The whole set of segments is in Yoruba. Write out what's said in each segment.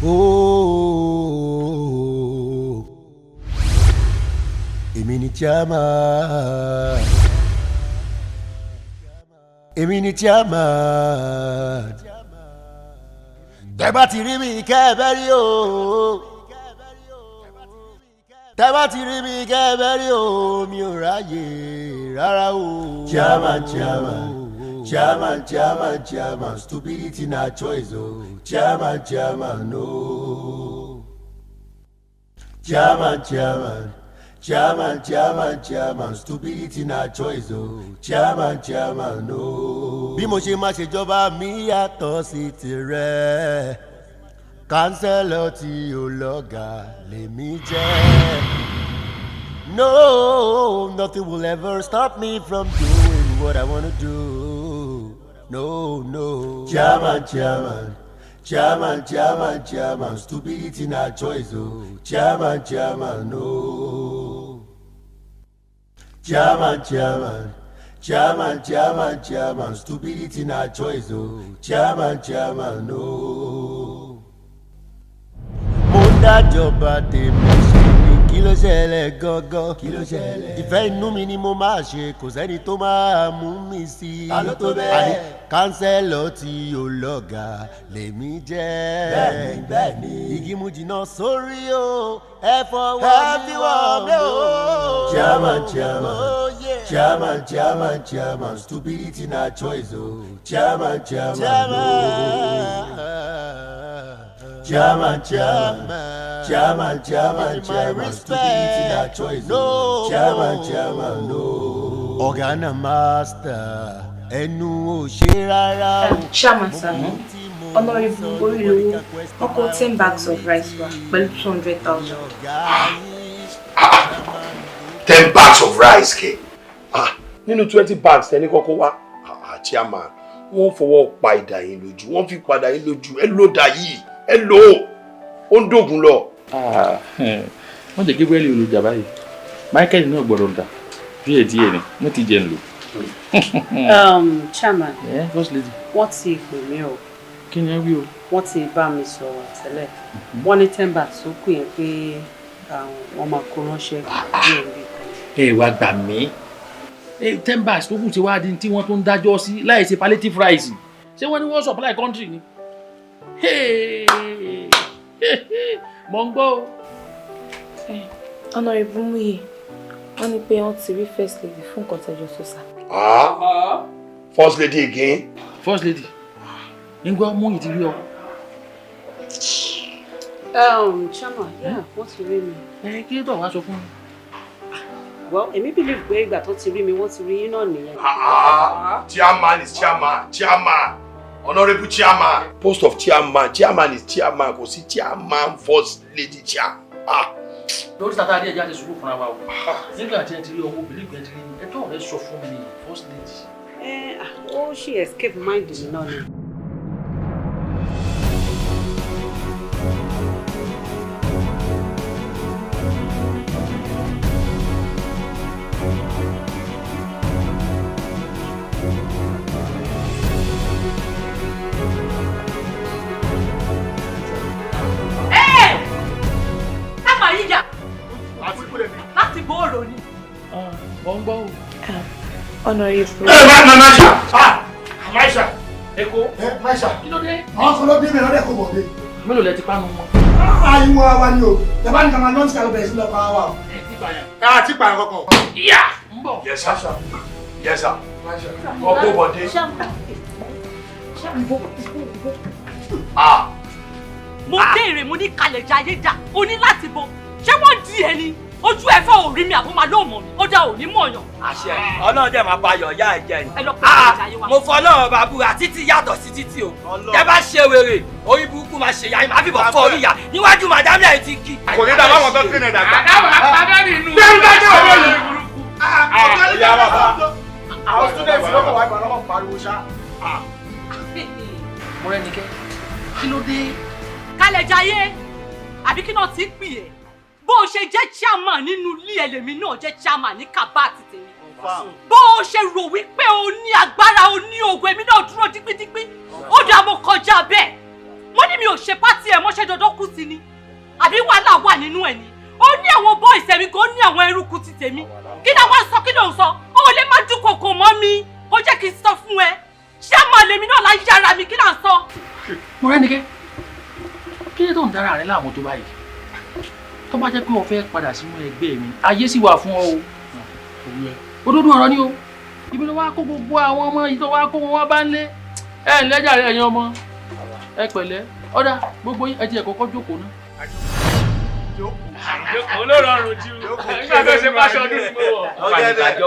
Oh, èmi ni chairman. Èmi ni chairman. Tẹ́ bá ti rí mi kẹ́ bẹ́ rí o. Tẹ́ bá ti rí mi kẹ́ bẹ́ rí o. Mi ò ráyè rárá o. Chairman, stupidity na choice o. Chairman, no. Chairman, stupidity na choice o. Chairman, no. Bí mo ṣe máa ṣèjọba mi yàtọ̀ sí tirẹ̀. Kánsẹ́lọ̀ tí ó lọ́gà lèmi jẹ́. No, nothing will ever stop me from doing what I wanna do. No. Chairman, stupidity na choice o. Chairman, no. Chairman, stupidity na choice o. Chairman, no. Mo dájọba tèmi ṣe ni kí ló ṣẹlẹ̀ gangan. Ìfẹ́ inú mi ni mo máa ṣe kò sẹ́ni tó máa mú mi sí. Àlọ́ tó bẹ́ẹ̀. Àní kánsẹ́lọ̀ tí ó lọ́gà lèmi jẹ́. Bẹ́ẹ̀ni. Igi mú jìnnà sórí o ẹ fọwọ́ mi o. Chairman, stupidity na choice o. Chairman, no. Chairman, stupidity na choice o. Chairman, no. Ọ̀gá master ẹnu ò ṣe rárá o. Chairman sir, Honorable Borilowo, wọ́n kó 10 bags of rice wá pẹ̀lú 200,000. 10 bags of rice ke. Nínú 20 bags tẹ́ni kọ́kọ́ wá. Chairman, wọ́n fọwọ́ pa ìdá yín lójú, wọ́n fi padà yín lójú, ẹ ló dà yìí, ẹ lò ó ń dògùn lọ. Wọ́n jẹ́ Gabriel olùjà báyìí. Michael náà gbọ́dọ̀ dà. Díẹ̀ ni, wọ́n ti jẹ́ ń lò. Chairman, First lady. wọ́n ti pè mí o. Kí ni ẹ wí o? Wọ́n ti bá mi sọ̀rọ̀ tẹ́lẹ̀. Wọ́n ní 10 bags tó kù yẹn pé wọ́n máa kó ránṣẹ́ bí òbí kan. Ẹ wá gbà mí. 10 bags tó kù ti wá di tí wọ́n tó ń dájọ́ sí láì ṣe palliative rice. Ṣé wọ́n ní wọ́n supply country ni? Mo ń gbọ́ o. Honorable Muyi, wọ́n ní pé wọ́n ti rí first lady fún nǹkan tẹ́jọ́ tó sá. First lady again. First lady. Ngwa Muyi ti rí ọ. Chairman, wọ́n ti rí mi. Kí ló tó wá sọ fún mi? Well, èmi believe pé ìgbà tó ti rí mi, wọ́n ti rí yín náà nìyẹn. Chairman is chairman. Honorable chairman. Post of chairman is chairman. Kò sí chairman first lady chair. Lórí tata adé ẹja ti sùúrù fúnra wa o. Nígbà tí ẹ ti rí ọmọ obìnrin ìgbẹ́ ti rí ni, ẹ tó ọ̀rẹ́ sọ fún mi ní first lady. Ó ṣì escape mind mi náà ni. Láti bóòrò ni. Wọ́n gbọ́ o. Honorable. Maisha. Eko. Maisha. Kí ló dé? Àwọn kan ló bí mi lọ́dẹ̀ kò bọ̀dé. Mélòó lẹ ti pánu wọn? Àìwọ̀ àwa ni o. Tẹ̀bá nìkan máa lọ́ọ̀tì kàlọ́ bẹ̀rẹ̀ sí lọ́kọ̀ àwa o. Ẹ ti pààyàn. Ti pààyàn kọ̀kọ̀. Ìyá! Ń bọ̀. Yes, sir. Ọkọ̀ bọ̀dé. Mo béèrè mo ní kalẹ̀ jayé dà, o ní láti bọ̀. Ṣé wọ́n di ẹni? Ojú ẹ fẹ́ ò rí mi àbọ̀ máa lóò mọ̀ mi, ó dá ò ní mọ̀ yàn. Àṣẹ Ọlọ́run dẹ̀ máa bayọ̀ ìyá ẹ̀ jẹ́ ni. Ẹ lọ pé kalẹ̀ jayé wa. Mo fọ Ọlọ́run bá búra títí yàtọ̀ sí títí o. Tẹ́ bá ṣe wèrè, orí burúkú máa ṣe ìyá yín, máa fìbọn fọ orí ìyá níwájú màdámù ẹ̀ ti kí. Kò ní dábàá wọn tó kí ni dàgbà. Àdáwọ̀ àpàdé nínú. Bẹ́ẹ̀ni dájọ́ ọ̀rọ̀ yìí. Ìyá bàbá. Àwọn students lọ́kọ̀ wá ìbọn lọ́kọ̀ pariwo ṣá. Mo rẹ́ Nìkẹ́. Kí ló dé? Kalẹ̀ jayé, àbí kí náà ti pè ẹ́? Bó o ṣe jẹ́ chairman nínú ilé ẹlẹ́mi náà jẹ́ chairman ní Kabati tèmi. Bó o ṣe rò wípé o ní agbára o ní ogun èmi náà dúró dígbídígbí. Ó dá mo kọjá bẹ́ẹ̀. Mo ní mi ò ò ṣe pátì ẹ̀ mọ́ṣẹ́ dandan kú sí ni àbí wàhálà wà nínú ẹ̀ ni ó ní àwọn boys ẹ̀mí kò ní àwọn eruku ti tèmi kí ni àwọn sọ kí ló ń sọ ó lè má dúnkòkò mọ́ mi kó jẹ́ kí n sọ fún ẹ ṣé àmọ́ lèmi náà láyé ara mi kí là ń sọ. Mọ́rẹ́nikẹ́ kí ló tó ń dára rẹ láàmú tó báyìí tó bá jẹ́ pé o fẹ́ padà sínú ẹgbẹ́ mi ayé sì wà fún ọ o òdodo ọ̀rọ̀ ni o ibi ló wá kó gbogbo àwọn ọmọ yìí tó wá kó wọn wá bá ń lé ẹ ǹ lẹ́jà rẹ ẹ̀yin ọmọ ẹ pẹ̀lẹ́ ọ̀dà gbogbo ẹ ti ẹ̀ kọ́kọ́ jókòó ná. olórọrùn ju nígbà tó ṣe bá ṣọdún sí mo wọ̀. ọ̀gẹ̀dẹ̀ àbí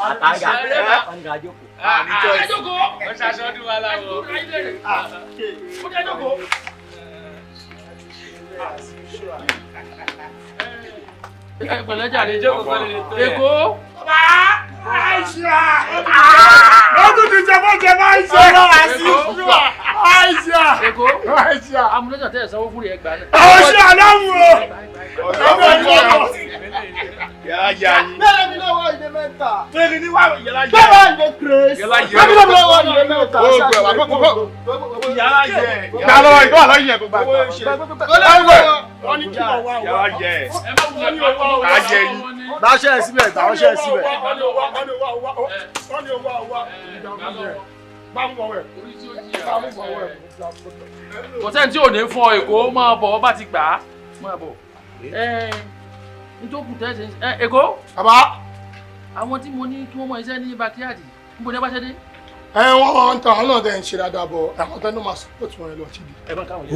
àtàgà ọ̀nìkà jókòó. àjọkòó wọ́n ṣaṣọdún wa láwọ̀. ó jẹ́ jókòó. ẹ pẹ̀lẹ́ jàre Èkó. ó tún ti jẹ bọ́ jẹ máa ń ṣe. Aisha. Èkó. Aisha. amúlẹ́jà tẹ̀ sanwó fún rẹ̀ gbà náà. àwọn ṣe aláwọ̀ o. Yàrá yà yín. bẹ́ẹ̀ ni lọ́wọ́ ìdè mẹ́ta. Bẹ́ẹ̀ni ní wàá yàrá yẹ. bẹ́ẹ̀ ni grace. Yàrá yẹ. bẹ́ẹ̀ ni lọ́wọ́ ìdè mẹ́ta. Yàrá yẹ. gbà lọ́wọ́ ìdè wà lọ́yìn ẹ̀ gbogbo àgbà. wọ́n ní kí wọ́n wá o. Yàrá yẹ. Ajẹ yìí. Báṣẹ́ ẹ̀ síbẹ̀, báṣẹ́ ẹ̀ síbẹ̀. kò sẹ́ni tí ò ní fún ọ Èkó máa bọ̀ ọ bá ti gbà á máa bọ̀ nítorí tẹ́sí Èkó. Bàbá. àwọn tí mo ní kí wọ́n mọ iṣẹ́ ní backyard níbo ni ẹ bá ṣe dé. Wọ́n máa ń tan àwọn náà dẹ̀ ń ṣe dáadáa bọ̀ àwọn tó ń máa support wọn lọ síbi. ẹ bá káwọn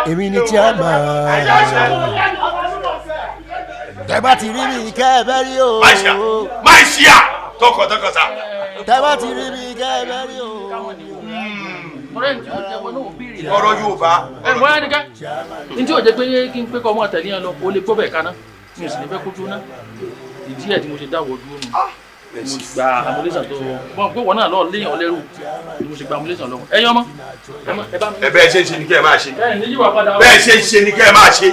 èmi ni chairman. tẹ́ bá ti rí mi kẹ́ ẹ bẹ́ rí o. máa ṣí à tọkọtọkọta. tẹ́ bá ti rí mi kẹ́ ẹ bẹ́ rí o. ọ̀rọ̀ Yorùbá. Mọ́rẹ́nikẹ́ ní tí ò jẹ́ pé kí n pé kọ́ ọmọ tẹ̀lé yẹn lọ o lè gbọ́ bẹ̀ kaná mi ò sì ní fẹ́ kó jóná ìdí ẹ̀ tí mo ṣe dáwọ́ dúró nù mo gba amúlẹ́sàn tó bọ́n pé wọ́n náà lọ léèyàn lẹ́rù ni mo ṣe gba amúlẹ́sàn lọ́wọ́ ẹ̀yin ọmọ ẹ bá mi. ẹ bẹ́ẹ̀ ṣe ń ṣe ni kẹ́ ẹ máa ṣe. bẹ́ẹ̀ ni yíwà padà. bẹ́ẹ̀ ṣe ń ṣe ni kẹ́ ẹ máa ṣe.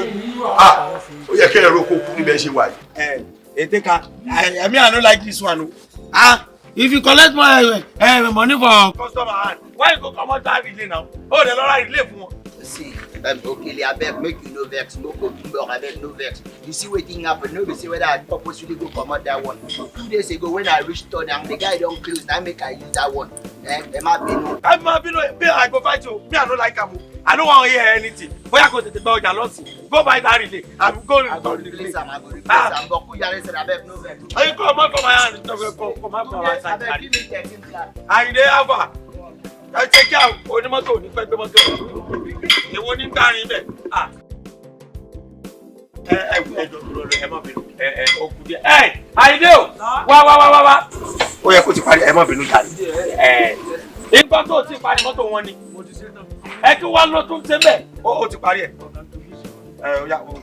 ó yẹ kẹ́ ẹ roko kú níbẹ̀ ṣe wà yìí. Eteka, I mean I don't like this one. If you collect my money for customer hand, why you go come out that relay now? Oh, the Lord relay for one. See, okay, abeg make you no vex, no go timber, abeg no vex. You see wetin happen, no be say whether I purposely go comot that one. 2 days ago when I reach town and the guy don close, na make I use that one. Emma Beno. Emma Beno, I go fight you. Me I no like am. I don't want to hear anything. Boya go tètè gba ọjà lọ́sìn. Go buy that relay. I'm going I go replace am, I go replace am. But who yare said abeg no vex. Are you come out from my hand? Come out from my side. Abeg give me 13 flat. And they have a. I check out. Onímọ́tò ní pẹ́ gbé mọ́tò. Èwo ní gbàrin bẹ̀. Ẹ má bínú. Okùn díẹ̀. Àyìndé o. Wá. Ó yẹ kó ti parí. Ẹ má bínú jáde. Ìgbà tó ti parí mọ́tò wọn ni. Ẹ kí wá lọ tún ṣe bẹ́ẹ̀. Ó ti parí ẹ̀. Ó yá. Mo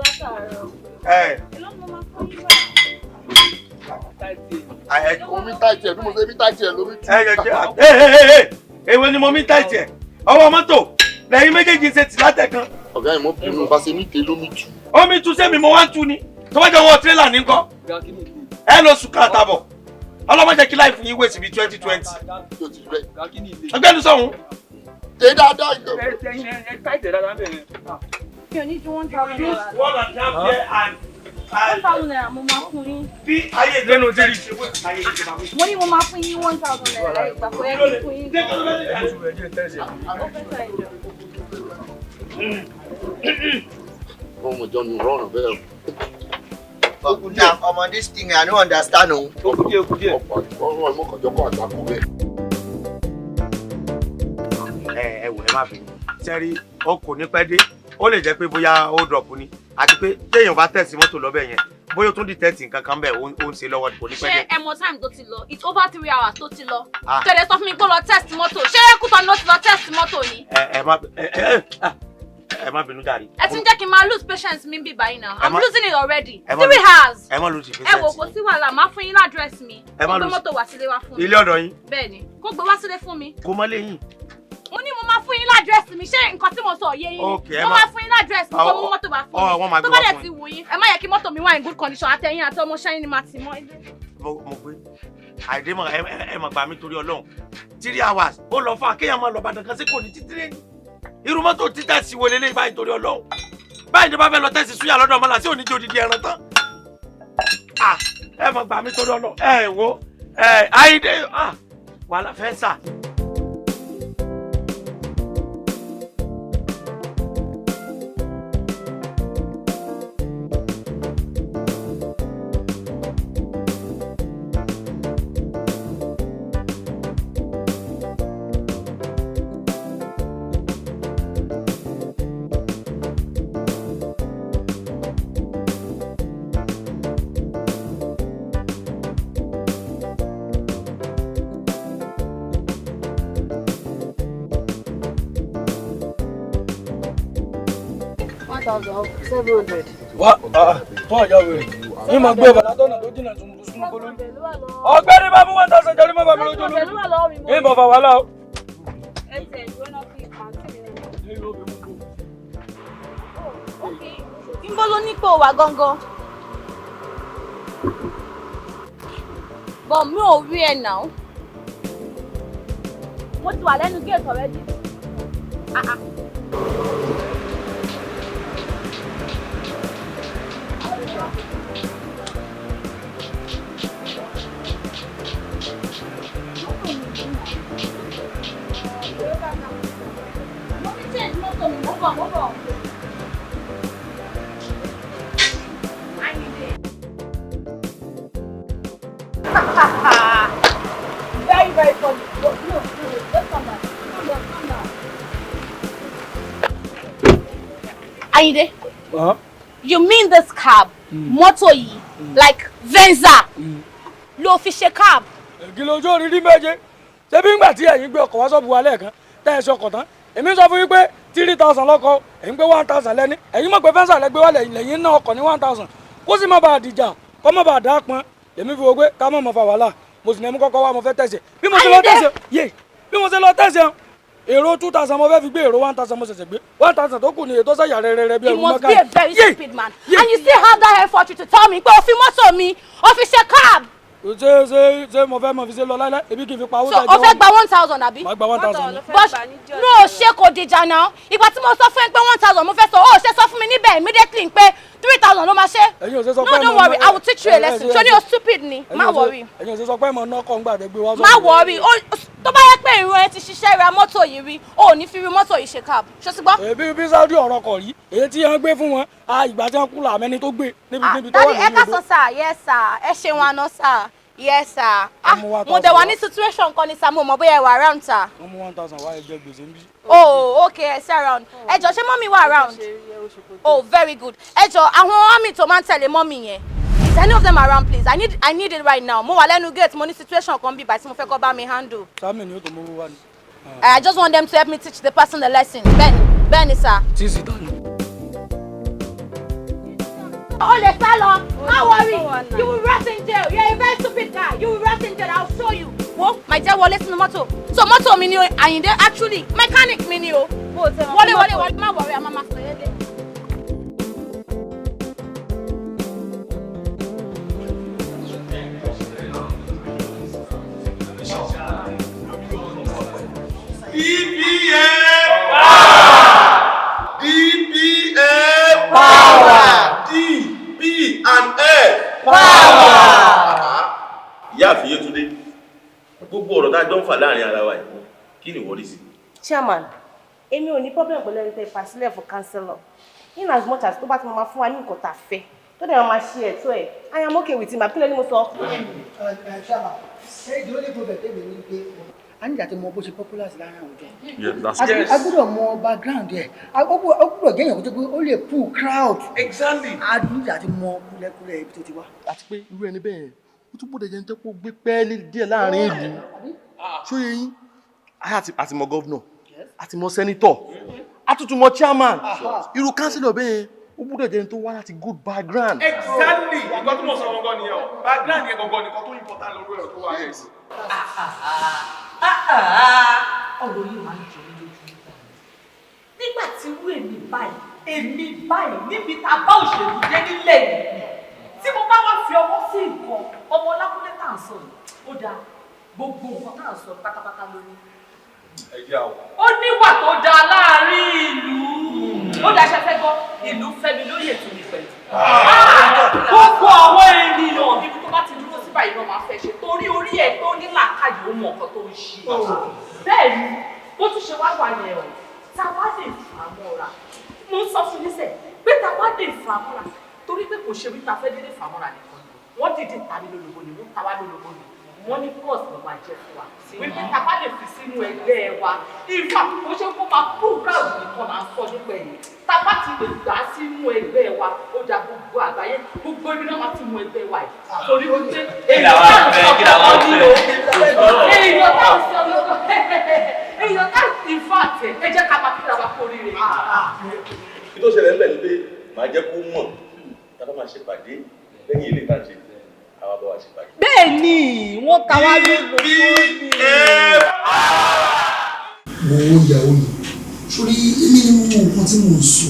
látàárọ̀. Èló ni mo máa fún yín báyìí? Mo mi táìtì ẹ̀ bí mo ṣe mi táìtì ẹ̀ lómi tú. Èwo ni mo mi táìtì ẹ̀? Ọwọ́ mọ́tò lẹ́yìn méjèèjì ṣe tì látẹ̀ kan. Ọ̀gá ìmọ̀ bínú bá ṣe ní ké lómi tú. Omi tú sẹ́mi mo wá ń tú ni. Tó bá jẹ́ owó tírélà ní ńkọ́. Ẹ lọ sùn ká àtàbọ̀. Ọlọ́mọdé kí láìfù yín wéèsì bíi 2020. Ọgbẹ́ni sọ̀hún. Ṣé dáadáa ìjọ. Mi ò ní ju $1,000. $1,000 mo máa fún yín. Bí ayé ìdẹ́nu ti rí. Mo ní mo máa fún yín $1,000 ìgbà kò yẹ kí fún yín. Oh my God, you run bẹ́ẹ̀. Now, on this thing I no understand o. Ọ̀pọ̀ ìmọ̀kànjọ́kọ̀ àgbàkú bẹ́ẹ̀. Ẹ wò ẹ má fi sẹ́rí ó kò ní pẹ́ dé ó lè jẹ́ pé bóyá ó drop ni àti pé téèyàn bá tẹ̀sí mọ́tò lọ́bẹ̀ yẹn bóyá ó tún detect nǹkan kan bẹ́ẹ̀ ó ń ṣe lọ́wọ́ kò ní pẹ́ dé. Ṣé ẹ mọ time tó ti lọ? It's over 3 hours tó ti lọ. Tẹ̀lé sọ fún mi pé lọ test mọ́tò. Ṣé Kútọ́ ni ó ti lọ test mọ́tò ni? Ẹ má bínú jàre. Ẹ ti ń jẹ́ kí n máa lose patience mi bí báyìí now. I'm losing it already. 3 lose- hours. Ẹ má lose patience. Ẹ wò kò sí wàhálà, máa fún yín ládírẹ́sì mi. Ẹ má Kó gbé lose- mọ́tò wá sílé wá fún mi. Ilé ọ̀dọ̀ yín Bẹ́ẹ̀ni, kó gbé wá sílé fún mi. kó mọ́ léyìn Mo ní mo máa fún yín ládírẹ́sì mi ṣé nǹkan tí mo sọ yé yín. Okay, mo máa fún yín ládírẹ́sì mi tó mú mọ́tò bá fún mi. Tó bá dẹ̀ ti wù yín ẹ má yẹ kí mọ́tò mi wà in good condition àtẹ̀yìn àti ọmọ ṣẹ́yìn ni màá ti mọ́ ilé. Mo gbé àìdé mọ̀ ẹ mọ̀ gbà mí torí Ọlọ́run 3 hours ó lọ fún akéèyàn máa lọ Ìbàdàn kan sí kò ní títí irú mọ́tò títà sí wọlé lé báyìí torí Ọlọ́run báyìí ni bá fẹ́ lọ tẹ́sí súyà lọ́dọ̀ ọmọlá sí òní jẹ́ odidi ẹran tán ẹ mọ̀ gbà mí torí Ọlọ́run ẹ wo àìdé wàhálà fẹ́ sà. Wá fún ọjà wèrè ní mo gbé bàtà tọ́nà tó jìnnà tún súnmọ́ kó lórí. Ọ̀gbẹ́ni bá mú 1000 jẹ́rí mọ́ bàmí lójú olórí. Ní bọ̀ fà wàhálà o. Níbo ló ní pé o wà gangan? Bọ̀ mi ò rí ẹ náà. Mo ti wà lẹ́nu gate already. Very, very funny. No, just come back. Come down. Ayinde, you mean this cab, mọ́tò yìí, like Venza, ló fi ṣe cab? Kí lójú òrìrì méje ṣé bí ngbà tí ẹ̀yin gbé ọkọ̀ wá sọ́ọ̀bù wa lẹ́ẹ̀kan tẹ́ ẹ ṣe ọkọ̀ tán èmi sọ fún yín pé 3000 lọ́kọ̀ ẹ̀yin gbé 1000 lẹ́ni ẹ̀yin mọ̀ pé Venza lẹ gbé wá lẹ́yìn náà ọkọ̀ ní 1000 kó sì má bàa dìjà kó má bàa dá pọn èmi fi wo pé ká mọ̀ fa wàhálà mo sì ní ẹmu kọ́kọ́ wá mo fẹ́ tẹ̀sẹ̀ bí mo ṣe lọ tẹ̀sẹ̀ èrò 2000 mo fẹ́ fi gbé èrò 1000 mo ṣẹ̀ṣẹ̀ gbé 1000 tó kù ní ètò sẹ́yà rẹ̀ bí ẹ̀rù mọ́ká. You must be a very stupid man and you still have that effort to tell me pé o fi mọ́tò mi o fi ṣe cab. ṣé mo fẹ́ mọ̀ fi ṣe lọ láíláí ebi kì í fi pa owó tẹ̀jọ́. So o fẹ́ gba 1000 àbí? Má gba 1000. But no ṣé kò dìjà náà ìgbà tí mo sọ fún ẹ pé 1000 mo fẹ́ sọ ó ṣe sọ fún mi níbẹ̀ immediately pé 3000 ló máa ṣe. No, don't worry, I will teach you a lesson. Ṣé ni o stupid ni? Má worry. Ẹ̀yin ò ṣe sọ pé mo ná kọ́ ń gbà dé gbé wá sọ. Má worry, tó bá yẹ pé ìran ẹ ti ṣiṣẹ́ ra mọ́tò yìí rí, o ò ní fi rí mọ́tò yìí ṣe cab. Ṣé ti gbọ́? Bí Saudi ọ̀rọ̀ kọ̀ rí, èyí tí wọ́n gbé fún wọn, ìgbà tí wọ́n kú làmẹ́ni tó gbé níbi tó wà nínú odò. Ẹ ká sọ sir, yes sir, ẹ ṣeun àná sir. Yes sir. Mo dẹ̀ wà ní situation kan ní sir, mo mọ̀ bóyá ẹ wà around sir. Wọ́n mú 1000 wá ẹgbẹ́ gbèsè ń bí. Oh, okay, ẹ sí around. Ẹ jọ̀ọ́ ṣé mọ́mí wà around? Oh, very good. Ẹ jọ̀ọ́ àwọn army tó máa ń tẹ̀lé mọ́mí yẹn. Is any of them around please? I need it right now. Mo wà lẹ́nu gate, mo ní situation kan bí báyìí tí mo fẹ́ kó bá mi handle. Sámi ni ó tó mú wá ni. I just want them to help me teach the person the lesson. Bẹ́ẹ̀ni sir. Tí sì tán ni. O lè sá lọ, má worry, you will rot in jail, you are a very stupid guy, you will rot in jail, I will show you. Wo, my dear, wọlé sínú mọ́tò. So mọ́tò mi ni Àyìndé actually, mechanic mi ni o. Wọlé, má worry, a máa sọ yé dé. DPA power. D, P and A power. Ìyá àfiyé Túndé, gbogbo ọ̀rọ̀ tá a jọ ń fà láàrin ara wa yìí, kí ni ìwọ rí sí? Chairman, èmi ò ní problem pẹ̀lú ẹni tẹ́ ìfàsílẹ̀ fún councillor. In as much as tó bá ti máa fún wa ní nǹkan tá a fẹ́, tó dẹ̀ máa ṣe ẹ̀tọ́ ẹ̀, I am okay with him, àbíkílẹ̀ ni mo sọ. Chairman, ṣé the only problem tẹ́mi ní pé a ní ìdàtí mọ bó ṣe popular sí láàrin àwùjọ. Yes, that's yes. A gbọ́dọ̀ mọ background ẹ̀, a gbọ́dọ̀ jẹ́ èèyàn kó tó pé ó lè pull crowd. Exactly. A ní ìdàtí mọ kúlẹ̀kúlẹ̀ ibi tó ti wá. Àti pé irú ẹni bẹ́ẹ̀ ó tún gbọ́dọ̀ jẹ́ ní tẹ́kọ̀ gbé pẹ́ẹ́lí díẹ̀ láàrin ìlú. Ṣóyè yín, àti mọ gọ́vnọ̀, àti mọ sẹ́nítọ̀, àtútù mọ chairman, irú kánsílọ̀ bẹ́ẹ̀ ó gbọ́dọ̀ jẹ́ ní tó wá láti good background. Exactly. Ìgbà tó mọ̀ sọ gangan nìyẹn o. Background yẹn gangan nìkan tó important lórí ẹ̀rọ tó wà rẹ̀ sí. Ọ̀rọ̀ yìí máa ń jọ mí nígbà tí irú èmi báyìí níbi tá a bá òṣèlú dé nílẹ̀ yìí tí mo bá wá fi ọwọ́ sí nǹkan ọmọ Lákúnlé tá à ń sọ yìí ó dáa gbogbo nǹkan tá à ń sọ pátápátá lórí. ó níwà tó dáa láàrin ìlú ó dáa ṣe fẹ́ gbọ́ ìlú Fẹ́mi lóye tún ní pẹ̀lú. gbogbo àwọn ènìyàn níbi tó bá ti dúró sí báyìí náà máa fẹ́ ṣe torí orí ẹ̀ tó ní làákàyè ó mọ nǹkan tó ń ṣe. bẹ́ẹ̀ ni bó tún ṣe wá wà yẹn o tá a bá lè fà á mọ́ra mo ń sọ fún yín sẹ́ pé tá a bá lè fà á mọ́ra torí pé kò ṣe wípé a fẹ́ dédé fà á mọ́ra nìkan wọ́n dìde tàbí lólobó ni wọ́n ta wá lólobó ni wọ́n ní plus ló máa jẹ́ fún wa wípé tá a bá lè fi sínú ẹgbẹ́ wa ìfà tó ṣe kó máa kú gáàsì nìkan là ń sọ nípa ẹ̀yìn tá a bá ti lè gbà á sínú ẹgbẹ́ wa ó dà gbogbo àgbáyé gbogbo ibi náà máa ti mú ẹgbẹ́ wa yìí torí wípé èèyàn táwọn ìfà tẹ̀ ẹ jẹ́ ká máa kíra wa kó rí rẹ̀. kí tó ṣẹlẹ̀ ńlẹ̀ ni pé màá jẹ́ kó mọ̀ tá a bá máa ṣèpàdé lẹ́yìn ilé ìtajà àwọn àbọ̀ wa ṣèpàdé. bẹ́ẹ̀ ni wọ́n ta wá lóko ní. mo yàwó mi sórí èmi ni mo mọ nǹkan tí mo ń sọ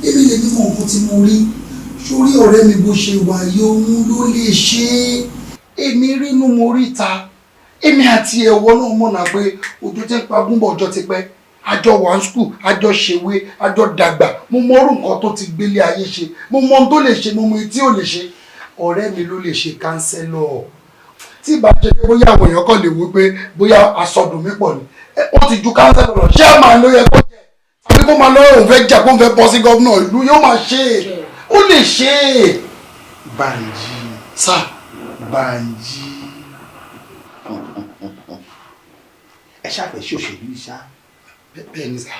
èmi lè ní mọ nǹkan tí mo rí sórí ọ̀rẹ́ mi bó ṣe wà yóò mú ló lè ṣe é èmi rínú mo rí ta èmi àti ẹ̀wọ́ náà mọ̀nà pé ojú tí ń pa gúnbọ̀ ọjọ́ ti pẹ́ àjọ wà ní skul àjọ ṣèwé àjọ dàgbà mo mọ orú nǹkan tó ti gbélé ayé ṣe mo mọ ohun tó lè ṣe mo mọ etí ò lè ṣe ọ̀rẹ́ mi ló lè ṣe kánsẹ́lọ̀ tí ìbá jẹ́ pé bóyá àwọn èèyàn kàn lè wí pé bóyá asọdùn mi pọ̀ ni wọ́n ti ju kánsẹ́lọ̀ lọ ṣé àmà ló yẹ kó jẹ́ àbí kó máa lọ́wọ́ òun fẹ́ jà kó ń fẹ́ bọ́ sí gọ́vnà ìlú yóò máa ṣe é ó lè ṣe é. Bánjí sá Bánjí ẹ ṣàfẹ́ ṣòṣèlú ìṣá bẹ́ẹ̀ ni sá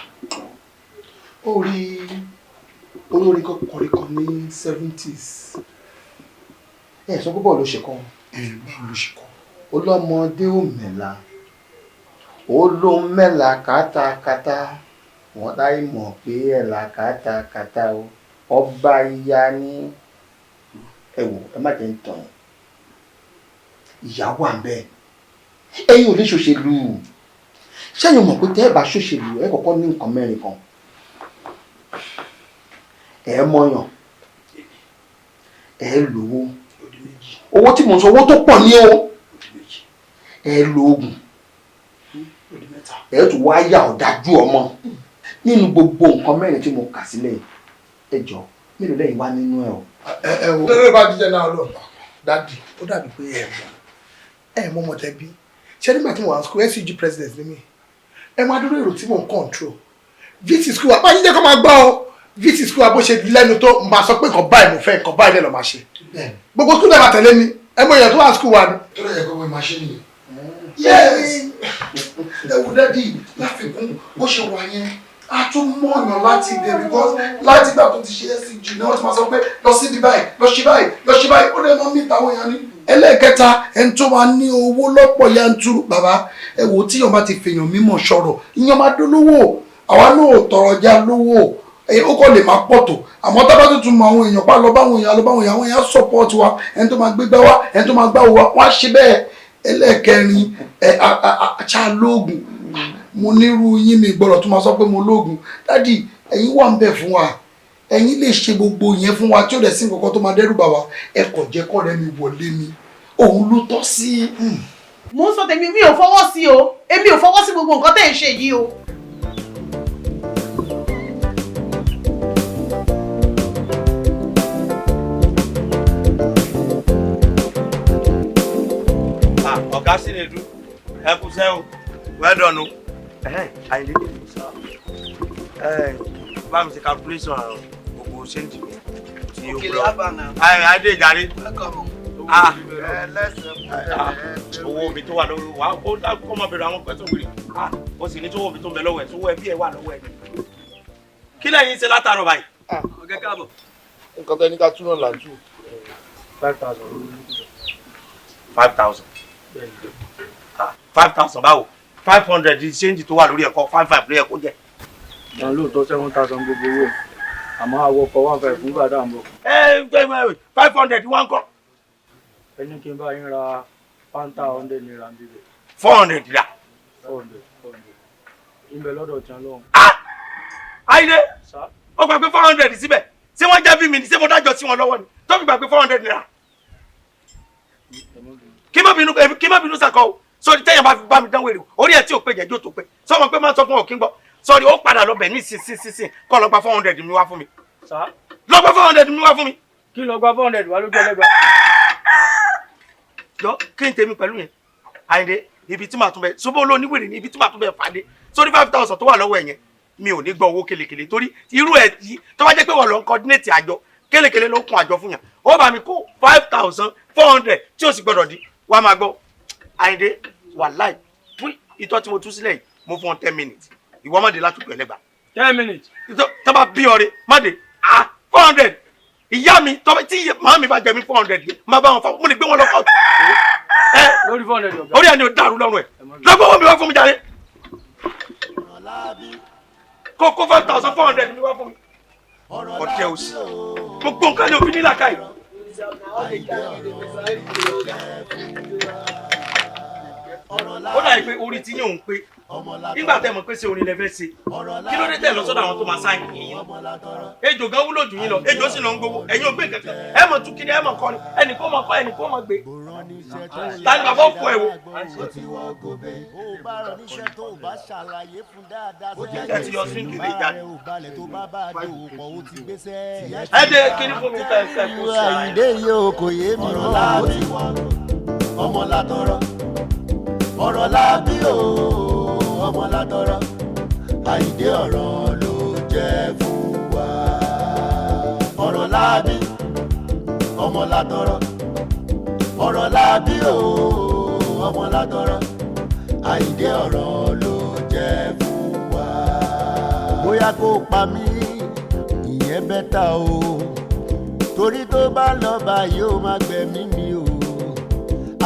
ó rí olórí kọkọrin kan ní 70s ẹ sọ púpọ̀ ló ṣe kọ́ báwo ló ṣe kọ́ ọlọ́mọdé ò mẹ́la ó ló ń mẹ́la kátàkátà wọ́n dáì mọ̀ pé ẹ̀la kátàkátà o ọba ìyá ní ẹ wò ẹ má jẹ́ ń tàn ìyá wà ń bẹ́ẹ̀ ẹ̀yin ò lè ṣòṣèlú ṣẹ́yìn mọ̀ pé tẹ́ ẹ bá ṣòṣèlú ẹ kọ́kọ́ ní nǹkan mẹ́rin kan ẹ mọ̀yàn ẹ lówó owó tí mo sọ owó tó pọ̀ ní o ẹ lo oògùn ẹ tún wá yà ọ̀dájú ọmọ nínú gbogbo nǹkan mẹ́rin tí mo kà sílẹ̀ ẹ jọ mélòó lẹ́yìn wá nínú ẹ o. ẹ wo lórí bá jíjẹ náà lọ dádì ó dàbí pé ẹ mọ mọ̀tẹ́bí ṣé nígbà tí mo wà school SUG president ni mí ẹ máa dúró èrò tí mò ń control VT school wa báyìí jẹ́ kó máa gbọ́ ọ VT school wa bó ṣe lẹ́nu tó máa sọ pé nǹkan báyìí mo fẹ́ nǹkan báyìí lẹ́nu máa ṣe gbogbo school náà máa tẹ̀lé mi ẹ mọ èèyàn tó wà school wa ni. tó lè yẹ kó wọ́n máa ṣe nìyẹn. yes ẹ wò dádì láfikún bó ṣe wà yẹn a tún mọ̀yàn láti ibẹ̀ because láti ìgbà tó ti ṣe SUG náà wọ́n ti máa sọ pé lọ sí ibi báyìí lọ ṣe báyìí lọ ṣe báyìí ó lè mọ mí ìtàwọn èèyàn ni. ẹlẹ́ẹ̀kẹta ẹni tó máa ní owó lọ́pọ̀ yanturu bàbá ẹ wò tí yàn bá ti fèèyàn mímọ̀ sọ̀rọ̀ ìyàn máa dolówó àwa náà ò tọrọ já lówó ó kọ́ lè máa pọ̀ tó àmọ́ tábà tuntun mọ àwọn èèyàn pa lọ báwọn èèyàn àwọn èèyàn support wa ẹni tó máa gbégbá wa ẹni tó máa gbá wa wọ́n á ṣe bẹ́ẹ̀ ẹlẹ́ẹ̀kẹrin àṣà lóògùn mo nírú yín mi gbọ́dọ̀ tó máa sọ pé mo lóògùn dádì ẹ̀yin wà ń bẹ̀ fún wa ẹ̀yin lè ṣe gbogbo yẹn fún wa tí ó dẹ̀ sí nǹkan tó máa dẹ́rù bà wá ẹ kò jẹ́ kọ́ rẹ mi wọlé mi òun ló tọ́ sí. mo ń sọ tèmi mi ò fọwọ́ sí o èmi ò fọwọ́ sí gbogbo nǹkan tẹ̀ ń ṣe yìí o. ọ̀gá sí lè dú ẹ kú sẹ́ o well done o. àyìnlé bá mi ṣe calculation gbogbo ṣéǹtì mi tí o gbọ́ adé ìjàre owó mi tó wà lọ́wọ́ wa ó kọ́ máa bẹ̀rẹ̀ àwọn pẹ́sùn wìrì ó sì ní tó wọ́ mi tó ń bẹ lọ́wọ́ ẹ̀ tó wọ́ ẹbí ẹ̀ wà lọ́wọ́ ẹ̀ kí lẹ́yìn ṣe látàárọ̀ báyìí. ọ̀gá káàbọ̀. nǹkan tẹ́ ní ká túnú là ń tú. 5,000. 5,000. 5,000 báwo 500 di ṣéǹjì tó wà lórí ẹ̀kọ́ 55 lórí ẹ̀kọ́ jẹ́. ìyá lóòótọ́ 7,000 gbogbo owó àmọ́ àwọkọ̀ 1,500 fún gbàdá àmọ́. 500 wọ́n kọ́. ẹni kí n bá yín ra Fanta 100 naira bíbẹ̀. 400 rà. 400 ìbẹ̀ lọ́dọ̀ tí wọ́n lọ́hùn. Àyìndé ó gbà pé 400 síbẹ̀ ṣé wọ́n jẹ́ bí mi ní ṣé mo dájọ́ sí wọn lọ́wọ́ ni tó fi gbà pé 400 naira. kí má bínú sàkọ́ o sọ́ọ́dí tẹ́yàn bá fi bá mi dánwò èrè orí ẹ̀ tí ò pé jẹ́jọ́ tó pé sọ́mọ pé máa sọ fún òkín gbọ́ sọ́ọ́dí ó padà lọ bẹ̀ ní sísìn kọ́ lọ gba 400 mi wá fún mi. lọ gba 400 mi wá fún mi. kí lọ gba 400 wá lójú ẹlẹ́gbàá. jọ kí n tèmi pẹ̀lú yẹn Àyìndé ibi tí màá tún bẹ ṣùgbọ́n olóníwèrè ní ibi tí màá tún bẹ fàdé sórí 5000 tó wà lọ́wọ́ ẹ̀ yẹn mi ò ní gbọ́ owó kélekèle torí irú ẹ̀ yìí tó bá jẹ́ pé wọ́n lọ ń coordinate àjọ kélekèle ló kún àjọ fún yàn ó bá mi kó 5400 tí ó sì gbọ́dọ̀ di wàá máa gbọ́ Àyìndé wàláì fún ìtọ́ tí mo tú sílẹ̀ yìí mo fún ọ 10 minutes ìwọ má dé látùkù ẹlẹ́gbàá 10 minutes. tó bá bí ọrẹ má dé 400 ìyá mi tí màá mi bá jẹ mi 400 yìí má bá wọn fọ mo lè gbé wọn lọ kọ́ọ̀tù. lórí 400 ọ̀gá. orí ẹni ò dàrú lọ́rùn ẹ̀ lọ́gbọ́n wọn mi wá fún mi jáde. kó 5400 mi wá fún mi. ọ̀tẹ̀ òsì gbogbo nǹkan ni òfin nílà káyì. ó dàbí pé orí tí yóò ń pé nígbà tẹ́ mọ̀ pé ṣé orin lẹ fẹ́ ṣe kí ló dé tẹ́ lọ sọ́dọ̀ àwọn tó máa sáyìn yín ejò gan wúlò jù yín lọ ejò sì lọ ń gbowó ẹ̀yin ò gbé kankan ẹ mọ̀ tún kiri ẹ mọ̀ kọrin ẹnì kó mọ̀ kọ́ ẹnì kó mọ̀ gbé ta ni bàbá òkú ẹ̀ wò. ẹ ti yọ swing kiri jáde ẹ dé kíní fún mi fẹ́ kó sí ara ẹ. Àyìndé yóò kò yé mi mọ́ ọmọ látọrọ ọ̀rọ̀ lábí o ọmọ látọrọ Àyìndé ọ̀rọ̀ ló jẹ́ fún wa ọ̀rọ̀ lábí ọmọ látọrọ ọ̀rọ̀ lábí o ọmọ látọrọ Àyìndé ọ̀rọ̀ ló jẹ́ fún wa. bóyá kó pa mí ìyẹn bẹ́tà o torí tó bá lọ báyìí ó máa gbẹ̀mí mi o.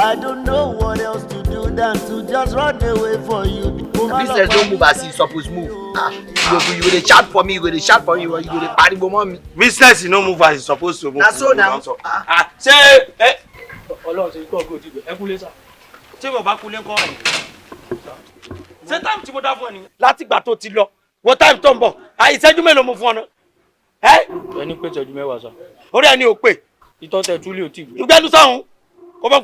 I don't know what else to do than to just run away for you. Business don't move as you suppose move. You go dey chat for me, you go dey chat for me, you go dey pariwo mọ́ mi. business no move as you suppose to move. Na so na. ṣé Ọlọ́run ṣe kọ́ ọ̀gbọ́n ti bẹ̀ ẹ kúlé sá. tí mo bá kúlé ńkọ́ ṣé táìmù tí mo dá fún ẹ nìyẹn látìgbà tó ti lọ wo táìmù tó ń bọ̀ ìṣẹ́jú mélòó mo fún ọ náà. ẹni pé ìṣẹ́jú mẹ́wàá sá. orí ẹni ò pè. ìtọ́ tẹ túlé ò tí gbé. ìgbẹ́nu sáhùn kó bá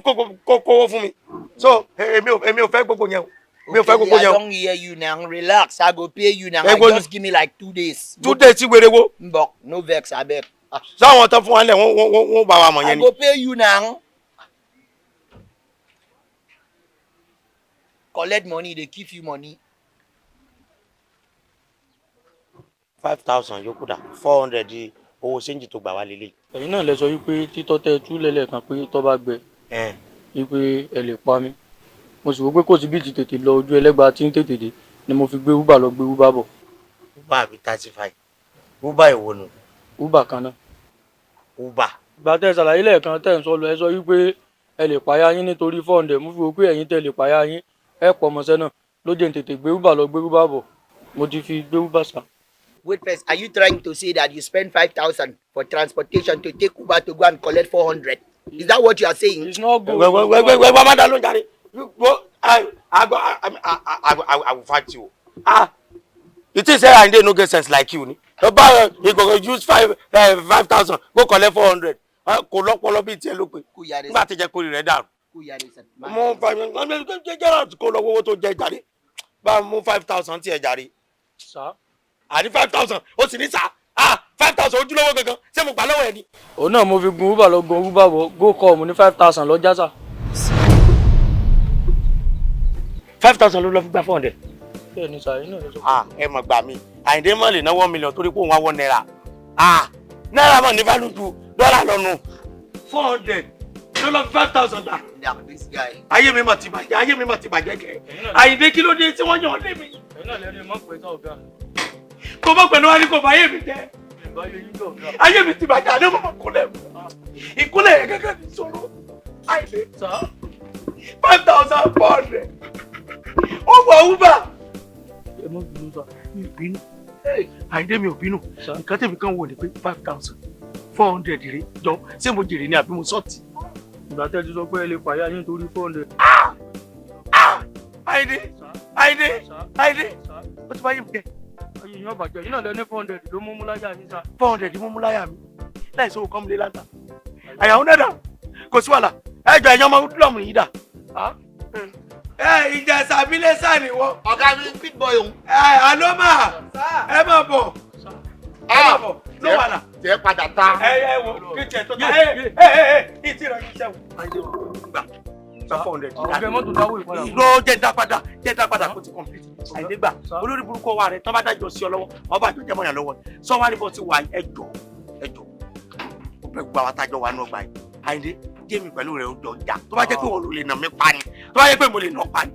kówó fún mi so èmi ò fẹ́ gbogbo yẹn o mi ò fẹ́ gbogbo yẹn o. I don hear you now, relax, I go pay you now, just give me like 2 days. 2 days ti wèrè wo. Mbọ, no vex abeg. sáwọn tán fún wa lẹ wọn bá wa mọ̀ yẹn ni. I go pay you now. Collect money, they give you money. 5,000 yòókù dà 400 owó ṣéǹjì tó gbà wá lélẹ̀. ẹ̀yin náà lẹ sọ wípé títọ́ tẹ túlẹ̀ lẹ́ẹ̀kan pé tọ́ bá gbẹ wípé ẹ lè pa mí mo sì wò pé kò sí bí ti tètè lọ ojú ẹlẹ́gbàá tí ń tètè dé ni mo fi gbé uber lọ gbé uber bọ̀. uber àbí 35 uber ìwo nù. uber kan náà. uber. ìgbà tẹ ṣàlàyé lẹ́ẹ̀kan tẹ̀ ń sọ lọ ẹ sọ wípé ẹ lè payá yín nítorí 400 mo fi wò pé ẹ̀yin tẹ lè payá yín ẹ pọ̀ mọ́ṣẹ́ náà ló jẹ́ ń tètè gbé uber lọ gbé uber bọ̀ mo ti fi gbé uber sá. Wait first, are you trying to say that you spend 5,000 for transportation to take Uber to go and collect 400? Is that what you are saying? It's not good. Wait, Mama, don't carry. I will fight you. It is I no get sense like you. You go use 5,000, go collect 400. Kò lọ́pọlọ bí tiẹ̀ ló pé. Nígbà tí jẹ́ kórìí rẹ̀ dàrú. Mo kò lọ owó tó jẹ jàre. Bá mú 5,000 tí ẹ jàre. Àní 5,000 ó sì ní sá 5,000 ojúlówó gangan ṣé mo gbà lọ́wọ́ ẹ ni. òun náà mo fi gun uber lọ gun uber bọ̀ go call mo ní 5,000 lọ jásà. 5,000 ló lọ fi gba 400. bẹ́ẹ̀ ni sàyẹn náà ló sọ. ẹ mọ̀ gbà mí Àyìndé mọ̀ lè ná 1 million torí pé òun wá 1 naira. náírà mọ̀ ní value ju dọ́là lọ́nu 400 ló lọ fi 5,000 gbà. ayé mi mà ti bàjẹ́ kẹ́ Àyìndé kí ló dé tí wọ́n yàn lé mi. ẹ̀yin náà lẹ́nu mọ̀ pé tán ọ̀gá. kò mọ̀ pẹ̀lú wa ní kò bá ayé mi jẹ́. ayé mi ti bàjẹ́ àdé mọ̀ kúnlẹ̀ ìkúnlẹ̀ yẹn gẹ́gẹ́ bí sọ̀rọ̀ Àyìndé 5,400 ó wọ uber. ẹ mọ̀ bínú sá. mi ò bínú Àyìndé mi ò bínú nǹkan tèmi kan wò ní pé 5,400 rèé jọ ṣé mo jèrè ní àbí mo sọ́ọ̀tì. ìgbà tẹ́ ti sọ pé ẹ lè pààyà yín torí 400. Àyìndé ó ti bá yé mi jẹ. yín ọ̀bàjẹ́ yín náà lẹ́ni 400 ló mú múláyà yín sá. 400 mú múláyà mi láì sọ òkọ́ mi lé láta àyàwó náà dà kò sí wàhálà ẹjọ ẹ̀yàn ọmọ dúlọ̀mù yìí dà. Ìjẹ̀ṣà abilé sá ni wọ́n. ọ̀gá mi big boy òun. Àlọ́mà ẹ má bọ̀ ló wà là. tẹ padà ta. ẹ wo kí tiẹ̀ tó ta ìtì rẹ̀ yín sẹ́wọ̀n. gbà 400. ọ̀gá mọ́tò dáwọ́ ìpadà. ló jẹ́ dá padà kó ti complete. àìdé gbà olórí burúkú wa rẹ̀ tán bá dájọ́ sí ọ lọ́wọ́ ọba àjọ jẹ́mọ̀ yàn lọ́wọ́ sọ wá ní bọ́ sí wa ẹjọ́ ó bẹ gba wa tájọ́ wa náà gbà yìí àìdé jẹ́mi pẹ̀lú rẹ̀ ó jọ jà tó bá jẹ́ pé wọ́n ló lè nà mí pa ni tó bá jẹ́ pé mo lè nà pa ni.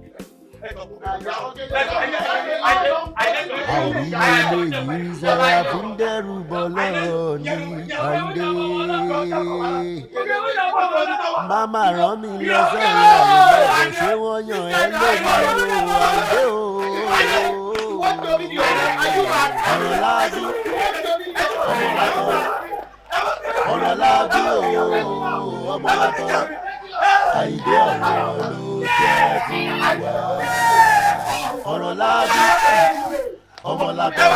àìní ilé yìí sára fún dẹ́rù bọ́ lọ́rọ̀ ní àìdé. Màmá rán mi lọ sẹ́yìn àìdé ṣé wọ́n yàn ẹ́ lórí àìdé o. ọ̀rọ̀ láàbí ọ̀rọ̀ láàbí o ọmọ látọ̀ àìdé ọ̀rọ̀ ló jẹ́ fún wa. ọ̀rọ̀ láàbí ọmọ látọ̀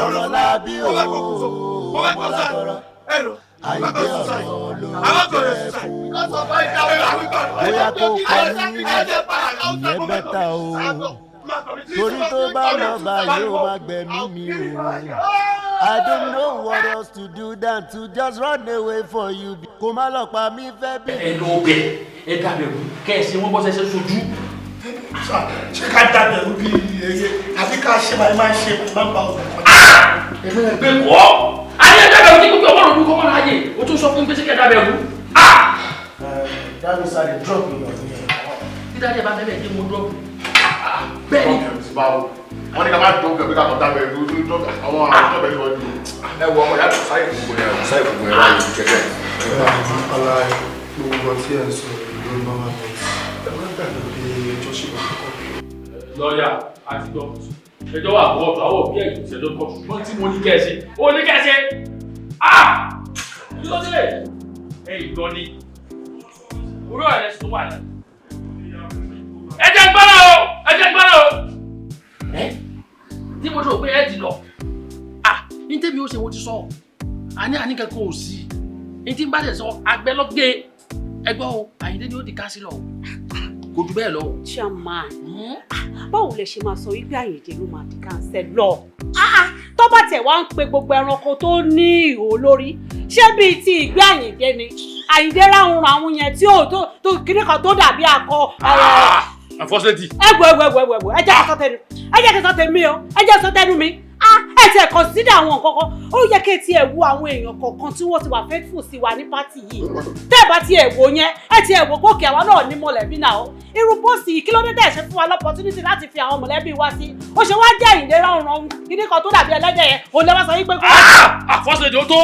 ọ̀rọ̀ láàbí o ọmọ látọ̀ àìdé ọ̀rọ̀ ló jẹ́ fún wa. bóyá kó kọ́ ní ìyẹn bẹ́tà o torí tó bá lọ bá yóò má gbẹ̀mí mi o. I don't know what else to do than to just run away for you. Kò má lọ pa mí fẹ́ bí. ẹ lọ bẹ ẹ dàbẹ̀rù kẹ́ẹ̀sì wọn bọ́ sẹ́sẹ́ sojú. ṣé ká dàbẹ̀rù bí eye àbí ká ṣe máa ń ṣe máa ń bá ọ̀dọ̀ kan. bẹ́ẹ̀ kọ́ ayé dàbẹ̀rù ní kókó ọmọ òdúkọ ọmọ láàyè o tún sọ fún pé sẹ́kẹ̀ dàbẹ̀rù. dáàbò sáré drop mi ọ̀dún yẹn. dídá dẹ̀ bá fẹ́ bẹ́ẹ̀ dé mo drop. bẹ́ẹ̀ ni. wọ́n ní ká máa tó kẹ̀kẹ́ ká tó dábẹ́ ìlú àwọn àjọ bẹ̀rẹ̀ wọ́n ní. ẹ wọ ọmọ yàtọ̀ sáyẹ̀ gbogbo yẹn sáyẹ̀ gbogbo yẹn láyé kẹ̀kẹ́. ọlá gbogbo tí ẹ sọ ìlú mama bẹ́ẹ̀ ẹ má gbàgbé pé ẹjọ́ ṣe wà kọ́. lọ́ọ̀yà àti gbọ́ ẹjọ́ wà bọ́ ọ̀tọ̀ àwọn òbí ẹ̀yìn ìṣẹ̀lẹ̀ kọ́ ṣùgbọ́n tí mo ní kẹ́ẹ̀ṣe ó ní kẹ́ẹ̀ṣe kí ló dé ẹ ìgbọ́ ni orí ọ̀rẹ́ tó wà náà ẹ jẹ́ gbọ́dọ̀ o tí mo rò pé ẹ ti lọ ní tẹ́mi ó ṣe mo ti sọ àní kankan ò sí ní tí n bá tẹ̀ sọ agbẹ́lọ́gbé ẹgbọ́ o Àyìndé ni ó di káńsílọ̀ o kò jù bẹ́ẹ̀ lọ. Chairman báwo lẹ ṣe máa sọ wípé Àyìndé ló máa di káńsílọ̀ tó bá tẹ̀ wá ń pe gbogbo ẹranko tó ní ìhò lórí ṣé bíi ti ìgbé Àyìndé ni Àyìndé ráhùn àwọn yẹn tí ò tó kíní kan tó dàbí akọ unfortunately. ẹgbẹ ẹ jẹ́ kí sọ tèmi o ẹ jẹ́ sọ tẹnu mi ẹ ti ẹ consider àwọn nǹkan kan ó yẹ kí ẹ ti ẹ wo àwọn èèyàn kọ̀ọ̀kan tí wọ́n ti wà faithful sí wa ní pátì yìí tẹ́ ẹ bá ti ẹ wo yẹn ẹ ti ẹ wo gòkè àwa náà ní mọ̀lẹ́bí náà o irú bọ́ọ̀sì yìí kí ló dé tẹ̀ ṣe fún wa l'opportunity láti fi àwọn mọ̀lẹ́bí wa sí ó ṣe wá jẹ́ Àyìndé ránran kíní kan tó dàbí ẹlẹ́dẹ̀ yẹn òun lè wá sọ wípé. unfortunately ó tó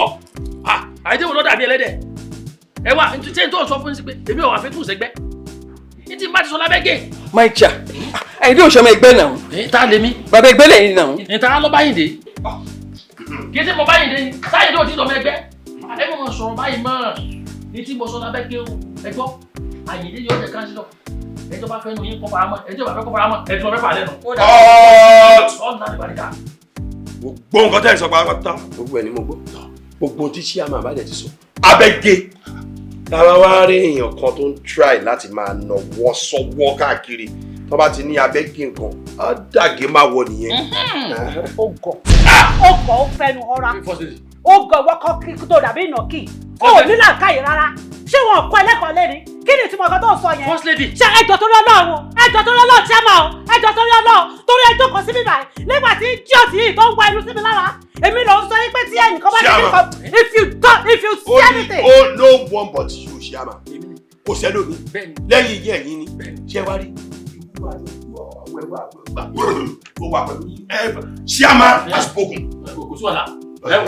Àyìndé wo ló dàbí ẹlẹ́dẹ̀ ẹ wá ṣé n tó sọ fún yín sí pé èmi ò wà faithful sẹ́gbẹ́ ní tí n bá ti sọ lábẹ́gẹ́. my chair Àyìndé ò ṣọmọ ẹgbẹ́ náà. ta lè mi. bàbá ẹgbẹ́ lẹ́yìn náà. ìta ló bá Àyìndé kì í ṣe mo bá Àyìndé ni sáyìndé ò tí lọ́mọ ẹgbẹ́ ẹ mọ̀ sọ̀rọ̀ báyìí mọ́ ní tí mo sọ lábẹ́gẹ́ o ẹ gbọ́ Àyìndé yóò jẹ káńsílọ̀ ẹjọ́ bá fẹ́ nu yín kọ́ fara mọ́ ẹjọ́ bá fẹ́ kọ́ fara mọ́ ẹjọ́ mẹ́fà lẹ́nu. ọ̀nà àdìbàdìkà. gbogbo nǹkan tẹ́ ẹ sọ pátá gbogbo ẹ̀ ni mo gbọ́ gbogbo tí chairman bá dẹ̀ ti sọ abẹ́gẹ́ táwa wá rí èèyàn kan tó ń try láti máa nà wọ́ sọ́wọ́ káàkiri tó bá ti ní abẹ́gẹ́ nǹkan á dàgé má wọ nìyẹn. ó gọ̀ ó fẹnu ọra ó gọ̀ wọ́kọ́ kí tó dàbí ìnàkì ó ní làákàyè rárá ṣé wọn kọ́ ẹlẹ́kọ̀ọ́ lẹ́ni kí ni ìtumọ̀ kan tó ń sọ yẹn. ṣé ẹjọ́ tó lọ́ lọ́wọ́ ẹjọ́ tó lọ́ lọ́wọ́ chairman o ẹjọ́ tó lọ́ lọ́wọ́ torí ẹjọ́ kan sí bíbá nígbà tí jíọ̀tì yìí tó ń wá inú sí mi lára èmi ló ń sọ yín pé tí ẹnìkan bá ní kọ́ if you see anything. ó no one but you ṣíàmà kò sẹ́lómi lẹ́yìn iye ẹ̀yìn ni ṣé wá rí ṣíàmà has spoken. kò sí wàhálà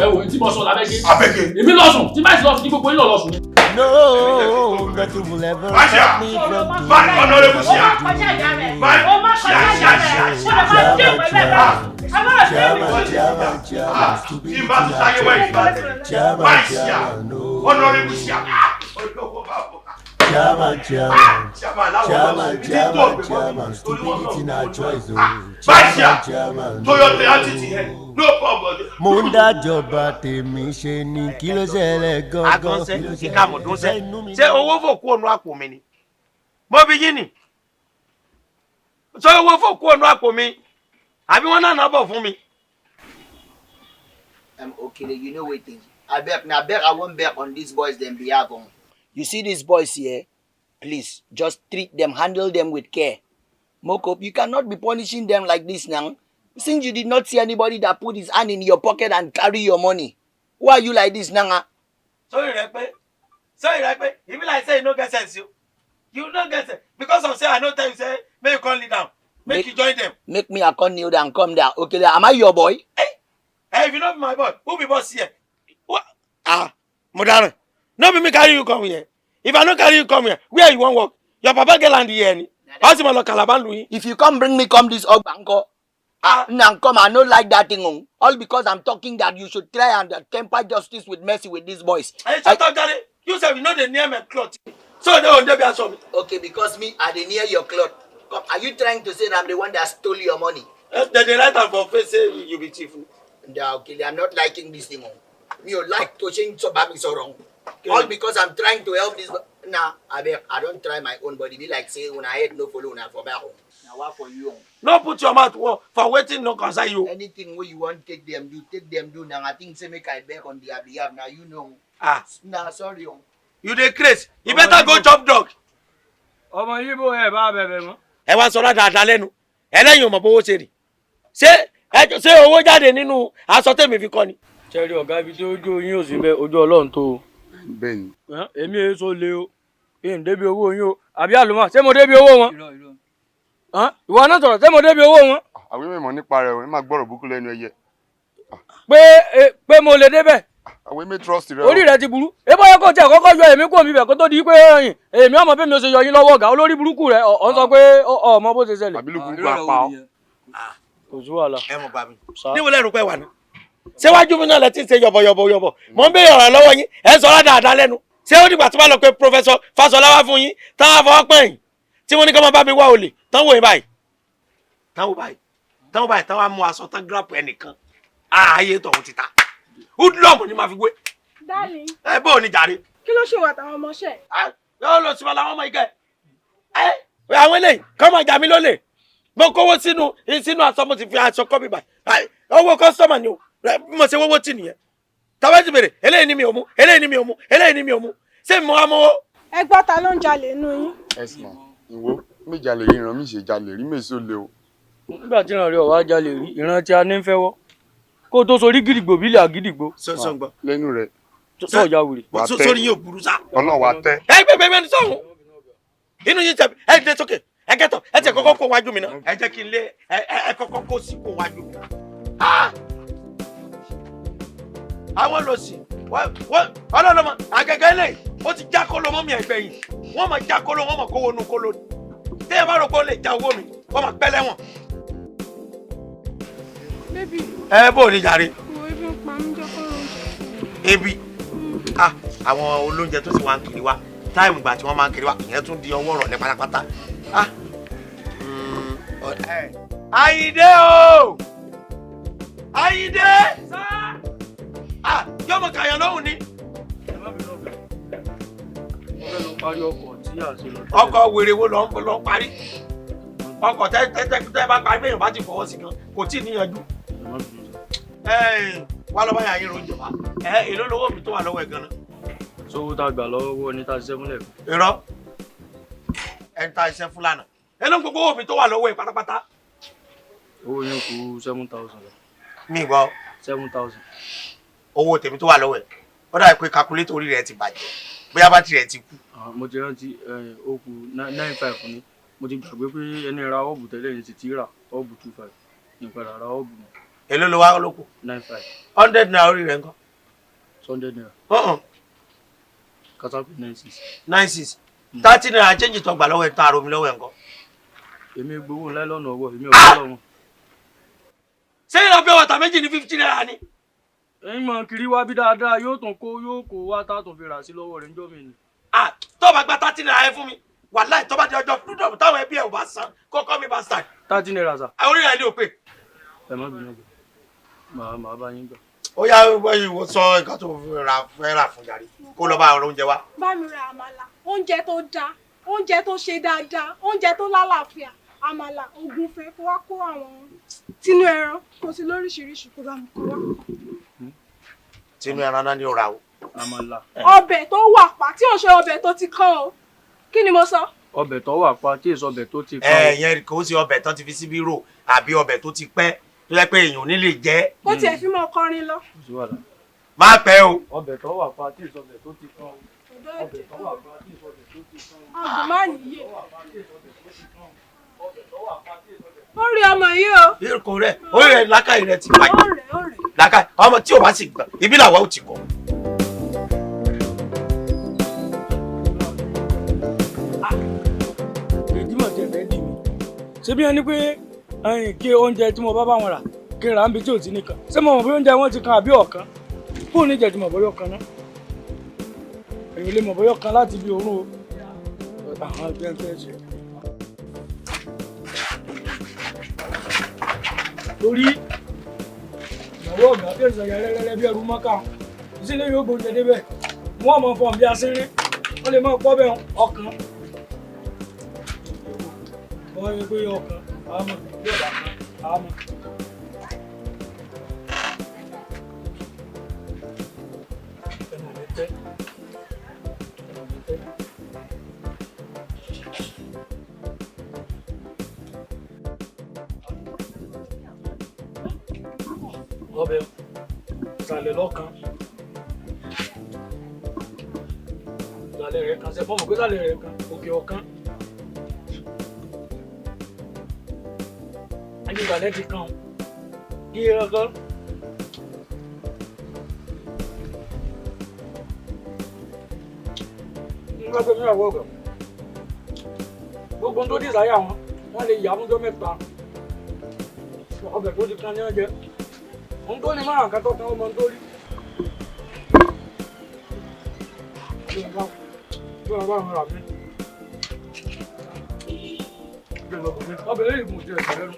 ẹ wo tí mo sọ lábẹ́gẹ́ èmi lọ́sùn tí bá ti lọ́sùn ní gbogbo yín lọ lọ́sùn. No, nothing will ever stop me from doing chairman, stupidity na choice o. Chairman, Toyota attitude here, no problem. Mo ń dájọba tèmi ṣe ni kí ló ṣẹlẹ̀ gangan. Agbọ̀nsẹ̀ kíkà mọ̀dún sẹ́, ṣé owó fò kú ònú àpò mi ni? Mo bí yín ni. Ṣé owó fò kú ònú àpò mi? Àbí wọ́n náà bọ̀ fún mi? Okay, you know what thing. I won't bet on these boys them behalf on. You see these boys here? Please, just treat them, handle them with care. Mokop, you cannot be punishing them like this now. Since you did not see anybody that put his hand in your pocket and carry your money. Why are you like this now? Sorry, Rekpe. Even like say you no get sense, you don't get sense. Because of say I no tell you say, make you come lead down. Make you join them. Make me a come kneel down, come there. Okay, am I your boy? Hey, if you not be my boy, who be boss here? What? Modern. No be me carry you come here. If I don't carry you come here, where you want work? Your papa get land here. If you come bring me come this up, Uncle. Now come, I don't like that thing. All because I'm talking that you should try and temper justice with mercy with these boys. Hey, shut up, Gary. You say you know the near my cloth. So they won't be answer me. Okay, because me, I dey near your cloth. Come, are you trying to say that I'm the one that stole your money? They write am for face say you be thief. Okay, I'm not liking this thing. Me like to change so bad so wrong. All because I'm trying to help this. Nah, I don't try my own body. Be like say when I head no follow now for back home. Now what for you? No put your mouth for waiting no concern you. Anything where you want take them do. Now I think say make I beg on their behalf. Now you know. Nah, sorry. You dey craze. You better go chop dog. Ọmọ Yíbò ẹ bá bẹ̀bẹ̀ mọ́. Ẹ wá sọ̀rọ̀ dáadáa lẹ́nu. Ẹlẹ́yin ò mọ̀ bówó ṣe rí. Ṣé owó jáde nínú aṣọ tèmi fi kọ́ ni? Ṣẹ́rí ọ̀gá ibi tí ojú yín ò sí bẹ́ẹ̀ ojú Ọlọ́run tó o. Bẹ́ẹ̀ni. Èmi èso le o. Kí n débi owó yín o. Àbí àlùmọ́ ṣé mo débi owó wọn? Ìwọ náà sọ̀rọ̀ ṣé mo débi owó wọn? Àwọn èèyàn mọ̀ nípa rẹ̀ ẹ máa gbọ́rọ̀ búkú lẹ́nu ẹyẹ. Pé mo lè débẹ̀. Àwọn èèyàn trust rẹ. Orí rẹ ti burú. Ebo yẹ kó tiẹ̀ kọ́kọ́ yọ èmi kúrò níbẹ̀ kó tó di pé ẹ̀yìn. Èmi ọmọ bí mi ò ṣe yọ yín lọ́wọ́ ọ̀gá olórí burúkú rẹ̀ ọ̀ ń sọ pé ọmọ bó ṣe ṣẹlẹ̀. Àbí ló burúkú apá ọ. Kò sí wàhálà. Ẹ mọ̀ gbà mí. Níbo lẹ́rù pẹ́ wà ní? Ṣé wájú mi náà lẹ ti ń ṣe yọ̀bọ̀yọ̀bọ̀? Mo ń béèrè ọ̀rọ̀ lọ́wọ́ yín. Ẹ sọ̀rọ̀ dáadáa lẹ́nu. Ṣé ó dìgbà tí wọ́n lọ pé Professor Fáṣọlá wá fún yín? Táwọn afọwọ́ pẹ̀yìn. Tí wọ́n ní kí wọ́n bá mi wá olè. Tán wò yín báyìí. Tán wá mú aṣọ tán gíràpù ẹnìkan. Ayé tọ̀hún ti ta. Hoodlum ni màá fi gbé. Darling. Ẹ bó o ní jàre. Kí ló ṣe wà táwọn ọmọọṣẹ́? Yóò lọ sí wa làwọn ọmọ igi ẹ. Àwọn eléyìí kọ́ máa jà mí lólè. Mo kówó sínú aṣọ mo ti fi aṣọ kọ́ mi báyìí. Owó kọ́sítọ́mà ni o. Mo ṣe wọ́wọ́ tì nìyẹn. Tàbá ti bèrè eléyìí ni mi ò mú eléyìí ni mi ò mú eléyìí ni mi ò mú. Ṣé mo wá mọ́wọ́? Ẹ gbọ́ ta ló ń jalè nínú yín? Ẹ̀sìn ìwọ mi jalè yìí ìran mi ṣe jalè rí mèsì ó le o. Nígbà tí ìran rẹ̀ ọ̀wá jalè rí ìran tí a ní ń fẹ́ wọ́. Kó o tó sorí gidigbo bílẹ̀ àgídìgbò. Sọ̀ngbọ̀. Lẹ́nu rẹ̀. Sọ ìyá wèrè. Sórí yóò burú sá. Ọlọ́run wa tẹ́. Ẹ gbẹgbẹ ní sọ̀hún. Inú yín tẹ̀bi ẹ dé sókè ẹ kẹtọ̀ ẹ tẹ kọ́kọ́ kó wájú mi náà. Ẹ jẹ́ kí n lé ẹ kọ́kọ́ kó sí kó wájú mi. Àwọn lọ sí ọlọ́lọ́mọ àgẹ́gẹ́ lè ó ti já kóló mọ́ mi ẹ̀gbẹ́ yìí. Wọ́n máa já kóló wọ́n máa kówó nu kóló ni. Téèyàn bá rò pé ó lè já owó mi wọ́n máa pẹ́ lẹ́wọ̀n. Bébì. Ẹ bó o ní jàre. Wo ebi ń pa mí jọ́kọ́ lóúnjẹ. Ebi. Àwọn olóúnjẹ tó sì wá ń kiri wá táìmù gbà tí wọ́n máa ń kiri wá ìyẹn tún di ọwọ́ rọ̀lẹ́ pátápátá. Àyìndé o! Àyìndé! Yọmọ kàyàn lóhùn ni. Ọkọ̀ wèrè wo lọ ń parí? Ọkọ̀ tẹ́ bá parí bẹ́ẹ̀ bá ti fọwọ́ sí gan kò tí ì níyanjú. Wá lọ bá yà yín ronjọ wá. Èló lówó mi tó wà lọ́wọ́ ẹ̀ gan-an. Sówó tá a gbà lọ́wọ́ ní tá a ṣiṣẹ́ fúnlẹ̀. Irọ́ ẹni tá a ṣiṣẹ́ fún lánàá. Ẹ ló ń gbogbo owó mi tó wà lọ́wọ́ ẹ̀ pátápátá. Owó yẹn kù 7,000 lọ. Mi gbọ́. 7,000. Owó tèmi tó wà lọ́wọ́ ẹ̀. Ó dàbí pé calculator orí rẹ̀ ti bàjẹ́. Bóyá bátìrì rẹ̀ ti kú. Mo ti rántí ó kù 9,500 ni. Mo ti gbàgbé pé ẹni ra ọ́ọ̀bù tẹ́lẹ̀ ní ti rà ọ́ọ̀bù 2,500. Ìpadà ra ọ́ọ̀bù mọ́. Èló ló wá lóko? 9,500. 100 naira orí rẹ̀ ńkọ́? 100 naira. Katapi 96. 96. 30 naira change tó gbà lọ́wọ́ ẹ̀ tó àrò mi lọ́wọ́ ẹ̀ ńkọ́? Èmi gbowó ńlá lọ́nà ọwọ́ èmi ò gbọ́ lọ́wọ́. Ṣé ìlọ bí ọ̀tà méjì ní 50 naira ni? Ẹ̀yin mọ̀ kiri wá bí dáadáa yóò kó wá tá a tún fi rà sí lọ́wọ́ rẹ̀ ńjọ́ mi ni. Tó bá gbá 30 naira ẹ fún mi wàláì tó bá di ọjọ́ freedom táwọn ẹbí ẹ ò bá san kọ́kọ́ mi bá sàn. 30 naira sa. orí rẹ ni ò pé. ẹ má bínú gbà màá bá yín gbà. ó yá ìwọ sọ nǹkan tó fẹ́ rà fún jàre kó lọ bá ọ̀rọ̀ oúnjẹ wa. bá mi ra àmàlà oúnjẹ tó dáa oúnjẹ tó ṣe dáadáa oúnjẹ tó lálàáfíà àmàlà ògúnfe kó wá kó àwọn tinú ẹran kó sí lóríṣiríṣi kó bá mi kó wá. tinú ẹran náà ni ó ra o. àmàlà. ọbẹ̀ tó wà pa tí ò ṣe ọbẹ̀ tó ti kán o kí ni mo sọ. ọbẹ̀ tó wà pa tí èso ọbẹ̀ tó ti kán o. yẹn kò sí ọbẹ̀ tó ti fi síbí rò àbí ọbẹ̀ tó ti pẹ́ tó yẹ pé èèyàn ò ní lè jẹ. kó tiẹ̀ fi mọ́ ọkọrin lọ. má pẹ́ o. ọbẹ̀ tó wà pa tí èso ọbẹ̀ tó ti kán o. ọbẹ̀ tó wà pa tí èso ọbẹ̀ tó ti kán o. ọ̀gbìn má nìyé. ó rí ọmọ yìí o. irko rẹ orí rẹ lákàyè rẹ ti bàjẹ́ lákàyè ọmọ tí o bá sì gbà ibi làwa ò ti kọ. ìdímọ̀ tí ẹ fẹ́ dì mí ṣé bí ẹni pé kí oúnjẹ tí mo bá wọn rà kí n rà ń bi tí ò ti nìkan ṣé mo mọ̀ bí oúnjẹ wọn ti kan àbí ọ̀kan fóònù níjẹ̀ tí mo bọ́yọ̀ kan náà èyí lè mọ̀ bọ́yọ̀ kan láti bí òórùn o àwọn ẹgbẹ́ ń fẹ́ ṣe. torí ìyàwó ọ̀gá fèsì ẹ̀yà rẹ́rẹ́rẹ́ bí ẹrú mọ́kà ìsílẹ̀ yóò gbóúnjẹ débẹ̀ wọ́n mọ̀ fọ́n bí asínrín wọ́n lè mọ̀ pọ́ bẹ́ẹ̀ ọkàn wọ́n yẹ pé ọkàn àmọ́ yóò bá kan àmọ́. ẹnu mi tẹ́ ẹnu mi tẹ́. ọbẹ̀ ìsàlẹ̀ lọ́kàn ìsàlẹ̀ rẹ̀ kan sẹ́fọ́mù pé ìsàlẹ̀ rẹ̀ kan òkè ọ̀kan ayé ìsàlẹ̀ ti kàn kí ẹ̀rọ nígbà tó ní àwọ̀ ọ̀gá gbogbo tó dì sáyà wọn lè yà fúnjọ́ mẹ́ta ọbẹ̀ tó ti kan ní ọjẹ́ òun tó ní márùn kan tó tán ọmọ tó rí bí wọn bá wọn rà mí ọbẹ̀ lẹ́yìn mú ti ẹ̀sẹ̀ lẹ́nu.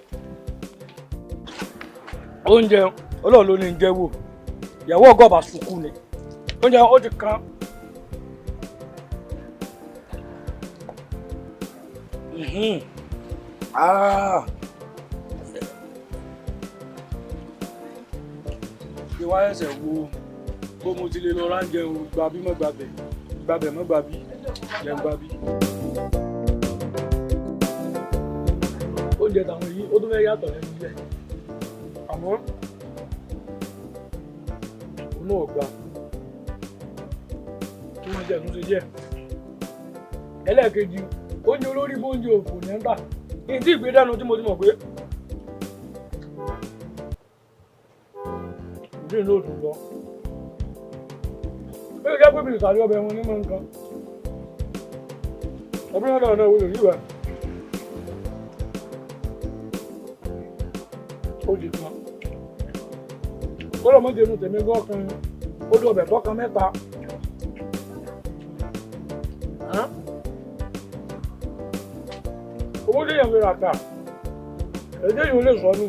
oúnjẹ ọlọ́run ló ní ń jẹ́ wò ìyàwó ọgọ́ba sùkú ni oúnjẹ ó ti kan wá ẹsẹ̀ wo bó mo ti lè lọ ránjẹ o gbàbí mọ́ gbàbẹ̀ gbàbẹ̀ mọ́ gbàbí jẹun gbàbí. oúnjẹ tàwọn yìí ó tún fẹ́ yàtọ̀ lẹ́nu ilẹ̀ àmọ́ òun náà gbà kí wọ́n jẹ́ tún ṣe jẹ́. ẹlẹ́ẹ̀kejì oúnjẹ olórí bóúnjẹ òfò ní ń tà kí n tí ì gbé dànù tí mo ti mọ̀ pé ìdí ló dùn lọ. bí o jẹ́ pé bìrì sàrí ọbẹ̀ wọn ní mọ̀ nǹkan ọbẹ̀ náà náà wọlé yíwẹ̀ ó di kan kọ́lọ̀ mọ́jọ inú tèmi gbọ́ kan ó dún ọbẹ̀ tọ́kan mẹ́ta owó léèyàn fi rà kà ẹ̀jẹ̀ yìí ó lè sọnù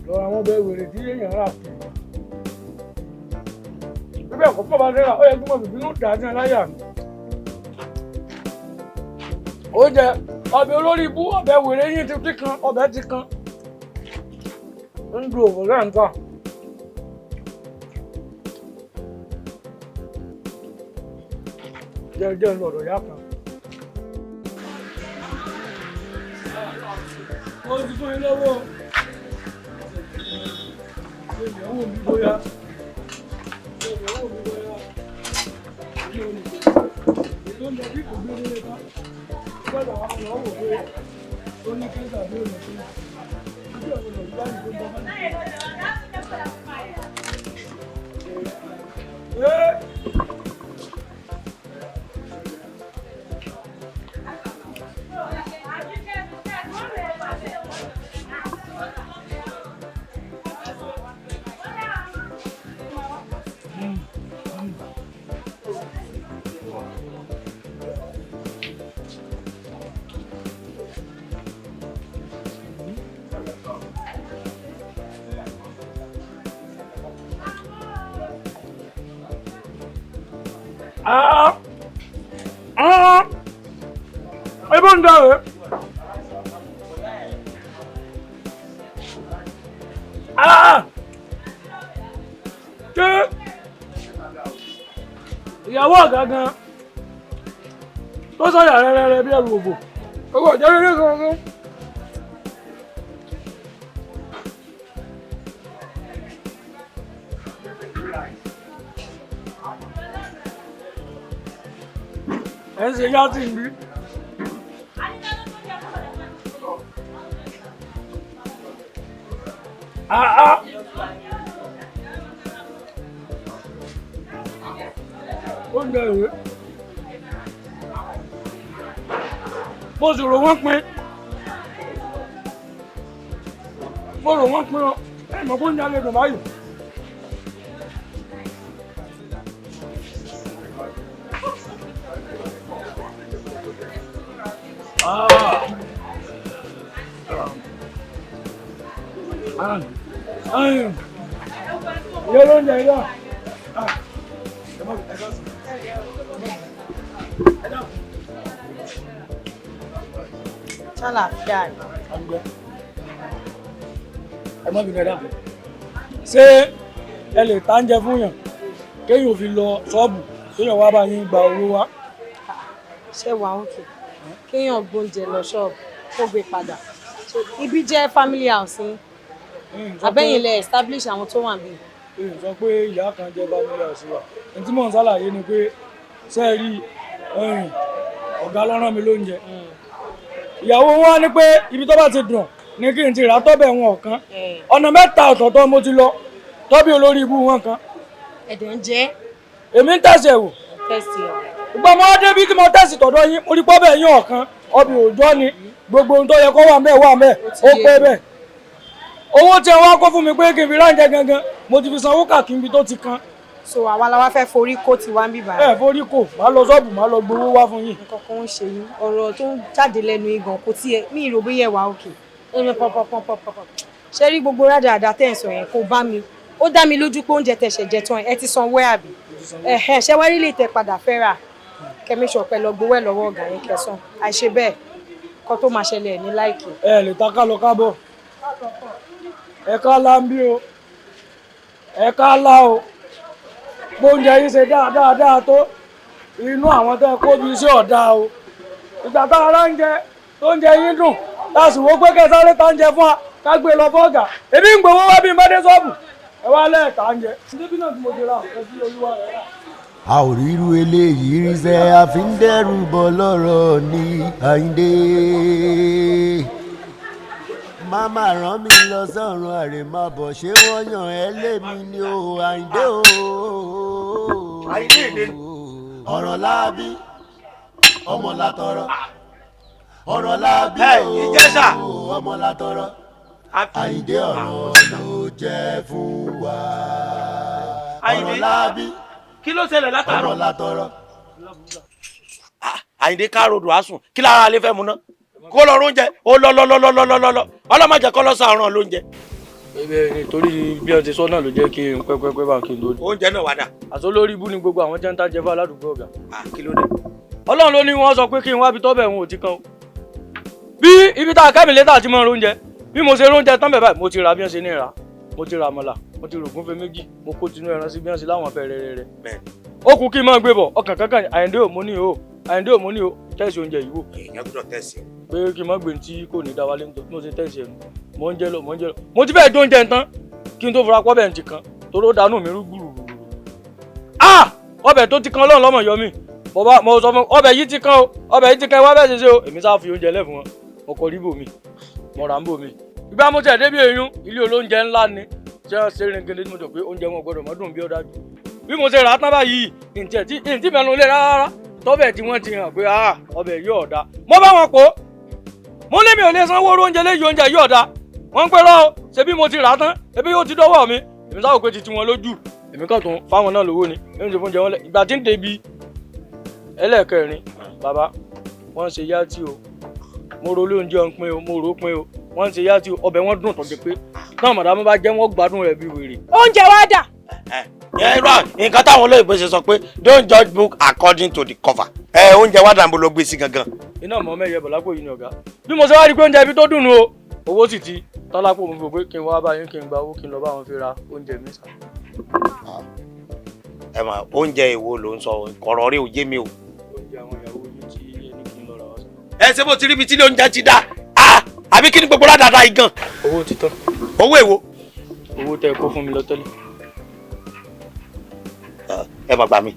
lọ àwọn ọbẹ̀ wèrè tí èèyàn rà bíbẹ̀ kọ́ pọ̀ bá dé rà ó yẹ kí wọ́n bìbí ló dà ní aláyà mi. oúnjẹ ọbẹ̀ olórí ibú ọbẹ̀ wèrè yín ti kan ọbẹ̀ ti kan ń du òwò náà ń tà. jẹ́jẹ́ ń lọ̀dọ̀ yá kan. ó ti fún ilé owó ìyàwó mi bóyá ìyàwó mi bóyá ní oníṣẹ́ ètò ń lọ bí kò gbé nílé ká gbọ́dọ̀ àwọn ọmọ wò pé ó ní kẹ́ńtà bí ó lọ sí ojú ọ̀rọ̀ lọ bá ní tó bọ́ Ibo ń dá rẹ̀. Ṣé ìyàwó ọ̀gá gan tó sọ̀yà rẹ̀rẹ̀rẹ̀ bí ẹrù òbò owó ọ̀jẹ́ rere gangan. Ẹ ń ṣe yá sí ìbí. Ó ń bẹ ìwé. Mo sì rò wọ́n pin. Mo rò wọ́n pin ọ́. Ẹ mọ̀ kó ń jalè dùn báyìí. Ìyá ló ń jẹ ìyá. Ṣàlàáfíà ni. Ẹ mọ́ bìnrin ẹ̀dá. Ṣé ẹ lè ta ń jẹ fún yàn kéyìn ò fi lọ ṣọ́ọ̀bù kéyàn wá bá yín gba owó wá? Ṣé wà òkè? Kéèyàn gbóúnjẹ lọ ṣọ́ọ̀bù kó gbé padà. Ibi jẹ́ family house ni. Abẹ́yìn lẹ establish àwọn tó wà níbí. Sọ pé ìyá kan jẹ́ family house wa. Ẹni tí mò ń ṣàlàyé ni pé ṣé ẹ rí ọ̀gá ló rán mi lóúnjẹ. Ìyàwó wọn ní pé ibi tó bá ti dùn ní kí n ti rà tọ́bẹ̀ wọn ọ̀kan. Ọ̀nà 3 ọ̀tọ̀ọ̀tọ̀ mo ti lọ tọ́bí olórí ibú wọn kan. Ẹ̀dẹ̀ ń jẹ́. Èmi ń tẹ̀sí ẹ̀wò. Tẹ̀sí ẹ̀. Ìgbà mo wá débi tí mo tẹ̀sí tọ̀dọ̀ yín mo rí pọ́bẹ̀ yín ọ̀kan ọbẹ̀ òòjọ́ ni gbogbo ohun tó yẹ kó wà mẹ́ẹ̀ wà mẹ́ẹ̀ ó pé bẹ́ẹ̀. Owó tí ẹ wá kó fún mi pé kí n fi ráńjẹ gangan mo ti fi sanwó kàkí ibi tó ti kan. So àwa la wá fẹ́ forí kó tiwa ń bíbá. Ẹ forí kò máa lọ ṣọ́ọ̀bù máa lọ gbowó wá fún yín. Nǹkan kan ń ṣe yín ọ̀rọ̀ tó ń jáde lẹ́nu igan kò tiẹ̀ mí ìrò bí yẹ wà òkè. Ṣé rí gbogbo rádaràda tẹ̀ ń sọ yẹn kó bá mi ó dá mi lójú pé oúnjẹ tẹ̀sẹ̀ jẹ tán ẹ ti sanwó ẹ̀ àbí. Ṣé wá rí lè tẹ padà fẹ́ rà kẹ́mi ṣọ̀pẹ́ lọ gbowó ẹ̀ lọ́wọ́ ọ̀gá yẹn kẹsàn-án àìṣe bẹ́ẹ̀ kọ́ tó máa ṣẹlẹ̀ ní láìkì. Ẹ lè ta ká lọ kábọ̀. Ẹ ká lá ń bí o. Ẹ ká lá o. Gbóúnjẹ yín ṣe dáadáa tó inú àwọn tẹ́ kó bí iṣẹ́ ọ̀dà o. Ìgbà tá ara ń jẹ tó ń jẹ yín dùn láti wó pé kẹsàrẹ́ tá ń jẹ fún wa ká gbé lọ fọ́ọ̀gà. Èmi ń gbowó wá bí n bá dé ṣọ́ọ̀bù. Ẹ wá lẹ́ẹ̀ta ń jẹ. Níbi náà tí mo ti ra ẹ sí olúwa rẹ̀ rà. A ò ríru eléyìí rí sẹ́ a fi ń dẹ́rù bọ́ lọ́rọ̀ ní Àyìndé. Màmá rán mi lọ sọ́run àrèmábọ̀ ṣé wọ́n yàn ẹ́ lémi ni o Àyìndé o. Ọ̀rọ̀ lábí ọmọ látọrọ. Ọ̀rọ̀ lábí o ọmọ látọrọ. Àyìndé ọ̀rọ̀ ló jẹ́ fún wa. Ọ̀rọ̀ lábí kí ló ṣẹlẹ̀ látàárọ̀? ọ̀rọ̀ látọrọ. Àyìndé káàròdù àsùn kí lára alẹ́ fẹ́ mu ná kó lọ róúnjẹ ó lọ ọlọ́mọdé kọ́ lọ́sàn àrùn lóúnjẹ. Nítorí bí wọ́n ti sọ náà ló jẹ́ kí n pẹ́pẹ́pẹ́ bá kí n lóde. Oúnjẹ náà wà dà. Àṣọ lórí ibú ni gbogbo àwọn jẹ́ńtà jẹ́ fún aládùúgbò ọ̀gá. Kí ló dé? Ọlọ́run ló ní wọ́n sọ pé kí n wá bí tọ́bẹ̀ wọn ò ti kan o. Bí ibi tá a kẹ́mi létà ti mọ oúnjẹ bí mo ṣe oúnjẹ tán bẹ̀ báyìí mo ti ra bí wọ́n ṣe ní ìra mo ti ra àmàlà mo ti rògúnfe méjì mo kó tinú ẹran sí bí wọ́n ṣe láwọn fẹ́ rẹ́rẹ́rẹ́. Ó kú kí n máa gbé bọ̀ ọkàn kankan Àyìndé ò mú ní o Àyìndé ò mú ní o tẹ̀sí oúnjẹ yìí wò. Èèyàn gbọ́dọ̀ tẹ̀sí. Pé kí n má gbé tí kò ní dá wálé nítorí mo ṣe tẹ̀sí ẹnu mo ń jẹ lọ mo ti fẹ́ẹ̀ jó oúnjẹ tán kí n tó fura pọ́bẹ̀ ti kan torí ó dànù mi rú gbùrùgbùrù. Ọbẹ̀ tó ti kan Ọlọ́run lọ́mọ yọ mí mo sọ fún ọbẹ̀ yìí ti kan o ọbẹ̀ yìí ti kan wá bẹ́ẹ̀ ṣe o èmi sá fi oúnjẹ lẹ̀ fún wọn mo kọ rí bòmí mo rà ń bòmí. Ìgbà mo tẹ̀ débi èyún ilé olóúnjẹ ńlá ni tí wọ́n ṣe rìngìlì mo jọ pé oúnjẹ wọn gbọ́dọ̀ mọ́dún bí ó dájú. Bí mo ṣe rà á tán báyìí ǹtí mẹ́nu lé rárá tọ́bẹ̀ tí wọ́n ti hàn pé ọbẹ̀ yìí ọ̀dà mo bá wọn pò ó mo lé mi ò lè sanwó oúnjẹ léyìí oúnjẹ yìí ọ̀dà wọ́n ń pẹ́ lọ́wọ́ ṣe bí mo ti rà á tán ebi yóò ti dọ́wọ́ mi èmi sáwọ́ pé ti tiwọn lójú èmi kàn tún fáwọn náà lówó ni èmi ti fún jẹ wọn lẹ ìgbà tí ń débi ẹlẹ́ẹ̀kẹrin bàbá wọ́n ṣe yá tí o mo ro lóúnjẹ ọ̀hún pín o mo rò ó pín o wọ́n ṣe yá tí o ọbẹ̀ wọn dùn tọ́jú pé náà màdàmú bá jẹ́ wọ́n gbádùn rẹ̀ bí wèrè. Oúnjẹ wa dà. nǹkan táwọn olóyìnbó ṣe sọ pé don't judge book according to the cover. Oúnjẹ wá dànbó ló gbé sí gangan. Iná mọ̀ mẹ́yẹ bọ̀ lápò yìí ni ọ̀gá. Bí mo ṣe wá rí pé oúnjẹ ibi tó dùn o, owó sì ti tọ́lápò mi fò pé kí n wá báyìí kí n gba owó kí n lọ bá wọn fi ra oúnjẹ mi sá. Ẹ mà oúnjẹ èwo ló ń sọ ọ̀rọ̀ rẹ ò yé mi o. Oúnjẹ àwọn ìyàwó yìí tí ẹni kí n lọ rà wá sọ. Ẹ ṣe bó ti rí ibi tí ilé oúnjẹ ti dá. Àbí kí ni gbogbo ládàá yìí gan? Owó ti tán. Owó èwo? Owó tẹ kó fún mi lọ tẹ́lẹ̀. Ẹ mà gbà mí.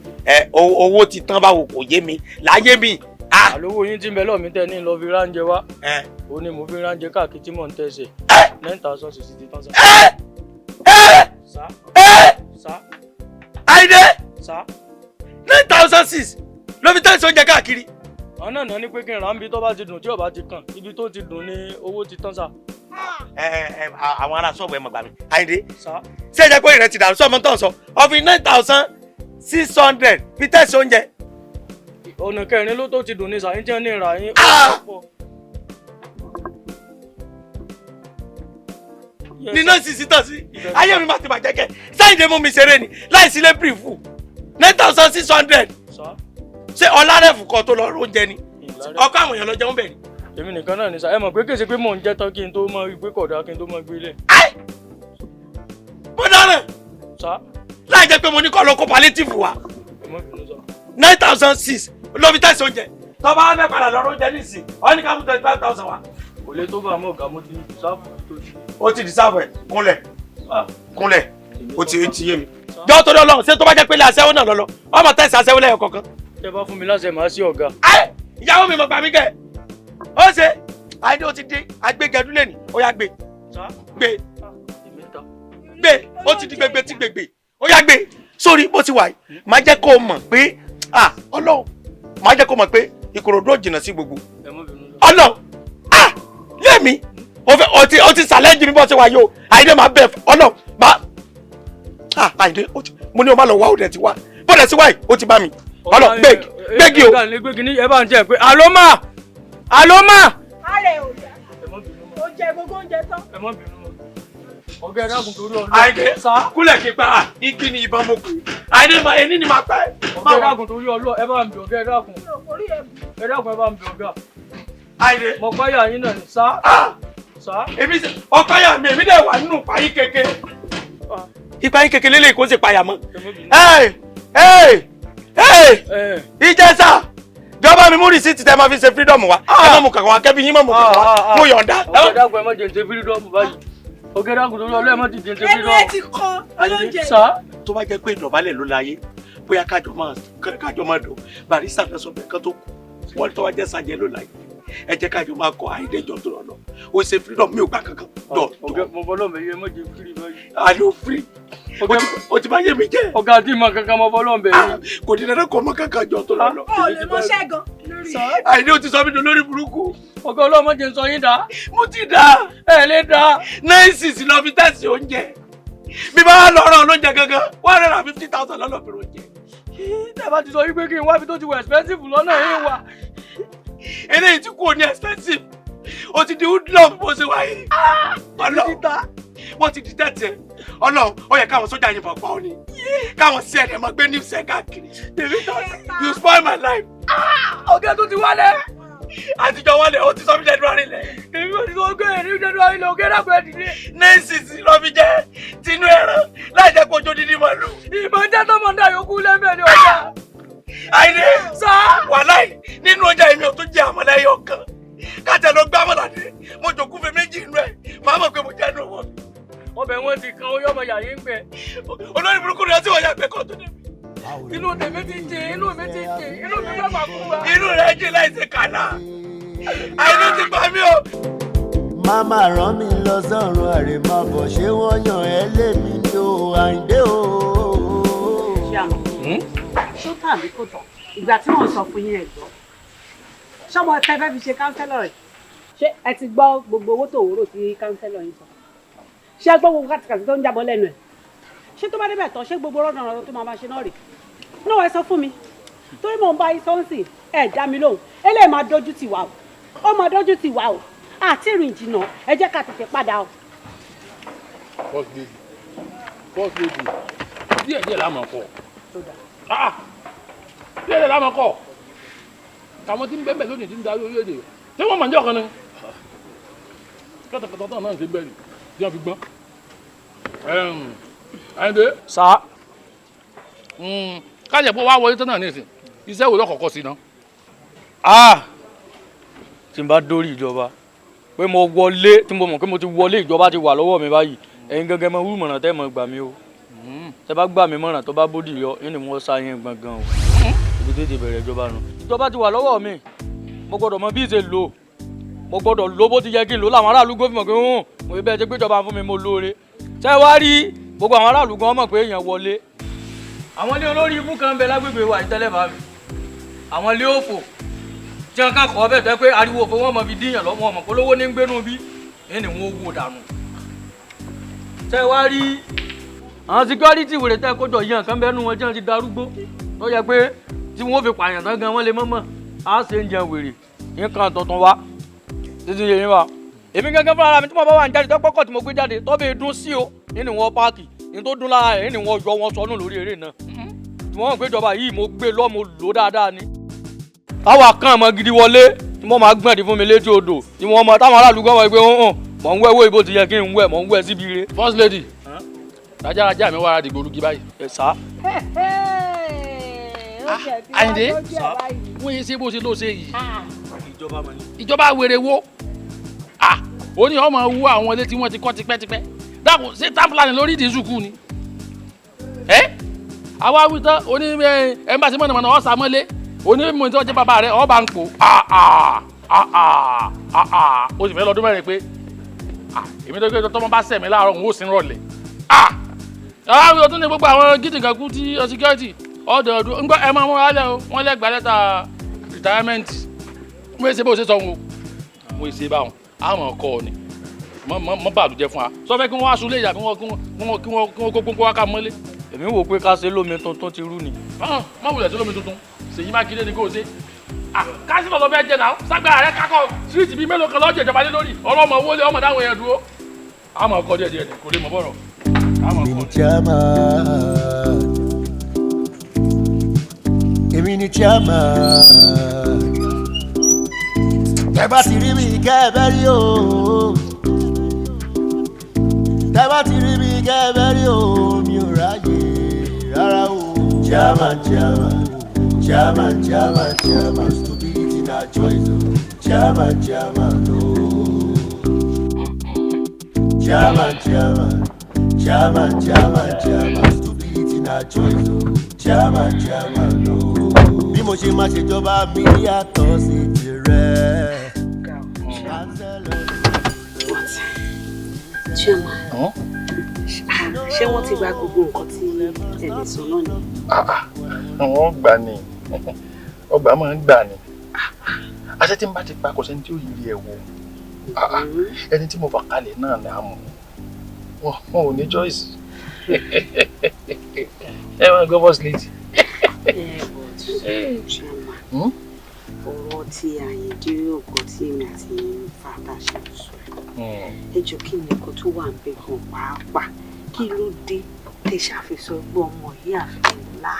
Owó ti tán báwo kò yé mi láyé mi. Àlówó yín tí ń bẹ lọ́ọ̀ mi tẹ́ ní lọ fi ránjẹ wá. Ó ní mo fi ránjẹ káàkiri tí mò ń tẹ̀sẹ̀. 9,000 sì ti tán sá. Sá. Sá. Àìdé. Sá. 9,006 ló fi tẹ̀sẹ̀ oúnjẹ káàkiri. Àwọn náà ní pé kí n rà ń bi tó bá ti dùn tí ò bá ti kàn ibi tó ti dùn ní owó ti tán sá. Àwọn ará ṣọ́ọ̀bù ẹ̀ mọ̀ gbà mí. Àìdé. Ṣé ẹ jẹ́ pé ìrẹsì dàrú sọ́ọ̀mù tó ń sọ? Ọ̀fìn 9,600 fi tẹ̀sẹ̀ oúnjẹ. Ọ̀nà kẹrin ló tó ti dùn ní sàyín tí wọ́n ní ìrà yín. Ní náà sì sí tàn sí. Ayé mi máa ti bàjẹ́ kẹ́. Sáyìndé mú mi ṣeré ni láìsí lé bírífù. 9,600. Ṣé ọlárẹ̀fù kan tó lọ oúnjẹ ni? Ọkọ àwọn èèyàn lọ jẹun bẹ́ẹ̀ ni. Èmi nìkan náà ní sá ẹ mọ̀ pé kèsì pé mò ń jẹ́ tán kí n tó mọ ìgbé kọ̀dá kí n tó mọ gbé ilé. Mo dáràn. Láì jẹ́ pé mo ní kọ́ lọ kó palliative wa. 9,006 ló fi tẹ̀sí oúnjẹ. Tọ́ba á fẹ́ padà lọ́rọ̀ oúnjẹ nísìn. Ó ní ká mú 25,000 wa. Kò lè tó bá àmọ́ ọ̀gá mo ti sáfù tó ti. Ó ti di sáfù ẹ̀ kúnlẹ̀. Kúnlẹ̀. Ó ti yé mi. Jọ́ torí Ọlọ́run ṣé tó bá jẹ́ pé ilé aṣẹ́wó náà lọ́lọ́. Ọmọ tẹ̀sí aṣẹ́wó lẹ́yọ̀ kọ̀ọ̀kan. Ẹ bá fún mi láṣẹ màá sí ọ̀gá. Ìyàwó mi mọ̀ gbà mí kẹ́. Ó ṣe Àìdé ó ti dé agbégẹdú lẹ́nì ó yá gbé. Gbé. Gbé ó ti di gbégbé tí gbégbé. Ó yá gbé. Sórí bó ti wà yìí máa jẹ́ kó o mọ̀ pé Ọlọ́run máa jẹ́ kó o mọ̀ pé Ìkòròdú ò jìnnà sí gbogbo. Ọlọ́run lémi o ti challenge mi bó ti wà yìí o Àìdé máa bẹ̀ Ọlọ́run máa Àìdé mo ní o máa lọ wá òde ti wá bọ́dẹ̀ sí wáyìí ó ti bá mi. Ọlọ́run gbégi o. Ẹ bá ń jẹ́ pé àlómà. Ààrẹ ò yá. Ó jẹ gbogbo oúnjẹ tán. Ẹ má bínú mọ́. Ọ̀gá ẹ̀dá kùn torí Ọlọ́run. Àìdé kúlẹ̀ kí n pa igi ni ìbọn mo pè é. Àìdé máa ẹni ni máa pa ẹ́. Ọ̀gá ẹ̀dá kùn torí Ọlọ́run ẹ bá ń bẹ̀ ọ̀gá ẹ̀dá kùn. Ẹ̀dá kùn ẹ bá ń bẹ̀ ọ̀gá. Àìdé. Mo páyà yín náà ní sá. Èmi sì ọ̀káyà mi èmi dẹ̀ wà nínú payín kéke. Ìpayín kéke lélẹ̀ kó sì payà mọ́. Ìjẹsà jọba mi mú rìsíìtì tẹ máa fi ṣe freedom wa ẹ má mú kankan wa kẹbi yín má mú kankan wa mo yọ̀ǹda. Ọ̀gá ẹ̀dá kùn ẹ má jẹ́ ṣe freedom báyìí. Ọ̀gá ẹ̀dá kùn torí Ọlọ́run ẹ má ti jẹ́ ṣe freedom. Ẹnu ẹ ti kọ́ olóúnjẹ. Tó bá jẹ́ pé ìdọ̀bálẹ̀ ló láyé bóyá kájọ máa dùn Barrister fẹ́ sọ bẹ́ẹ̀ kan tó kù wọ́n tó wá jẹ́ sàjẹ́ ló láyé ẹ jẹ́ kájọ máa kọ Àìdé jọ tó lọ o ṣe freedom mi ò gbà kankan. Ọ̀gá mo fọlọ́ mi yẹ má jẹ́ free báyìí. Àlọ́ free o ti bá yé mi jẹ́. Ọ̀gá àti ìmọ̀ kankan mo fọlọ́ mi yẹ. Kò ní dandan kọ́ ọmọ kankan jọ tó lọ. Ó lè mọ ṣẹ́gun lórí. Àìdé o ti sọ mí dùn lórí burúkú. Ọ̀gá ọlọ́mọ jẹ́ sọ yín dá. Mo ti dá. Ẹ lè dá. 9,600 lọ fi tẹ̀sí oúnjẹ. Bí bá lọ rán olóúnjẹ gangan 150,000 lọ́nà fi oúnjẹ. Tẹ́ bá ti sọ wípé kí n wá bí tó ti wọ expensive lọ́nà yín wà. Eléyìí tí kò ní expensive. O ti di hoodlum bó ṣe wáyé. Wọ́n ti di tẹ̀tẹ̀. Ọlọ́run ó yẹ káwọn sójà yìnbọn pa ọ́ ni. Káwọn sí ẹ̀dẹ̀ máa gbé ní ìṣẹ́ káàkiri. You spoil my life. Ọ̀gá tó ti wálé. Àtijọ́ wálé ó ti sọ mí dẹ́nu àrílẹ̀. Èmi ò ti sọ pé èmi dẹ́nu àrílẹ̀ ọ̀gá ẹ̀dá pẹ̀lú ìdílé. 9,600 lọ fi jẹ́ tinú ẹran láì jẹ́ kó jó dídí màlúù. Ìbọn jẹ́ tọmọ náà yòókù lẹ́mẹ̀ẹ́ ni ọ̀gá. Àìdé wàláì nínú ọjà èmi ò tún jẹ àmàlà ẹyọ kan kájà lọ gbá àmàlà dé mo jòkú fẹ méjì inú ẹ màá mọ̀ pé mo jẹ́ inú wọn. Ọbẹ̀ wọn ti kan oyún ọmọ yàrá yín gbẹ. Olórí burúkú rẹ̀ tí wọ́n yà gbẹ kọ́ tó débi. Inú tèmi ti jẹ inú mi ti jẹ inú mi bá máa kú wa. Inú rẹ̀ jẹ láìsí kàná Àìdé ti pa mí o. Màmá rán mi lọ sọ́run àrèmábọ̀ ṣé wọ́n yàn ẹ́ lémi ní o Àìdé o. Ṣé àmọ́ ṣó tàbí kò tán ìgbà tí wọ́n sọ fún yín ẹ̀ gbọ́ ṣọmọ ẹ fẹ́ fi ṣe kánsẹ́lọ̀ rẹ̀ ṣé ẹ ti gbọ́ gbogbo owó tó wúrò tí kánsẹ́lọ̀ yín sọ ṣé ẹ gbọ́ gbogbo kàtìkàtì tó ń jábọ́ lẹ́nu ẹ̀ ṣé tó bá débẹ̀ tán ṣé gbogbo rọ́nà ọ̀rọ̀ tó máa ṣe náà rè náà ẹ sọ fún mi torí mò ń bá yín sọ́nsìn ẹ̀ dá mi lóhùn eléyìí máa dójú tì wá o ó máa dójú tì wá o àti ìrìn jìnnà ẹ jẹ́ ká tètè padà o. First lady díẹ̀ lámọ̀ kọ́ díẹ̀ lámọ̀ kọ́ àwọn tí ń bẹ́ẹ̀ lónìí tí ń darí orílẹ̀-èdè tí wọ́n mọ̀ ní ọ̀kan ni kọ́tàkọ́tà náà ń ṣe bẹ́ẹ̀ ni tí wọ́n fi gbọ́n. Àyìndé. Sá. Káyọ̀ pé wá wọlé tán náà ní ìsìn iṣẹ́ wo lọ́kọ̀ọ̀kọ̀ sí náà. Tí n bá dórí ìjọba pé mo wọlé tí mo mọ̀ pé mo ti wọlé ìjọba ti wà lọ́wọ́ mi báyìí ẹ̀yin gẹ́gẹ́ mọ wúmọ̀ràn tẹ́ mọ̀ gbà mí o tẹ́ bá gbà mí mọ̀ràn tó bá bódì yọ ẹni mo sá yẹn gbọ̀ngàn o ibi tó ti bẹ̀rẹ̀ ìjọba nù. Ìjọba ti wà lọ́wọ́ mi mo gbọ́dọ̀ mọ bí ìṣe lò mo gbọ́dọ̀ lò bó ti yẹ kí n lò láwọn aráàlú gómìnà pé mo fi bẹ́ẹ̀ ṣe pé ìjọba fún mi mo lóore. Ṣé wá rí gbogbo àwọn aráàlú gan mọ̀ pé èèyàn wọlé. Àwọn ilé olórí ibú kan bẹ lágbègbè wa ìtẹ́lẹ̀ bá mi àwọn ilé òfò tí wọn kàn kọ́ bẹ́ẹ̀ tẹ́ pé ariwo òfò wọn mọ̀ fi díyàn lọ́wọ́ wọn mọ̀ pé olówó ní ń gbénú bí ẹni wọn wò dànù. Ṣé wá rí àwọn security wèrè tẹ́ kójọ yìí nǹkan bẹ́ẹ̀ nù wọn tí wọn ti darúgbó tó yẹ pé tí wọn ò fi pààyàn tán gan wọn lè mọ̀mọ́ á ṣe ń jẹun wèrè nǹkan tuntun wá títí yẹn wa. Èmi gángan fúnra ara mi tí mo bá wà ní jáde tó pọ́kọ̀ tí mo gbé jáde tó bẹ́ẹ̀ dún sí o nínú wọn páàkì ní tó dún lára ẹ̀ nínú wọn yọ wọn sọnù lórí eré náà tí wọ́n gbé ìjọba yìí mo gbé lọ́ mo lò dáadáa ni. Táwa kan ọmọ gidi wọlé tí wọ́n máa gbọ̀n fún mi létí odò tí wọ́n mọ táwọn aráàlú gbọ́n wọ́n pé mọ̀ ń wẹ́wọ́ ibo ti yẹ kí n wẹ̀ mọ̀ ń wẹ̀ síbi ire. First lady rájárájá mi wára dìgbò olùgí báyìí. Ẹ sá. Àyìndé wọ́n yé ṣe bó ṣe ló ṣe yìí. Ìjọba wèrè wo ó ní ọmọ wú àwọn ilé tí wọ́n ti kọ́ tipẹ́tipẹ́ dákun ṣé tábìlì lórí ìdí sùkú ni. Àwa wí tán oní ẹ̀ńbàṣẹ́ mọ̀nàmọ́ná ọ̀sà mọ́lé onímọ̀ tí wọ́n jẹ́ bàbá rẹ̀ ọba ń pò ó sì fẹ́ lọ́dún mẹ́rin pé èmi tó gbé tọ́mọ bá sẹ̀mí láàárọ̀ òun ó sì ń rọ̀lẹ́ àwọn ọdún ní gbogbo àwọn gidi kan kú tí security ọdọọdún ń gbọ́ ẹ máa múra lẹ́ o wọ́n lẹ́gbàá lẹ́tà retirement wọ́n ṣe bó ṣe sọ wọn o wọ́n ṣe báwọn àmọ́ ọkọ ni mọ́ bàlùjẹ́ fún wa sọ fẹ́ kí wọ́n wá sùn lé ìyá kí wọ́n kó gbogbo wá ká mọ́lé. Èmi wò pé ká ṣe lómi tuntun ti rú ni. má wulẹ̀ sí lómi tuntun Ṣèyí Mákindé ni kò ṣe káṣí lọ́lọ́ bẹ́ẹ̀ jẹ náà ságbára rẹ kákọ́ síríìtì bíi mélòó kan lọ́jọ́ ìjọba lé lórí ọlọ́mọ owó lé ọmọ dáhùn yẹn dúró àmọ́ ọkọ díẹ̀ díẹ̀ kò lè mọ bọ̀rọ̀. Èmi ni chairman tẹ́ bá ti rí mi kẹ́ ẹ bẹ́ rí o tẹ́ bá ti rí mi kẹ́ ẹ bẹ́ rí o mi ò ráyè rárá o. Chairman, stupidity na choice o. Chairman, no. Chairman, stupidity na choice o. Chairman, no. Bí mo ṣe máa ṣèjọba mi yàtọ̀ sí tirẹ̀. Chairman, ṣé wọ́n ti gba gbogbo nǹkan tí ẹ̀lẹ́ sọ náà ni? Wọ́n gbà ní ọgbà máa ń gbà ní àṣẹ tí n bá ti pa kò sẹ́ni tí ó yiri ẹ̀ wò ẹni tí mo fà kalẹ̀ náà ni a mọ̀ wọn ò ní choice ẹ máa gbọ́ first lady. Ọ̀rọ̀ tí Àyìndé ọkọ̀ tí èmi àti fàtà ṣe sọ ẹ jọ kí ni nǹkan tó wà ń bẹ gan pàápàá kí ló dé tẹ ṣàfihàn gbọ́ ọmọ yìí àfihàn ńlá.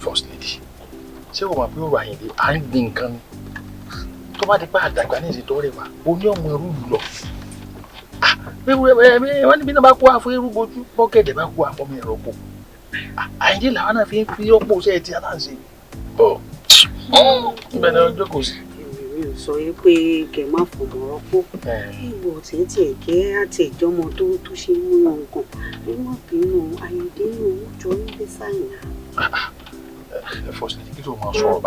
First lady ṣé o mọ̀ pé ọ̀rọ̀ Àyìndé à ń gbin nǹkan ni tó bá di pé àdàgbà ní ìsìn tó rẹwà o ní ọmọ ẹrú lọ wọ́n níbi náà bá kó àfọ irú bojú bọ́kẹ̀dẹ̀ bá kó àfọmọ ẹ̀rọ pò Àyìndé làwọn náà fi ń fi ọ̀pọ̀ ṣe ti aláǹṣe ibẹ̀ ni ọjọ́ kò sí. Mi ò sọ pé kẹ má fọmọ rọpò ìwọ tiẹ̀ jẹ́ àtẹ̀jọ́mọ tó ṣe mú ọgàn nínú bínú Àyìndé ní owó jọ ń gbé sáyìn. First lady kí tó máa sọ̀rọ̀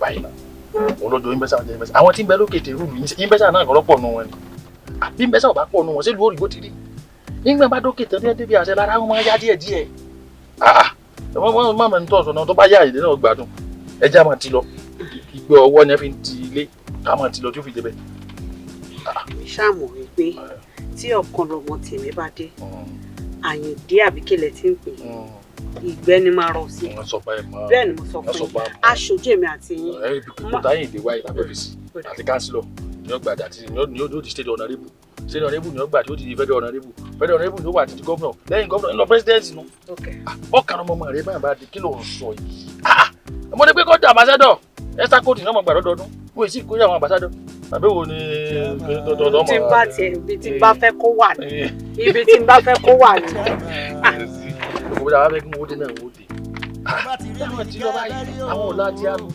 báyìí náà òun lọ́jọ́ ìbẹ́sà ọjọ́ ìbẹ́sà àwọn tí ń bẹ lókè tèrú mi ìbẹ́sà náà lọ́pọ̀ nù wọn ni bí ìbẹ́sà ò bá pọ̀ nù wọn sílùú òrìbó ti rí nígbà bá dókè tán débi àṣẹ lára wọn máa yá díẹ̀ má mẹ́ni tó ọ̀sán náà tó bá yá Àyìndé náà gbádùn ẹja máa ti lọ ìgbé ọwọ́ ni ẹ fi ń ti ilé ká máa ti lọ tí ó fi débẹ̀. mi ṣàmọ̀ wípé tí ọ̀kan lọ́mọ tèmi bá dé Àyìndé àbíkẹ́lẹ̀ tí ń pè ìgbẹ́ ni máa rọ sí bẹ́ẹ̀ ni mo sọ fún yín aṣojú èmi àti yín. kò táyìn ìdè wáyé lábẹ́ fi sí àti kánsílọ̀ ní ọgbà àti ní ó di state honourable state honourable ní ọgbà tí ó di federal honourable federal honourable ní ó wà àti di governor lẹ́yìn governor ńlọ president nù. ọkàn ọmọ rẹ báyìí bá di kí ló ń sọ yìí. mo ní pé kó dà ambassador Esther Cody náà mọ̀ gbà lọ́dọọdún wọ́n èsì kórè àwọn ambassador tàbí wo ni tọ̀tọ̀ ọmọ. tí n bá tiẹ̀ ibi tí n bá fẹ́ kó wà ní ibi tí n bá fẹ́ kó wà ní. òwò làwọn fẹ́ kí wọ́n dé náà wọ́n dé. táwọn ti lọ báyìí àwọn ọ̀la ti á lù.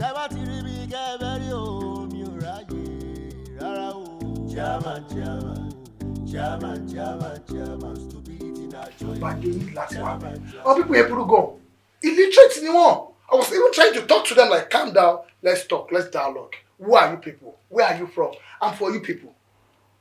tẹ́wá ti rí mi kẹ́ẹ̀bẹ́ rí omi ò ráyè rárá o. Chairman, stupidity na choice. All people here go. Illiterate ni wọ́n. I was even trying to talk to them like, calm down, let's talk, let's dialogue. Who are you people? Where are you from? I'm for you people.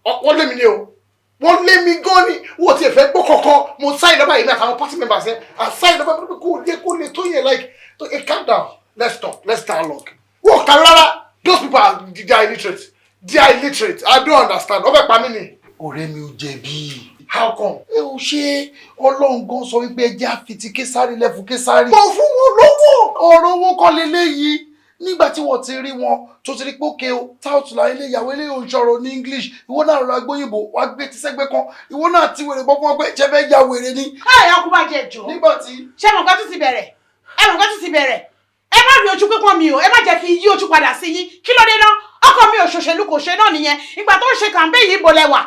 Wọ́n lé mi ní o. Wọ́n lé mi gan ni. Wọ́n ti fẹ́ gbọ́ kankan. Mo sign up yìí àtàwọn party members ẹ̀. I sign up kó lè tó yẹ like, hey, calm down, let's talk, let's dialogue. Wọ́n kà rárá. Those people they are illiterate. They are illiterate. I don't understand. Ọbẹ̀ pa mí ni. Ọ̀rẹ́ mi ò jẹ̀bi. How come? Ẹ ò ṣe Ọlọ́run gan sọ wípé ẹ jẹ́ àfitì Késárì lẹ́fù Késárì. Mo fún wọn lọ́wọ́. Ọ̀rọ̀ owó kọ́ leléyìí. Nígbà tí wọ́n ti rí wọn tó ti rí pé òkè o tout la ilé ìyàwó ilé òǹṣọ̀rọ̀ ní English ìwọ náà rọra gbóyìnbó wá gbé ti sẹ́gbẹ́ kan ìwọ náà ti wèrè bọ́ fún ọgbẹ́ jẹ́ fẹ́ ya wèrè ni. káyọ̀ ọkùnrin bá jẹ jọ. nígbà tí. ṣé mo gbá tún ti bẹ̀rẹ̀ ẹ má rí ojú pípọ́n mi o ẹ má jẹ́ fi yí ojú padà sí yín kí ló dé náà ọkọ mi ò ṣòṣèlú kò ṣe náà nìyẹn ìgbà tó ń ṣe kàǹpé yìí bò lẹ́wà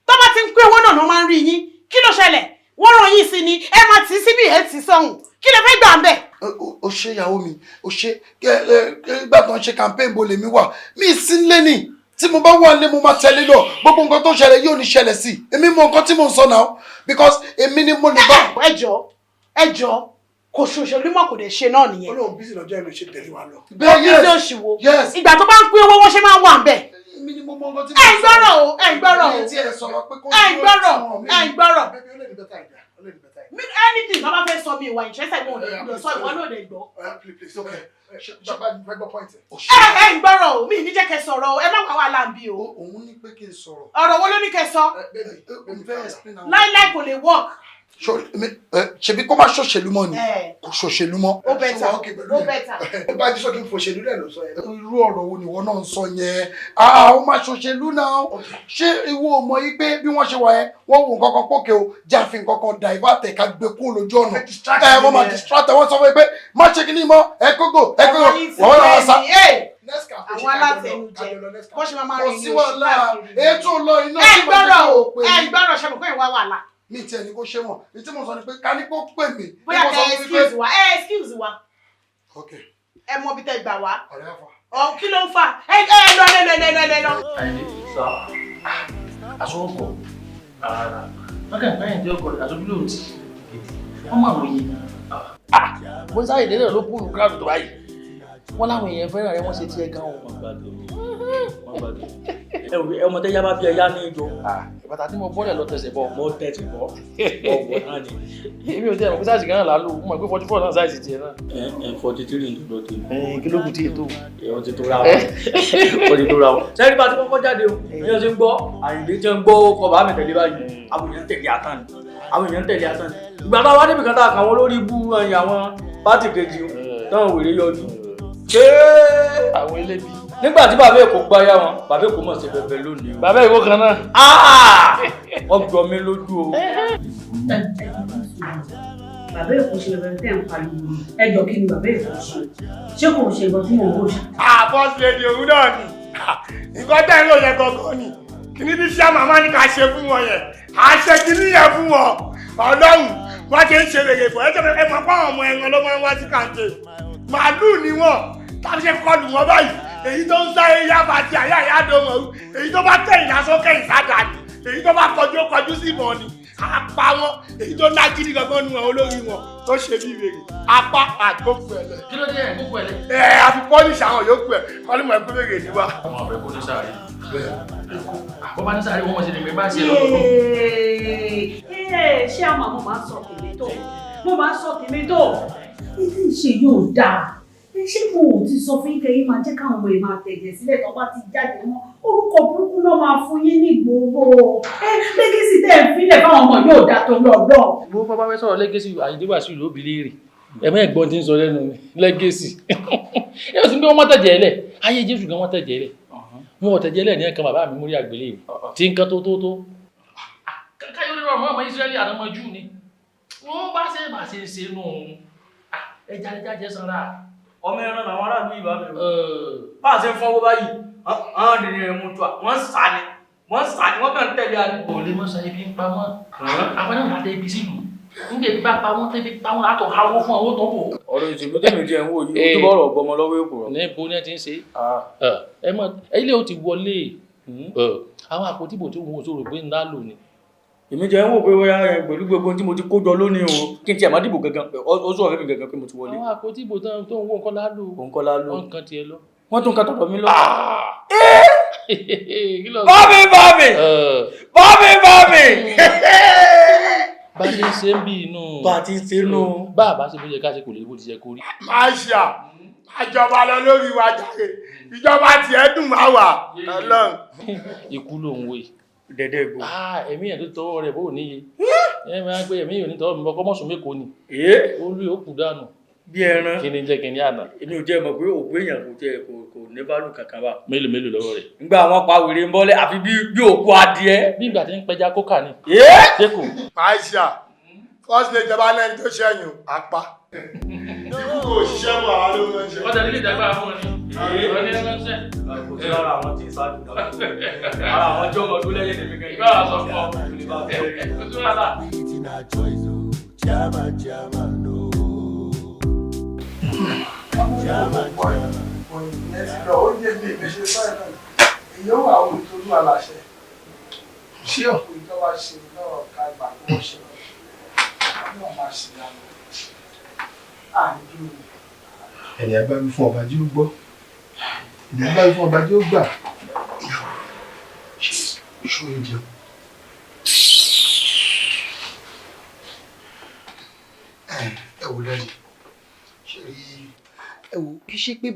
tó bá ti ń pé owó náà ló máa ń rí yín kí ló ṣẹlẹ̀ wọ́n ràn yín sí ni ẹ máa tì í síbi ẹ̀ tì í sọ̀hún kí lè fẹ́ gbà ń bẹ̀. o ṣe ìyàwó mi o ṣe gbà tó ń ṣe campaign bo lèmi wà mí sí lé ní tí mo bá wà lé mo máa tẹ̀lé lọ gbogbo nǹkan tó ṣẹlẹ̀ yóò ní ṣẹlẹ̀ sí èmi mọ nǹkan tí mo ń sọ náà because èmi ni mo lè bá. ẹ jọ kò ṣòṣèlú mọ́ kò dé ṣe náà nìyẹn. Ọlọ́run bísí lọ́jọ́ ẹnu ṣe tẹ̀lé wa lọ. bẹ́ẹ̀ yẹn ló ṣì wo ìgbà tó bá ń pín owó wọn ṣe máa ń wà ń bẹ̀. èmi ni mo mọ nǹkan tí mo sọ. ẹ gbọ́rọ̀ anything bàbá fẹ́ sọ mi ìwà ìṣẹ́sẹ̀ mi ò lè sọ ìwọ náà lè gbọ́. ẹ gbọ́rọ̀ o mi ní jẹ́ kẹ́ sọ̀rọ̀ o ẹ má wà wà láǹbí o. òun ní pé kí n sọ̀rọ̀. ọ̀rọ̀ wo ló ní kẹ́ sọ. láíláí kò lè work. ṣebí kó má ṣòṣèlú mọ́ ni kò ṣòṣèlú mọ́. ó bẹ̀tà ẹ bá jí sọ kí n fòṣèlú rẹ̀ ló sọ yẹn. irú ọ̀rọ̀ wo ni ìwọ náà ń sọ yẹn ó má ṣòṣèlú náà ṣé ìwọ ò mọ̀ yí pé bí wọ́n ṣe wà yẹn wọ́n wò nǹkan kan pókè o jáfin nǹkan kan divert ká gbé kúrò lójú ọ̀nà wọ́n máa distract wọ́n sọ fún mi pé má ṣe kí ni mọ́ ẹ kógò wọ́n náà sá. àwọn alátẹnujẹ bó ṣe máa rìn ní oṣù káàkiri. ètò lọ iná ẹ gbọ́dọ̀ ṣe mọ̀ pé ìwà wà lá mi tiẹ̀ ní kó ṣe mọ̀ ní tí mo sọ ni pé ká ní kó pè mí. bóyá kẹ excuse wa ẹ mọ bí tẹ gbà wá ọ kí ló ń fà ẹ lọ. àyìnbí sọ àsọ̀kọ̀ bákan báyìí tí ọkọ̀ àsọ̀bílò ti wọ́n mọ̀ àwọn èèyàn. bó sáyé délé ló kúrú kíláàdù tó báyìí wọ́n láwọn èèyàn fẹ́ràn rẹ wọ́n ṣe tiẹ̀ gan-an. ọmọ tẹ yá bá bí ẹyá ní ìjọ. bàtà tí mo bọ́lẹ̀ lọ tẹsẹ̀ bọ̀. mo tẹ̀sí bọ́ ọ̀wọ̀ náà ni. èmi ò tẹ́ ẹ̀ mọ̀ pé sáìsì kan náà lálù mo mọ̀ pé 44 náà sáìsì tiẹ̀ náà. 43 ní lọ́tọ̀ yìí. kí ló kù tí ètò. èèyàn ti tó ra wọn. ó ti tó ra wọn. sẹ́yìn bá ti kọ́kọ́ jáde o èèyàn ti ń gbọ́ Àyìndé ti ń gbọ́ ọkọ̀ bá mi tẹ̀lé báyìí àwọn èèyàn tẹ̀lé àtàn ni. ìgbà tá a wá níbi kan tá a kàn wọ́n lórí ibú àwọn pátì kejì táwọn wèrè yọjú. àwọn elébi nígbà tí bàbá èkó gbáyà wọn bàbá èkó mọ̀ sí bẹbẹ lónìí. bàbá èkó kan náà. wọ́n gbọ́ mi lójú o. bàbá èkó ṣe bẹbẹ tẹ̀ ń pariwo ẹjọ́ kí ni bàbá èkó ṣe kò ṣe nǹkan tí mò ń wò ṣe. àbọ̀sì èdè òun náà ni nǹkan tẹ̀ ń lò yẹn gangan ni kìíní tí ṣá màmá ní ká ṣe fún wọn yẹn à ṣe kìíní yẹn fún wọn ọlọ́run wọ́n ti ń ṣe rèé fún ẹ mọ̀ pé àwọn ọmọ ẹran ló máa ń wá sí kàńté màálù ni wọn tàbí ṣe kọlù wọn báyìí èyí tó ń sáré yába àti àyà ìyáàdó mọ̀ọ́rú èyí tó bá tẹ̀yìn lásán kẹ́yìn sádà ni èyí tó bá kọjú sí ìbọn ni apá wọn èyí tó ná gidi gangan nu àwọn olórí wọn tó ṣe bí wèrè apá àgbókù ẹlẹ. kí ló dé àgbókù ẹlẹ. àfi pọ́líṣì àwọn yòókù ẹ̀ kọ́lùmọ̀ ẹ̀kú wèrè ni wá. àwọn ọ̀rẹ́ kò ní sáré bó bá ní sáré wọn mọ̀ sí ni pé bá ṣe lọ́dọ̀. ṣé àwọn àmọ́ máa ń sọ tèmi tó mo máa ń sọ tèmi tó ilé ìṣe yóò dáa ṣé mo ò ti sọ fún ike yìí máa jẹ́ káwọn ọmọ yìí máa tẹ̀jẹ̀ sílẹ̀ tó bá ti jáde mọ́ orúkọ burúkú náà máa fún yín ní ìgboro lẹ́gẹ́sì tẹ̀ ń filẹ̀ fáwọn ọmọ yóò dá tó lọ́dọ̀. bó bá fẹ́ sọ̀rọ̀ lẹ́gẹ́sì Àyìndé Wàsíù ló bi léèrè ẹ̀mọ́ ẹ̀gbọ́n ti ń sọ lẹ́nu lẹ́gẹ́sì ẹ̀ sì ń gbé wọn mọ́tẹ̀jẹ̀ ẹ̀lẹ̀ ayé Jésù gan wọ́n tẹ̀jẹ̀ lẹ̀ wọ́n tẹ̀jẹ̀ lẹ̀ ní ẹ̀kan bàbá mi mórí àgbélé tí nǹkan tó káyọ̀ lè rọrùn ọmọ Ísírẹ́lì àtọmọ Júù ni wọ́n bá ṣe ń ṣe nù ẹja jẹ́ sanra ọmọ ẹran làwọn aráàlú ìbá mi bá a ṣe ń fọwọ́ báyìí àwọn ènìyàn mú tó wọ́n sá ni wọ́n kàn ń tẹ̀lé àdúgbò. kò lè mọ sọ ibi ń pa wọn àwọn náà máa dé ibi sílùú nígbà tí bá pa wọn tẹ́bi pa wọn látọ̀ háwọ́ fún àwọn tó bò. ọ̀rọ̀ ìṣèlú tẹ̀mí jẹ́ ń wò yìí ojú bọ́ọ̀rọ̀ ọgbọmọ lọ́wọ́ èkó. ní ibo ni ẹ ti ń ṣe ilé o ti wọlé àwọn àpótíbò tí wọn ò sọ̀rọ̀ pé ńlá lò ní. èmi jẹ́ ń wò pé wọ́n yá pẹ̀lú gbogbo tí mo ti kó jọ lónìí o kí n tiẹ̀ má dìbò gangan ó sọ̀rọ̀ fẹ́mi gangan pé mo ti wọlé. àwọn àpótíbò tó ń wo nǹkan lálò. nǹkan lálò. wọ́n kan tiẹ̀ lọ. wọ́n tún kan tọ̀dọ̀ mi lọ. bọ́mí. bá a ti ń ṣe ń bí inú. bá a ti ń ṣe nù. bá a bá ṣe bó yẹ ká ṣe kò lè bó ti ṣe kó rí. Máṣíà àjọba lọ lórí wa jàre ìjọba tiẹ̀ dùn máa wà Ọlọ́run. ikú ló ń wé. dẹ̀dẹ̀ gbò. ẹ̀mí ẹ̀ tó tọwọ́ rẹ̀ bó níye. ẹ máa gbé ẹ̀mí yòó ní tọwọ́ mi bọ́ kọ́mọ̀sùn mẹ́kọ̀ọ́ ni. olú yóò kú dànù. bí ẹran. kí ni jẹ́ kí ni àná. èmi ò jẹ́ mọ̀ pé òkú èèyàn kò ní bálù kankan bá. mélòó lọ́wọ́ rẹ̀. nígbà àwọn pa wèrè ń bọ́lẹ̀ àfi bí òkú adìẹ. bí ìgbà tí ń pẹja kókà ni. ṣékù. Máṣíà first lady jọba lẹ́ni tó ṣẹ́yìn apá. kò ṣiṣẹ́ mọ́ àwọn ló ń ṣe. ọjà nílé ìdàgbà fún ọ ní ránṣẹ́. kò sí ara àwọn tí ń ṣáájú ara àwọn tí ọmọ ọdún lẹ́yìn nìmi kan. ìgbà wà sọ fún ọ. ẹni abáwí fún ọba jí ó gbọ́ ẹni abáwí fún ọba jí ó gbà ṣó ń jẹun. ẹ wò lẹ́yìn ṣe rí ẹ wò kí ṣe pé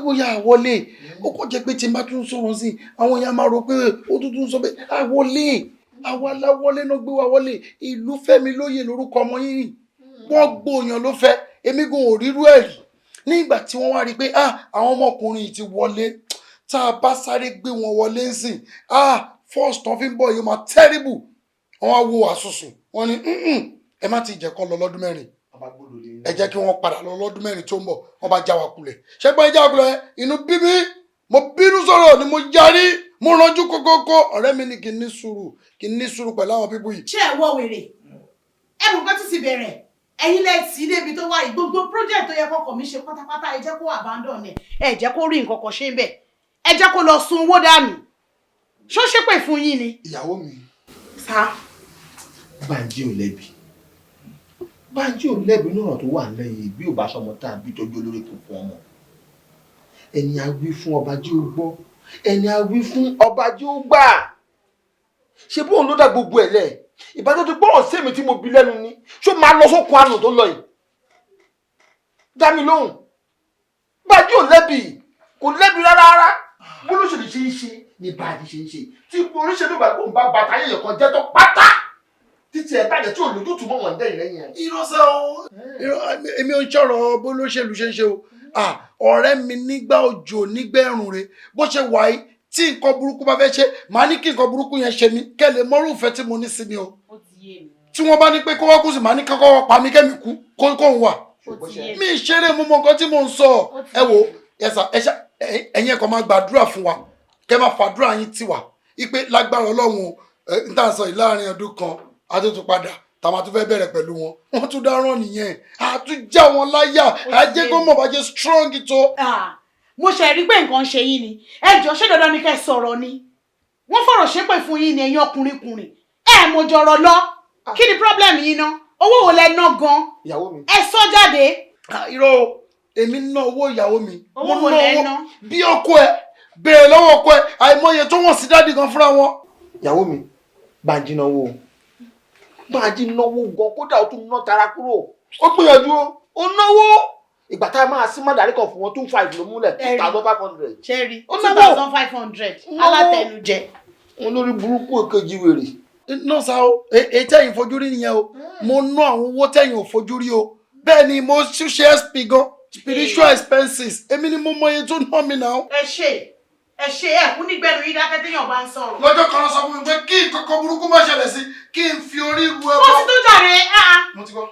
bóyá àwọlé ó kọ́ jẹ́ pé tí n bá tún sọ̀rọ̀ sí àwọn èèyàn máa rò pé ó tún sọ pé àwọlé àwa láwọlé náà gbé wa wọlé ìlú Fẹ́mi Lóyè lórúkọ ọmọ yìí wọ́n gbóòyàn ló fẹ́ èmi gan ò rírú ẹ̀ rí nígbà tí wọ́n wá rí i pé àwọn ọmọkùnrin ti wọlé tá a bá sáré gbé wọn wọlé ń sìn first tán fi ń bọ̀ yìí máa terrible wọ́n wá wo àsùsùn wọ́n ní ẹ má ti jẹ́ kó lọ lọ́dún mẹ́rin ẹ jẹ́ kí wọ́n padà lọ lọ́dún mẹ́rin tó ń bọ̀ wọ́n bá já wa kulẹ̀ ṣẹ́gbọ́n ẹ já wa kulẹ̀ inú bí mi mo bínú sọ̀rọ̀ ni mo yarí mo ranjú kókókó ọ̀rẹ́ mi ní kí n ní sùúrù pẹ̀lú àwọn pípú yìí. ṣé ẹ wọ wèrè ẹ mọ̀ pé títí bẹ̀rẹ̀ ẹ̀yin lẹ sí débi tó wáyé gbogbo project tó yẹ kọ́kọ́ mi ṣe pátápátá ẹ jẹ́ kó abandon ẹ jẹ́ kó rí nǹkan kan ṣe ń bẹ̀ ẹ jẹ́ kó lọ sun owó dànù ṣó ṣépè fún yín ni. ìyàwó mi. sá. Bánjí ò lẹ́bi náà tó wà lẹ́yìn bí ò bá sọmọ tá a bí tọ́jú olórí kò fún ọmọ ẹni a wí fún ọba jí ó gbọ́ ẹni a wí fún ọba jí ó gbà ṣe bóun ló dá gbogbo ẹ̀ lẹ̀ ìbájọ́ tó gbọ́rọ̀ sẹ́mi tí mo bí lẹ́nu ni ṣó máa lọ sókun àánú tó lọ yìí dá mi lóhùn Bánjí ò lẹ́bi kò lẹ́bi rárá bó ló ṣe lè ṣe é ṣe ní Bánjí ṣe ń ṣe tí oríṣiríṣi ìgbà tó ń bá bàtà yẹ̀yẹ̀ kan jẹ́ tó pátá títí ẹ̀ bàjẹ́ tí olùdótù mọ̀ wọ́n dẹ́yìn lẹ́yìn ẹ̀. irọ́sẹ́ o. èmi ò ń sọ̀rọ̀ bó ló ṣèlú ṣe ń ṣe o ọ̀rẹ́ mi nígbà òjò nígbà ẹ̀rùn rẹ̀ bó ṣe wà yìí tí nǹkan burúkú bá fẹ́ ṣe màá ní kí nǹkan burúkú yẹn ṣe mí kẹ́lẹ̀ mọ́rùnfẹ́ tí mo ní sí ni o. tí wọ́n bá ní pé kó wá kú sí màá ní kọ́kọ́ pa mí kẹ́mi kú kó ń wà. mi ìṣeré mo mọ nǹkan tí mo ń sọ ẹ wò ẹ̀yin ẹ̀kọ́ máa gbàdúrà fún wa kẹ́ máa fàdúrà yín tì wá ipe lágbára Ọlọ́run n tà ń sọ yìí láàrin ọdún kan àtúntò padà tàwọn tó fẹ́ bẹ̀rẹ̀ pẹ̀lú wọn wọ́n tún dáràn nìyẹn àtúnjà wọn láyà àjẹgọ́mọ̀ bá jẹ́ strong tó. mo ṣe rí pé nǹkan ṣe yín ni ẹ jọ ṣé dandan ni kẹ́ sọ̀rọ̀ ni wọ́n fọ̀rọ̀ ṣépè fún yín ni ẹ̀yin ọkùnrin ẹ mo jọ̀rọ̀ lọ kí ni problem yín ná owó wo lẹ ná gan ẹ sọ jáde. irọ́ èmi ná owó ìyàwó mi owó wo lẹ ná bí ọkọ ẹ bèrè lọ́wọ́ ọkọ ẹ àìmọye tó wọ́n sí dáàdì gan fúnra wọn. ìyàwó mi Bánjí náwó Bánjí náwó gan kódà ó tún ná tara kúrò ó gbìyànjú ó náwó ìgbà tá a máa sí mọ́dàrí kan fún wọn 2,500 ló múlẹ̀ 2,500. ṣẹ́rí 2,500 alátẹnujẹ. wọn lórí burúkú èkejì wèrè. náà sá o èyí tẹ̀yìn fojú rí nìyẹn o mo ná àwọn owó tẹ̀yìn ò fojú rí o bẹ́ẹ̀ ni mo ṣe SP gan spiritual expenses èmi ni mo mọ iye tó ná mi náà. ẹ ṣe ẹkún nígbẹnu yìí dákẹ́ téèyàn bá ń sọ̀rọ̀. lọ́jọ́ kan lọ sọ fún mi pé kí nǹkan burúkú má ṣẹlẹ̀ sí kí n fi orí ru ẹbọ. mo ti tó jàre. mo ti gbọ́.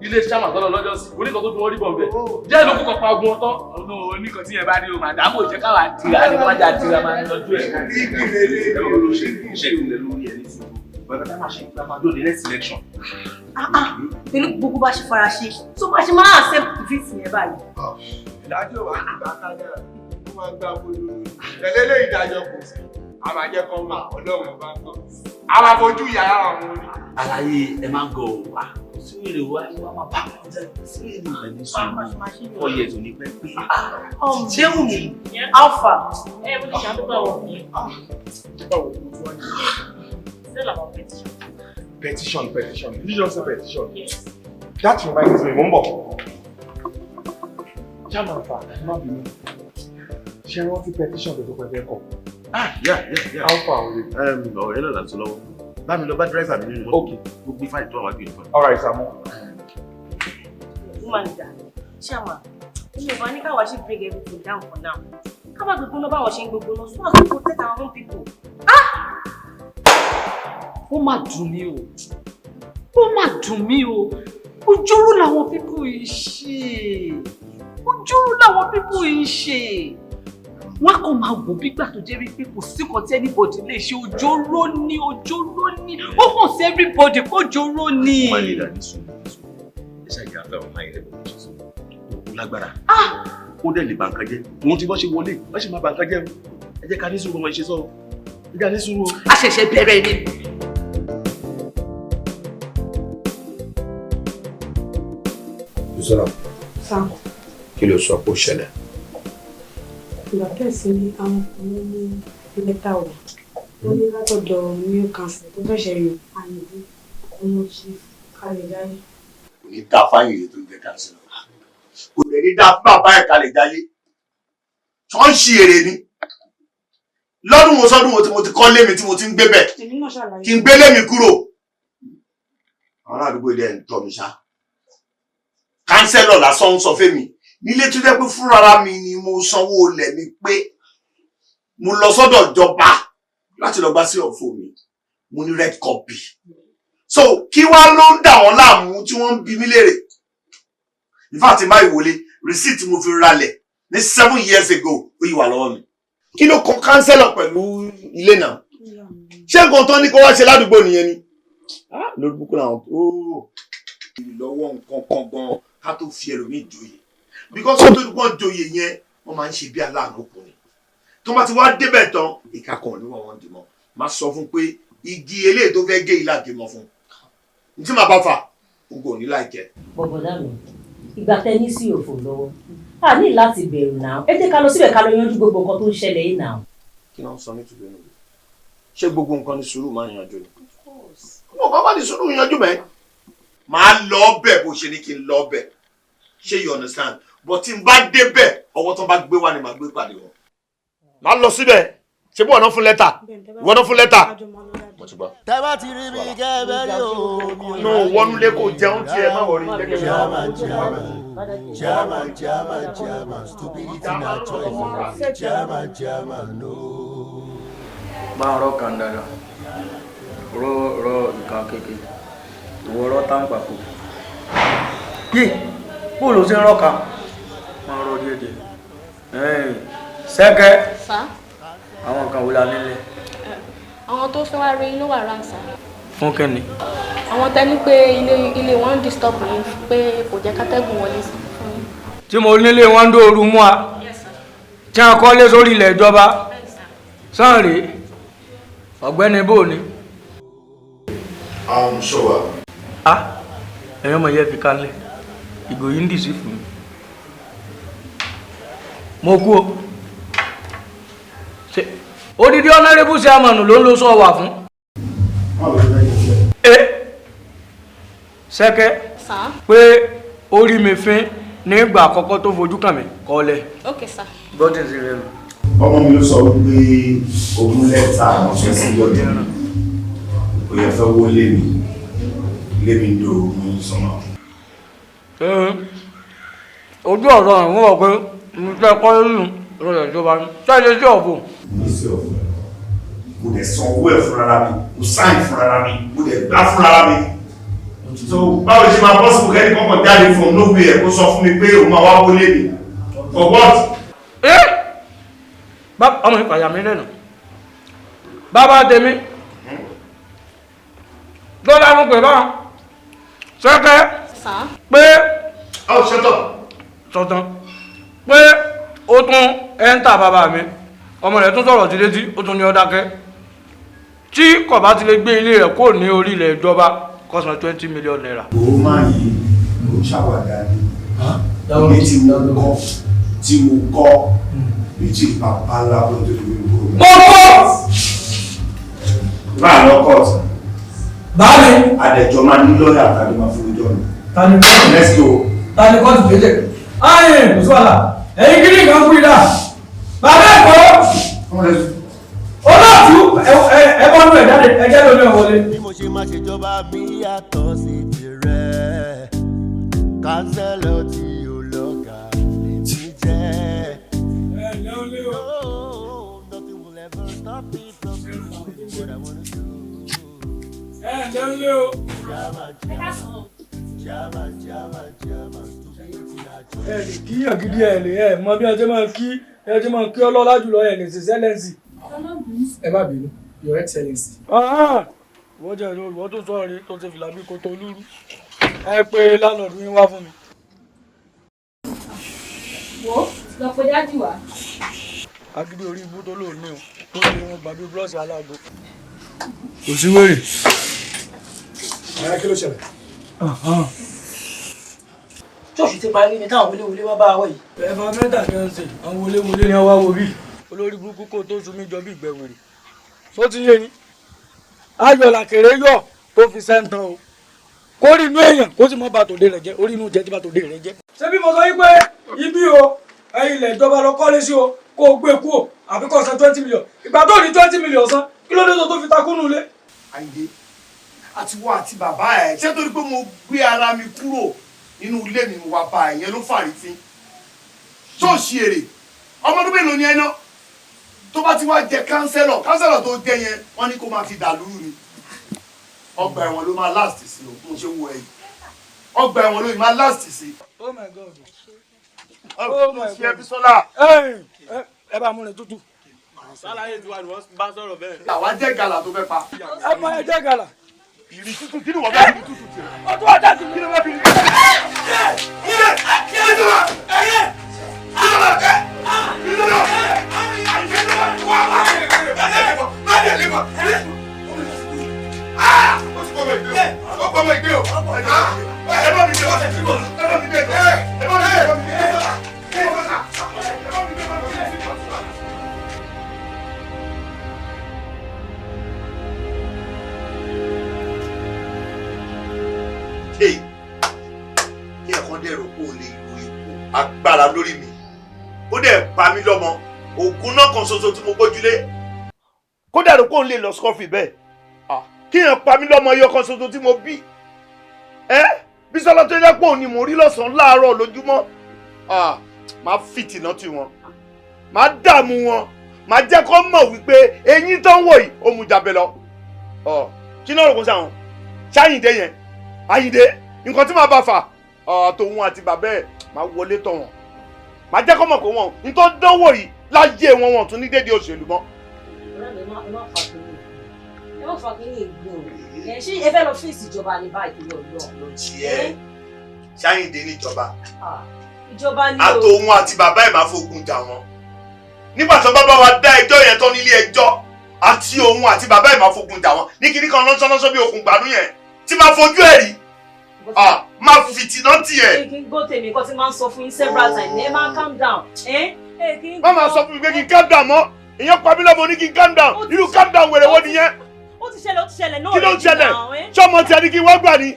ilé sàmà tọ́lọ lọ́jọ́ sí oníkan tó tún wọ́n rí bọ̀ bẹ̀ jẹ́ ìlú kúkọ̀ pa ogun ọtọ́ ọ̀nà oníkan tí yẹn bá rí o màdàmú ò jẹ́ káwà tìrà ní wájà tìrà máa ń lọ́jọ́ ẹ̀. iṣẹ́ ìpínlẹ̀ lórí ẹ̀ ní ti bọ̀dọ̀ tá máa ṣe ìgbàmọ́dọ̀ ní next election. pẹ̀lú gbogbo bá ṣe fara ṣe tó bá ṣe máa accept fíìsì yẹn báyìí. ìdájọ́ wa ti gbà kájà ó máa gbà polówó tẹ̀lé ìdájọ́ kò sí a máa jẹ́ kọ́ máa ọlọ́run bá gbọ́ a máa fojú yàrá àwọn oní. àlàyé ẹ máa ń gọ wá sí èrè wá ní wàá máa bá wọn jẹ sí èrè ìgbà ní sùúrù fọ yẹ tó ní pẹ́ pé. jẹ́wù mi alpha ẹ bó ti ṣàdúgbò wọn. báwo ló fún wa ní. still about petition. Petition. Did you just say petition? Yes. That reminds me, Mumbo. Chairman, má bínú. Ṣé wọ́n ti petition tó tó pẹ́ kọ́? Yeah. How far are we? Ọ̀rẹ́ náà láti lọ́wọ́. Bá mi lọ bá driver mi nínú mọ́tò. Okay. Gbogbo fáìlì tó wà wájú ìfọ̀. All right, Samu. Woman, Chairman, you know, Vanika, we should bring everything down for now. Come on, we go about washing gbogbo náà so as to protect our own people. Ó mà dùn mí o. Ó mà dùn mí o. Ojúrú làwọn pípù yìí ṣe. Ojúrú làwọn pípù yìí ṣe. Wọ́n kàn máa wò bígbà tó jẹ́ wípé kò sí kan tí anybody lè ṣe òjòrò ní. Ó kàn sí everybody kó òjòrò ní. Wọ́n lè dà ní sùn. Ẹ ṣàyẹ̀ àfẹ́ ọmọ ayẹyẹ bọ̀ ní ṣe. Òkú lágbára. Ó dẹ̀ lè bà nǹkan jẹ́. Òun ti bọ́ ṣe wọlé. Wọ́n sì máa bà nǹkan jẹ́ o. Ẹ jẹ́ ká ní sùúrù ọmọ ìṣe sọ. Ẹ jẹ́ ká ní sùúrù o. A ṣẹ̀ṣẹ̀ bẹ̀rẹ̀ ni. Yusuf, kí ló sọ pé ó ṣẹlẹ̀? Ìgbà tẹ̀sí àwọn ọkùnrin ní lẹ́tà wà. Wọ́n ní látọ̀dọ̀ new council tó fẹ́ ṣẹlẹ̀ àyèdè ọmọ chief Kálẹ̀dáyé. Kò ní ta fáyìn tó ń jẹ káńsìlọ̀. kò lè ní dáa fún bàbá ẹ̀ kalẹ̀ jáyé ṣọ́ ń ṣe èrè ni lọ́dún mo sọ́dún mo ti kọ́ lémi tí mo ti ń gbé bẹ̀ kí n gbé lémi kúrò àwọn àdúgbò ilẹ̀ ń tọ́ mi ṣá kánsẹ́lọ̀ lásán ń sọ fẹ́mi nílé tó jẹ́ pé fúnra mi ni mo sanwó olè mi pé mo lọ sọ́dọ̀ ìjọba láti lọ gbá sí ọ̀fọ̀ mi mo ní red copy so kí wá ló ń dà wọ́n láàmú tí wọ́n ń bi mí léèrè in fact má ìwọlé receipt mo fi ralẹ̀ ní 7 years ago ó yí wà lọ́wọ́ mi kí ló kan kánsẹ́lọ̀ pẹ̀lú ilé náà ṣé nǹkan tó ní kó wá ṣe ládùúgbò nìyẹn ni lórí búkú làwọn tó lọ́wọ́ nǹkan kan gan ká tó fi ẹlòmíì joyè because tó dúpọ̀ joyè yẹn wọ́n máa ń ṣe bí aláàánú ọkùnrin tó bá ti wá débẹ̀ tán ìka kan ní wọ́n dì mọ́ máa sọ fún pé igi eléyìí tó fẹ́ gé ilá dìmọ̀ fún ní tí màá bá fà n kò ní láìjẹ́. bọ̀bọ̀dá mi ìgbà tẹ ní sí òfò lọ́wọ́ a ní láti bẹ̀rù náà ẹ jẹ́ ká lọ síbẹ̀ ká lọ yanjú gbogbo nǹkan tó ń ṣẹlẹ̀ yìí náà. kí ló ń sọ nítorí ẹnu ṣé gbogbo nǹkan ní sùúrù máa ń yanjú ni. mo bá ní sùúrù yanjú mẹ́ máa lọ bẹ̀ bó ṣe ní kí n lọ bẹ̀ ṣé you understand but tí n bá dé bẹ̀ ọwọ́ tó bá gbé wá ni màá gbé pàdé wọn. máa lọ síbẹ̀ ṣé bí wọ́n náà fún lẹ́tà wọ́n náà fún lẹ́tà. tẹ́ bá ti rí mi kẹ́ẹ̀bẹ́ rí o. nù wọnúlé kò jẹun tí ẹ má wọrí. Chairman, stupidity na choice. Chairman, no. bá ń rọ kan dáadáa rọ nǹkan kékeré ìwọ rọ táǹpà kò yé bóòlù sí ń rọ kan máa rọ díẹ̀díẹ̀ sẹ́kẹ́ àwọn nǹkan wo la nílẹ̀. àwọn tó fẹ́ wá rí inú wà ránṣà. fún kẹ́ni. àwọn tẹ́ni pé ilé wọn ń disturb yín pé kò jẹ́ kátẹ́gùn wọlé sí fún yín. tí mo nílé wọn ń dóoru mú wa tí wọn kọ́lé sórí ilẹ̀ ìjọba sanre ọ̀gbẹ́ni bò ní. ṣọwà. ẹ̀yin ọmọ yẹn fi kálẹ̀ ìgò yìí ń dì sí fún mi. mo kú o odidi honorable chairman ló ń lo sọ wà fún. sẹ́kẹ́ pé orí mi fín nígbà àkọ́kọ́ tó fojú kàn mí kọ́lẹ̀. Okay sir. bọ́dìn sí rẹ̀ lọ. ọmọ mi ló sọ wípé ogun lẹ́tà ọ̀sẹ̀ sí lọ́dún kò yẹ fẹ́ wó lémi ń do ogun sọ́mọ́. ojú ọ̀rọ̀ àwọn wọ̀ pé mo fẹ́ kọ́ lórí ìrọ̀lẹ́ ìjọba ní ṣáàjẹ́ sí ọ̀fọ̀. mo sí ọ̀fọ̀ mo dẹ̀ san owó ẹ̀ fúnra mi mo sáìn fúnra mi mo dẹ̀ gbá fúnra mi. so báwo ṣe máa bọ́sibù kẹ́ni kọ́kọ́ jáde from nowhere kó sọ fún mi pé òun máa wá wó lémi for what? ọmọ ìpàyà mi lẹ́nu bàbá tèmi lọ́la mú pè báwọn sẹ́kẹ́ pé ṣọ́tàn pé ó tún ẹ́ńtà bàbá mi ọmọ rẹ̀ tún sọ̀rọ̀ sí létí ó tún ní ó dákẹ́ tí kò bá ti lè gbé ilé rẹ̀ kó ní orí ilẹ̀ ìjọba kọ́sàn 20 million naira. ó máa yí ó ṣàwàdà ní ilé tí mo kọ́ méjì bàbá lábọ́ tó lè gbogbo rẹ̀. Bọ́kọ́! Máa lọ́kọ̀ ọ̀sán. Báyìí. Àdẹ̀jọ́ máa ní lọ́yà tàbí máa fún ìjọ mi. Tani kọ́ọ̀tù. Let's go. Tani kọ́ọ̀tù péjẹ. Ayé Mùsùlùmá, ẹ̀yin kí ni nǹkan fún ìdá? Bàbá ẹ̀kọ́! Olóòtú ẹ̀bọ́nú ẹ̀ jáde ẹjẹ́ lórí ọ̀wọ́lé. Bí mo ṣe máa ṣèjọba mi yàtọ̀ sí tirẹ̀, kánsẹ́lọ̀ tí ó lọ́gà lèmi jẹ́. Ẹ lè kíyàn gidi ẹ lè ẹ mọ bí ẹ ti máa kí ọlọ́lá jùlọ ẹ lè ṣe sẹ́lẹ̀nsì. Ẹ má bínú, Your Excellency. Wọ́n jẹ́ olùwọ́ tó sọ rí tó ti fìlà bí kò tó lúrú. Ẹ pé lánàá yín wá fún mi. Wo lọ pé dájú wá. Agídí orí ibú tó lò ní o, tó ní wọn gbà bí búrọ́ọ̀sì aláàbò. Kò sí wèrè. Kí ló ṣẹlẹ̀? Ṣọ́ọ̀ṣì ti parí ní táwọn wọléwọlé wá bá wọ̀ yìí. Ẹ̀fọn mẹ́ta kan ṣe àwọn wọléwọlé ni wá wo rí. Olórí burúkú kò tó sunmí jọ bí ìgbẹ́ wèrè. Só ti yé yín. Ayọ̀ làkèrè yọ̀ tó fi sẹ́ńtàn o. kó rí inú èèyàn kó sì mọ́ bá tòde rẹ̀ jẹ́ orí inú jẹ́ tí bá tòde rẹ̀ jẹ́. ṣé bí mo sọ yín pé ibi o ilẹ̀ ìjọba lọ kọ́lé sí o kó o gbé kú o àbí kó o san 20 million ìgbà tó ní 20 million san kí ló dé tó fi takú nù lé. Àyìndé àti wọ́n àti bàbá ẹ̀ ṣé torí pé mo gbé ara mi kúrò nínú ilé mi wà bá ẹ̀yẹn ló fàrí fín tó ṣe èrè ọmọ ọdún mélòó ni ẹ ná tó bá ti wá jẹ kánsẹ́lọ̀ tó jẹ yẹn wọ́n ní kó máa fi dàlúrú ni ọgbà ẹ̀wọ̀n ló máa last sí o mo ṣe wo ẹ̀yìn ọgbà ẹ̀wọ̀n ló máa last sí. Oh my God. Oh my God. Ṣé Bísọ́lá. Ẹ bá múlẹ̀ tútù. Sálàyé tiwa ni wọ́n bá sọ̀rọ̀ bẹ́ẹ̀. Àwa jẹ́ gàlà tó fẹ́ pa. Ẹ mọ ẹ jẹ́ gàlà. Ìrì tútù kí ni wọ́n bá ìrì tútù tiẹ̀. Ọdún ọjà ti kí ni wọ́n fi rí. Kí ẹ̀kan dẹ̀rọ kó o lè lo ipò agbára lórí mi ó dẹ̀ pa mí lọ́mọ ògùn náà kan ṣoṣo tí mo gbójúlé kó dẹ̀rọ kó o lè lọ skọ́fì bẹ́ẹ̀ kí ẹ̀ pa mí lọ́mọ iye kan ṣoṣo tí mo bí Bísọ́lá tó yẹ pé òun ni mo rí lọ́sàn-án láàárọ̀ lójúmọ́ máa fìtìná tì wọ́n máa dààmú wọn máa jẹ́ kó mọ̀ wípé eyín tó ń wò yìí ó mu jàbẹ́ lọ kí náà rò kó sáwọn ṣáyìndé yẹn Àyìndé nǹkan tí màá bá fà tòun àti bàbá ẹ̀ máa wọlé tọ̀ wọ́n máa jẹ́ kó mọ̀ pé wọn nítorí dánwò yìí láyé wọn tún ní dédé òṣèlú mọ́. ẹ má fà kí ní ìgbín o ṣé ẹ fẹ́ lọ fèsì ìjọba ní báyìí lọ. ló tiẹ̀ ṣáyìndé níjọba ìjọba ní o. àtòun àti bàbá ẹ̀ máa fogun jà wọ́n nígbà tó bá wa dá ẹjọ́ yẹn tán nílé ẹjọ́ àti òun àti bàbá ẹ̀ máa fogun jà wọ́n ní kíní kan lọ́sọ́lọ́sọ́ bí okùn gbàdú yẹn tí máa fojú ẹ̀ rí máa fìtìná tiẹ̀. kí n gbọ́ tèmi nǹkan tí máa ń sọ fún yín several times ẹ máa calm down. má máa sọ fún mi pé kí n calm down mọ́ ìyẹn pa mí lọ́mọ ní kí n calm down irú calm down wèrè wo nìyẹn. ó ti ṣẹlẹ̀ náà. kí ló ń ṣẹlẹ̀ ṣọmọ tí a ní kí n wá gbà ní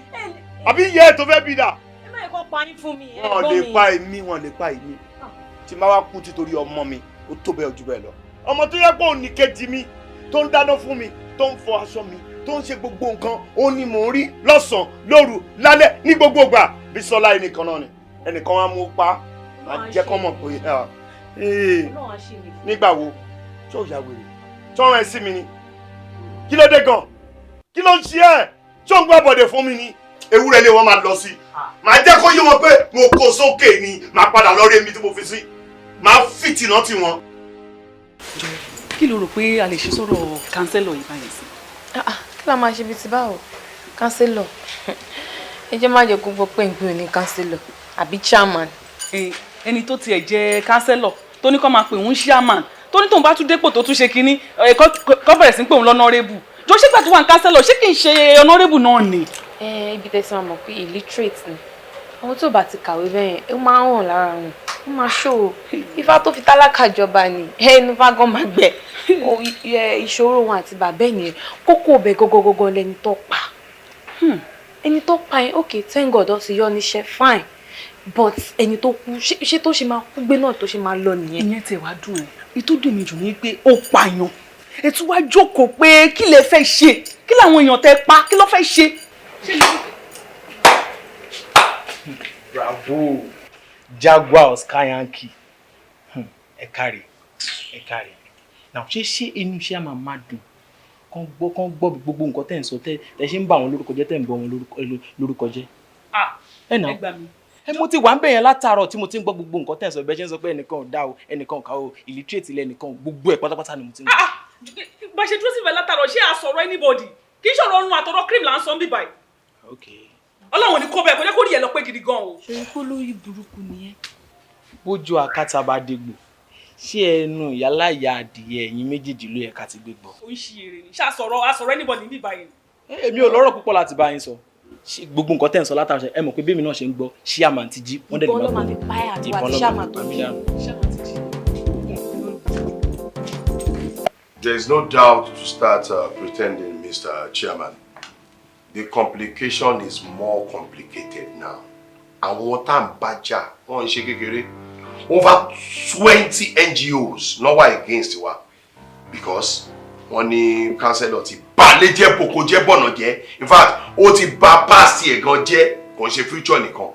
àbí ìyá ẹ̀ tó fẹ́ bí dà. ẹ má yẹ kó pa yín fún mi. wọn lè pa èmi wọn lè pa èmi tí n bá wá kú títorí ọmọ mi ó tó bẹ́ẹ̀ ojú bẹ́ẹ̀ lọ ọmọ tó yẹ pé òun ní kejì mi tó ń dáná fún mi tó ń fọ aṣọ mi tó ń ṣe gbogbo nǹkan ó ní mò ń rí lọ́sàn-án lóru lálẹ́ ní gbogbo ìgbà Bísọ́lá ẹnìkan náà ni ẹnìkan wá mú pa á jẹ́ kọ́ mọ̀ pé nígbà wo tó yà wèrè tọ́ràn ẹ sí mi ni kí ló dé gan kí ló ń ṣe ẹ́ tó ń gbọ́ bọ̀dẹ̀ fún mi ni ewúrẹ́ lé wọn máa lọ sí màá jẹ́ kó yé wọn pé mo kó sókè ni màá padà lọ rí èmi tí mo fi sí màá fìtìná tì wọn. kí ló rò pé a lè ṣe sọ̀rọ̀ kánsẹ́lọ̀ yìí báyìí sí. kí la máa ṣe bíi ti báwo kánsẹ́lọ̀ ẹ jẹ́ má jẹ́ kó gbọ́ pé ìpín òní kánsẹ́lọ̀ àbí chairman. ẹni tó tiẹ̀ jẹ́ kánsẹ́lọ̀ tó ní kó máa pè ń chairman tó ní tóun bá tún dépò tó tún ṣe kínní kó bẹ̀rẹ̀ sí pé òun lọ́nọ́rẹ́bù jọ ṣé gbà tó wà ní kánsẹ́lọ̀ ṣé kì í ṣe ọ̀nọ́rẹ́bù náà ni. ibi tẹ́sí wọn mọ̀ pé illiterate ni àwọn tó bá ti kàwé bẹ́ẹ̀ ó máa ń hàn lára wọn ó máa ṣòro ifá tó fi tálákà jọba ni ẹnu fágán máa gbẹ ìṣòro wọn àti bàbá ẹ̀ nìyẹn kókó ọbẹ̀ gọgọgọgọ lẹni tó pa ẹni tó pa yẹn ok thank God ó ti yọ níṣẹ́ fine but ẹni tó kú ṣé tó ṣe máa kú gbé náà tó ṣe máa lọ nìyẹn. ìyẹn tẹ wá dùn ẹ ètò dùn mí jù ní pé ó pààyàn ẹ tún wá jókòó pé kí lè fẹ́ ṣe kí làwọn èèyàn tẹ pa kí ló fẹ́ ṣe. Bravo Jaguar Skyyanki ẹ káre now ṣé inú iṣẹ́ máa máa dùn kán gbọ́ gbogbo nǹkan tẹ́ ń sọ tẹ́ ṣe ń bà wọ́n lórúkọ jẹ́ tẹ́ ń bọ́ wọn lórúkọ jẹ́. ẹ nà ẹ mo ti wà ń bẹ̀yẹn látàárọ̀ tí mo ti ń gbọ́ gbogbo nǹkan tẹ́ ń sọ bẹ́ẹ̀ ṣe ń sọ pé ẹnìkan ò dá o ẹnìkan ò ká o illiterate ilẹ̀ ẹnìkan gbogbo ẹ̀ pátápátá ni mo ti ń gbọ́. bá a ṣe dúró sí ìfẹ́ látàárọ̀ ṣé a sọ̀rọ̀ anybody kì í ṣọ̀rọ̀ ọrùn àtọ̀rọ̀ cream là ń sọ bí báyìí. Ọlọ́run ní kó bẹ́ẹ̀ kó jẹ́ kó rí ẹ̀ lọ pé gidi gan o. ṣe kó lórí burúkú nìyẹn. bójú àkàtà bá dégbò ṣé ẹnu ìyáláyà adìyẹ ẹ̀yin méjèèjì ló yẹ ká ti gbé gbọ́. ó ń ṣe èrè ni ṣá sọ̀rọ̀ anybody ní báyìí. èmi ò lọ́rọ̀ púpọ̀ láti bá yín sọ gbogbo nǹkan tẹ́ ń sọ látara ṣe ẹ mọ̀ pé bẹ́ẹ̀ mi náà ṣe ń gbọ́ chairman ti jí wọ́n dẹ̀ lè máa gbọ́ ìbọn chairman tó jí. There is no doubt to start pretending, Mr. Chairman. The complication is more complicated now. Àwọn tá ń bájà wọ́n ń ṣe kékeré. Over 20 NGOs no were against wa because wọ́n ní councillor ti balẹ̀ jẹ́ boko jẹ́ bọ̀nà jẹ́. In fact, ó ti ba past ẹ̀ gan jẹ́ kò ń ṣe future nìkan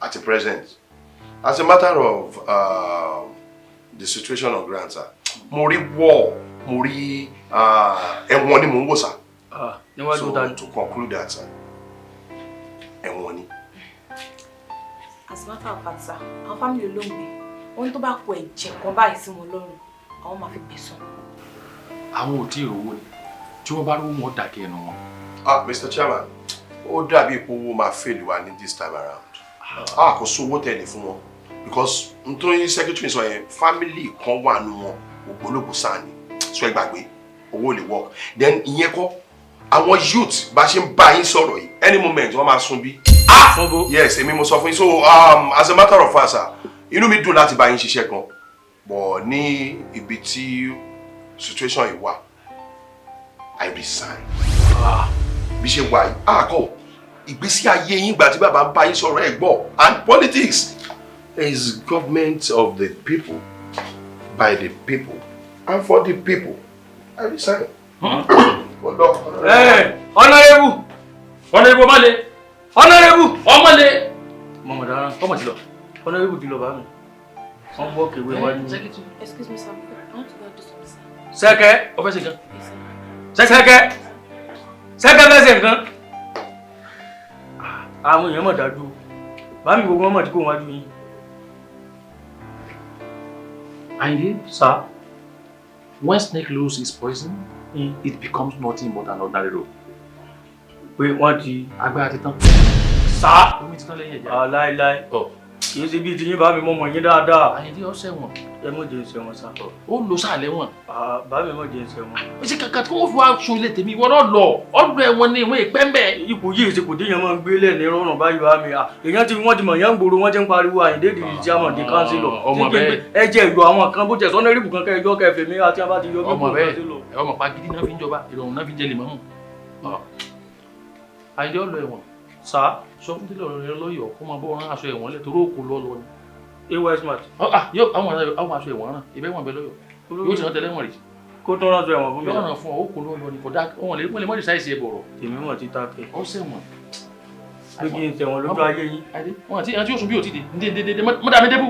at the present. As a matter of the situation on ground, sir, mo rí war, mo rí ẹ̀wọ̀n ni mo ń wò, sir. So to conclude that, sir, ẹ̀wọ̀n ni. As a matter of fact, sir, our family alone be ohun tó bá kó ẹ̀jẹ̀ kan báyìí sí wọn lọ́rùn, àwọn máa fi gbẹ̀san. Àwọn ò tí ì rówó ni tí wọ́n bá rówó wọn dàkẹ́ ẹnu wọn. Mr. Chairman, ó dàbí ipò owó máa fail wa ní this time around. Kò sówó tẹ̀lé fún wọn because nítorí secretary sọ yẹn family kan wà nù wọn ògbólógbò sáà ni so ẹ gbàgbé owó lè work. Then ìyẹn kọ́ àwọn youth bá ṣe ń bá yín sọ̀rọ̀ yìí any moment wọ́n máa sún bí. Yes, èmi mo sọ fún yín. So as a matter of fact, sir, inú mi dùn láti bá yín ṣiṣẹ́ gan but ní ibi tí situation yìí wà I resign. Bí ṣe wà yìí kọ́ ìgbésí ayé yín gbà tí bàbá ń bá yín sọ̀rọ̀ ẹ̀ gbọ́ and politics is government of the people by the people and for the people. I resign. Honorable Male, Honorable Omale. Mama Dara, how much? Honorable Dilo Bami. I'm walking with one. Excuse me, sir. I want to go do something, sir. Second, over second. Second. Second. Àwọn èèyàn mọ̀ dájú. Bá mi gbogbo mọ̀ tí kò wájú yín. Ayinde, sir, when snake loses its poison, it becomes nothing but an ordinary rope. Pé wọ́n ti agbára ti tán. Sá. Omi ti tán lẹ́yìn ẹ̀jẹ̀. Láíláí. Kì í ṣe bí ti yín bá mi mọ̀ yín dáadáa. Ayinde ó ṣẹ̀wọ̀n. Ẹ mọ̀ jẹ́ ìṣẹ̀wọ̀n sá. Ó lọ sáàlẹ̀ wọn. Bá mi mọ̀ jẹ́ ìṣẹ̀wọ̀n. Ó ṣe kankan tí wọ́n fi wá aṣọ ilé tèmi ìwọ náà lọ. Ọdún ẹ̀wọ̀n ni ìwọ̀n ìpẹ́ mbẹ́. Ipò yìí ṣe kò déyàn máa ń gbé lẹ̀ ní rọrùn báyìí wá mi. Èèyàn ti wọ́n ti mọ̀ yẹn ń gbòòrò wọ́n ti ń pariwo Àyìndé di chairman di councilor. Ọmọ bẹ́ẹ̀. Ẹ jẹ́ ìjọ àwọn kan bó jẹ́ sọ́nà èrìbù kan kẹjọ́ kẹfẹ́ mi àti abá ti yọ ọmọ bẹ́ẹ̀. Ọmọ pa gidi náà fi ń jọba ìrọ̀rùn náà fi ń jẹ lèmọ́mù. Àyìndé ó lọ ẹ̀wọ̀n. Sá. Sọ fún tílọ̀ rẹ lọ́yọ̀ kó máa bọ́ ọ̀rán aṣọ ẹ̀wọ̀n lẹ̀ torí òkú lọ́lọ́ ni. Ewa smart. Yóò àwọn aṣọ ẹ̀wọ̀n rán ibẹ̀ wọ̀n bẹ lọ́yọ̀. Yóò ti rántí ẹlẹ́wọ̀n rí. Kó tó rántí ẹ̀wọ̀n fún mi. Yóò rán fún ọ òkú lọ́lọ́ ni kò dá wọn lè mọ́ ìsáìsì ẹ̀ bọ̀rọ̀. Tèmi mọ̀ ti ta kẹ̀. Ó sẹ̀wọ̀n. Pé kí n tẹ̀wọ̀n lójú ayé yín. Wọ́n àti yóò sùn bí ò ti dé. Ndé mọ́dà mi débù.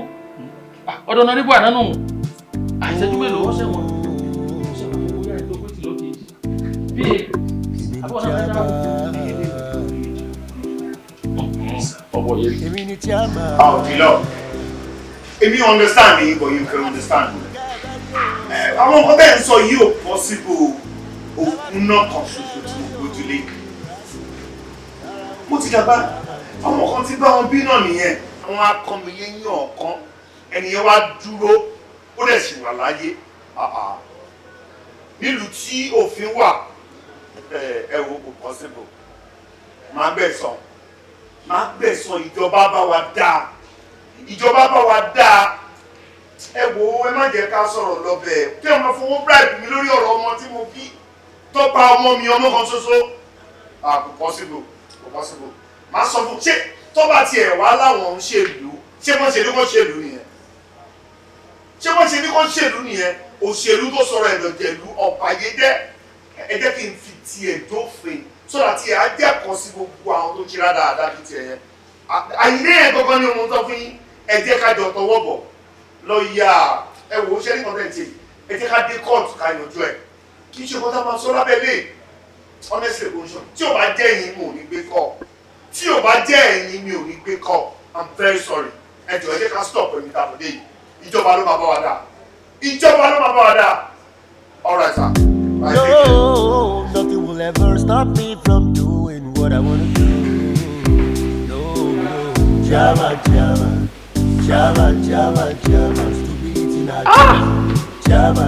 Ọ̀dọ̀ náà níbù àná nù. Àìsẹ́jú mélòó ó sẹ̀wọ̀n. Ó sẹ̀wọ̀n kò yá ètò pé tìlókè. Bí àbúrò náà fẹ́ dára. Ọ̀bọ̀ yẹn. Philo, if you understand me, but you can understand me. Àwọn nǹkan bẹ́ẹ̀ ń sọ yìí ò possible òkun náà kan ṣoṣo tí mo gbójúlé. Mo ti dàgbà, àwọn kan ti bá wọn bí náà nìyẹn. Àwọn akọ̀mìyẹ́yìn ọ̀kan, ẹnìyẹn wá dúró, ó dẹ̀ sì wà láyé. Nílùú tí òfin wà, ẹ wo kò possible. Màá gbẹ̀san ìjọba bá wa dáa. Ìjọba bá wa dáa. Ẹ wo ẹ má jẹ́ ká sọ̀rọ̀ lọ́bẹ̀. Kí ọmọ fowó bribe mi lórí ọ̀rọ̀ ọmọ tí mo bí. Tó pa ọmọ mi ọmọ kan ṣoṣo. Kò possible. Má sọ fún ṣé tó bá tiẹ̀ wá láwọn ń ṣèlú. Ṣé wọ́n ṣe ní kó ṣèlú nìyẹn? Òṣèlú tó sọ̀rọ̀ ẹ̀dọ̀jẹ̀lú ọ̀pàyédẹ́. Ẹ jẹ́ kí n fi tiẹ̀ dófin. Sọ́dà tí a jẹ́ kan sí gbogbo àwọn tó kíra dáadáa bí tiẹ̀ yẹn. Àyìnlé yẹn gangan ni ohun tó fún yín. Ẹ jẹ́ ká jọ tọwọ́ bọ̀. Lọ́ọ̀yà ẹ wò ó ṣe ní kọ́ńtẹ́ǹtì. Ẹ jẹ́ ká dé kóòtù ká yanjú ẹ̀. Kì í ṣe kọ́ńtà máa sọ lábẹ́lé. Honestly, tí ò bá jẹ́ ẹ̀yin mi ò ní gbé kọ́. Tí ò bá jẹ́ ẹ̀yin mi ò ní gbé kọ́. I'm very sorry. Ẹ jọ̀ọ́ ẹ jẹ́ ká stop ẹ̀mí tàbí yìí. Ìjọba ló máa bá wa dá. All right, sir. No, nothing will ever stop me from doing what I want to do. No, Jama, stupidity not Jama,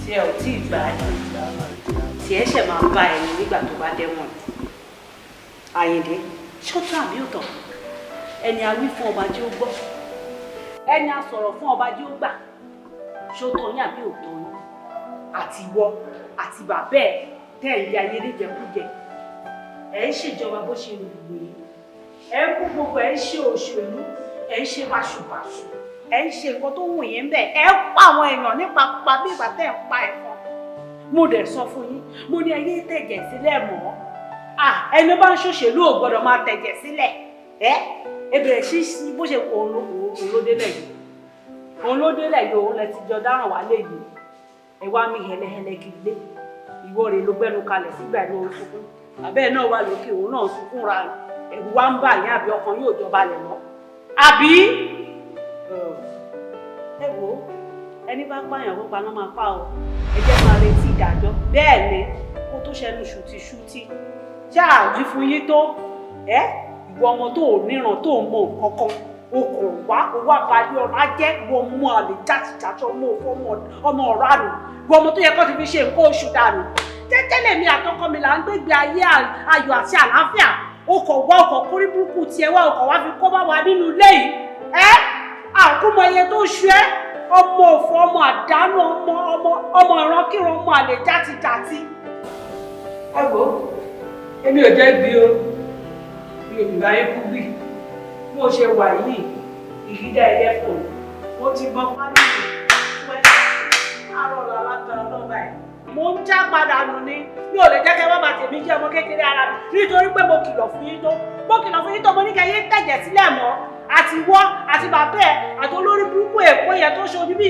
tí ẹ ò tí ì gbà ẹ́ tí ẹ ṣẹ̀ máa bá ẹni nígbà tó bá dẹ́wọ̀n. Àyìndé ṣọ́tọ̀ àbí òtọ̀ ẹni a wí fún ọba tí ó gbọ́ ẹni a sọ̀rọ̀ fún ọba tí ó gbà ṣọ́tọ̀ yín àbí òtọ̀ yín. àti ìwọ àti bàbá ẹ̀ tẹ́ ẹ̀ yá ayé níjẹkújẹ ẹ̀ ń ṣèjọba bó ṣe wù yín ẹ̀ ń kú gbogbo ẹ̀ ń ṣe òṣèlú ẹ̀ ń ṣe báṣubàṣu ẹ̀ ń ṣe nǹkan tó wù yín bẹ́ẹ̀ ẹ̀ ń pa àwọn èèyàn nípa pupa bí ìgbà tẹ́ ẹ̀ ń pa ẹ̀fọn mo dẹ̀ sọ fún yín mo ní ayé tẹ̀jẹ̀ sílẹ̀ mọ́ ẹni bá ń ṣòṣèlú ò gbọ́dọ̀ máa tẹ̀jẹ̀ sílẹ̀ ẹ bẹ̀rẹ̀ sí bó ṣe òun ló délẹ̀ yìí òun lẹ ti jọ dáràn wá lé yìí ẹ wá mi hẹlẹhẹlẹ kiri lé ìwọ rẹ ló gbẹnu kalẹ̀ sígbà ní oṣù fún àbẹ́ẹ̀ náà wà lókè òun náà sunkún ra ẹ̀rù wá ń bà yín àbí ọkàn yóò jọba lẹ̀ mọ́ àbí ẹ wò ó ẹni bá pààyàn púpà náà máa pa ọ ẹ jẹ́ máa retí ìdájọ́ bẹ́ẹ̀ ni kó tó ṣẹnu ṣùtìṣùtì ṣáà rí fún yín tó ìwọ ọmọ tó ò níran tó ò mọ nǹkan kan o wá balẹ̀ ọ̀rọ̀ ajẹ́ ìwọ ọmọ àlè jàtìjàtì ọmọ ọ̀rọ̀ àrùn ìwọ ọmọ tó yẹ kó ti fi ṣe nǹkan oṣù dànù tẹ́tẹ́lẹ̀ mi àtọkọ mi là ń gbégbé ayé ayọ̀ àti àlàáfíà ọkọ̀ wá ọkọ̀ kórí burúkú tiẹ̀ wá ọkọ̀ wá fi kó bá wa nínú ilé yìí àkúmọ iye tó ṣu ọmọ òfò ọmọ àdánù ọmọ ìrankíran ọmọ àlè jàtìjàtì. ẹ wò ó èmi ò jẹ́ bí o mi ò gbà yín kú bí mo ṣe wà yìí ìgídá ẹlẹ́fọ̀n mo ti gbọ́n pálíìsì fún ẹ àárọ̀ làlágbára lọ́ba ẹ̀. mo ń já padà nù ni mi ò lè jẹ́ kẹ́ bàbá tèmi jẹ́ ọmọ kékeré ara mi nítorí pé mo kìlọ̀ fún yín tó mo ní kẹ́ yé tẹ̀jẹ̀ sílẹ̀ mọ́ àti wọ́ àti bàbá ẹ̀ àti olórí burúkú èkó yẹn tó ṣojú bí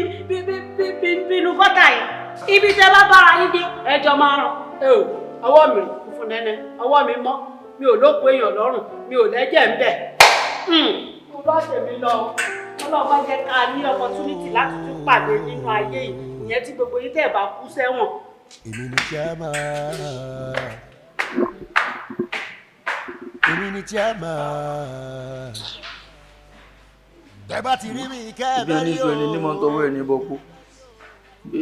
inú gọ́tà yìí ibi tẹ́ bá bára yín dé ẹjọ́ máa ràn ọwọ́ mi fún nẹ́nẹ́ ọwọ́ mi mọ́ mi ò lóko èèyàn lọ́rùn mi ò lẹ́jẹ̀ ń bẹ̀. mo bá tèmi lọ ọlọ́run bá jẹ́ ká ní opportunity láti tún pàdé nínú ayé ìyẹn tí gbogbo yín tẹ̀ bá kú sẹ́wọ̀n. èmi ni chairman èmi ni chairman tẹ́ bá ti rí mi kẹ́ ẹ bá rí o. ibi ẹni ní mọ́ tọwọ́ ẹ̀ ní bọ́kú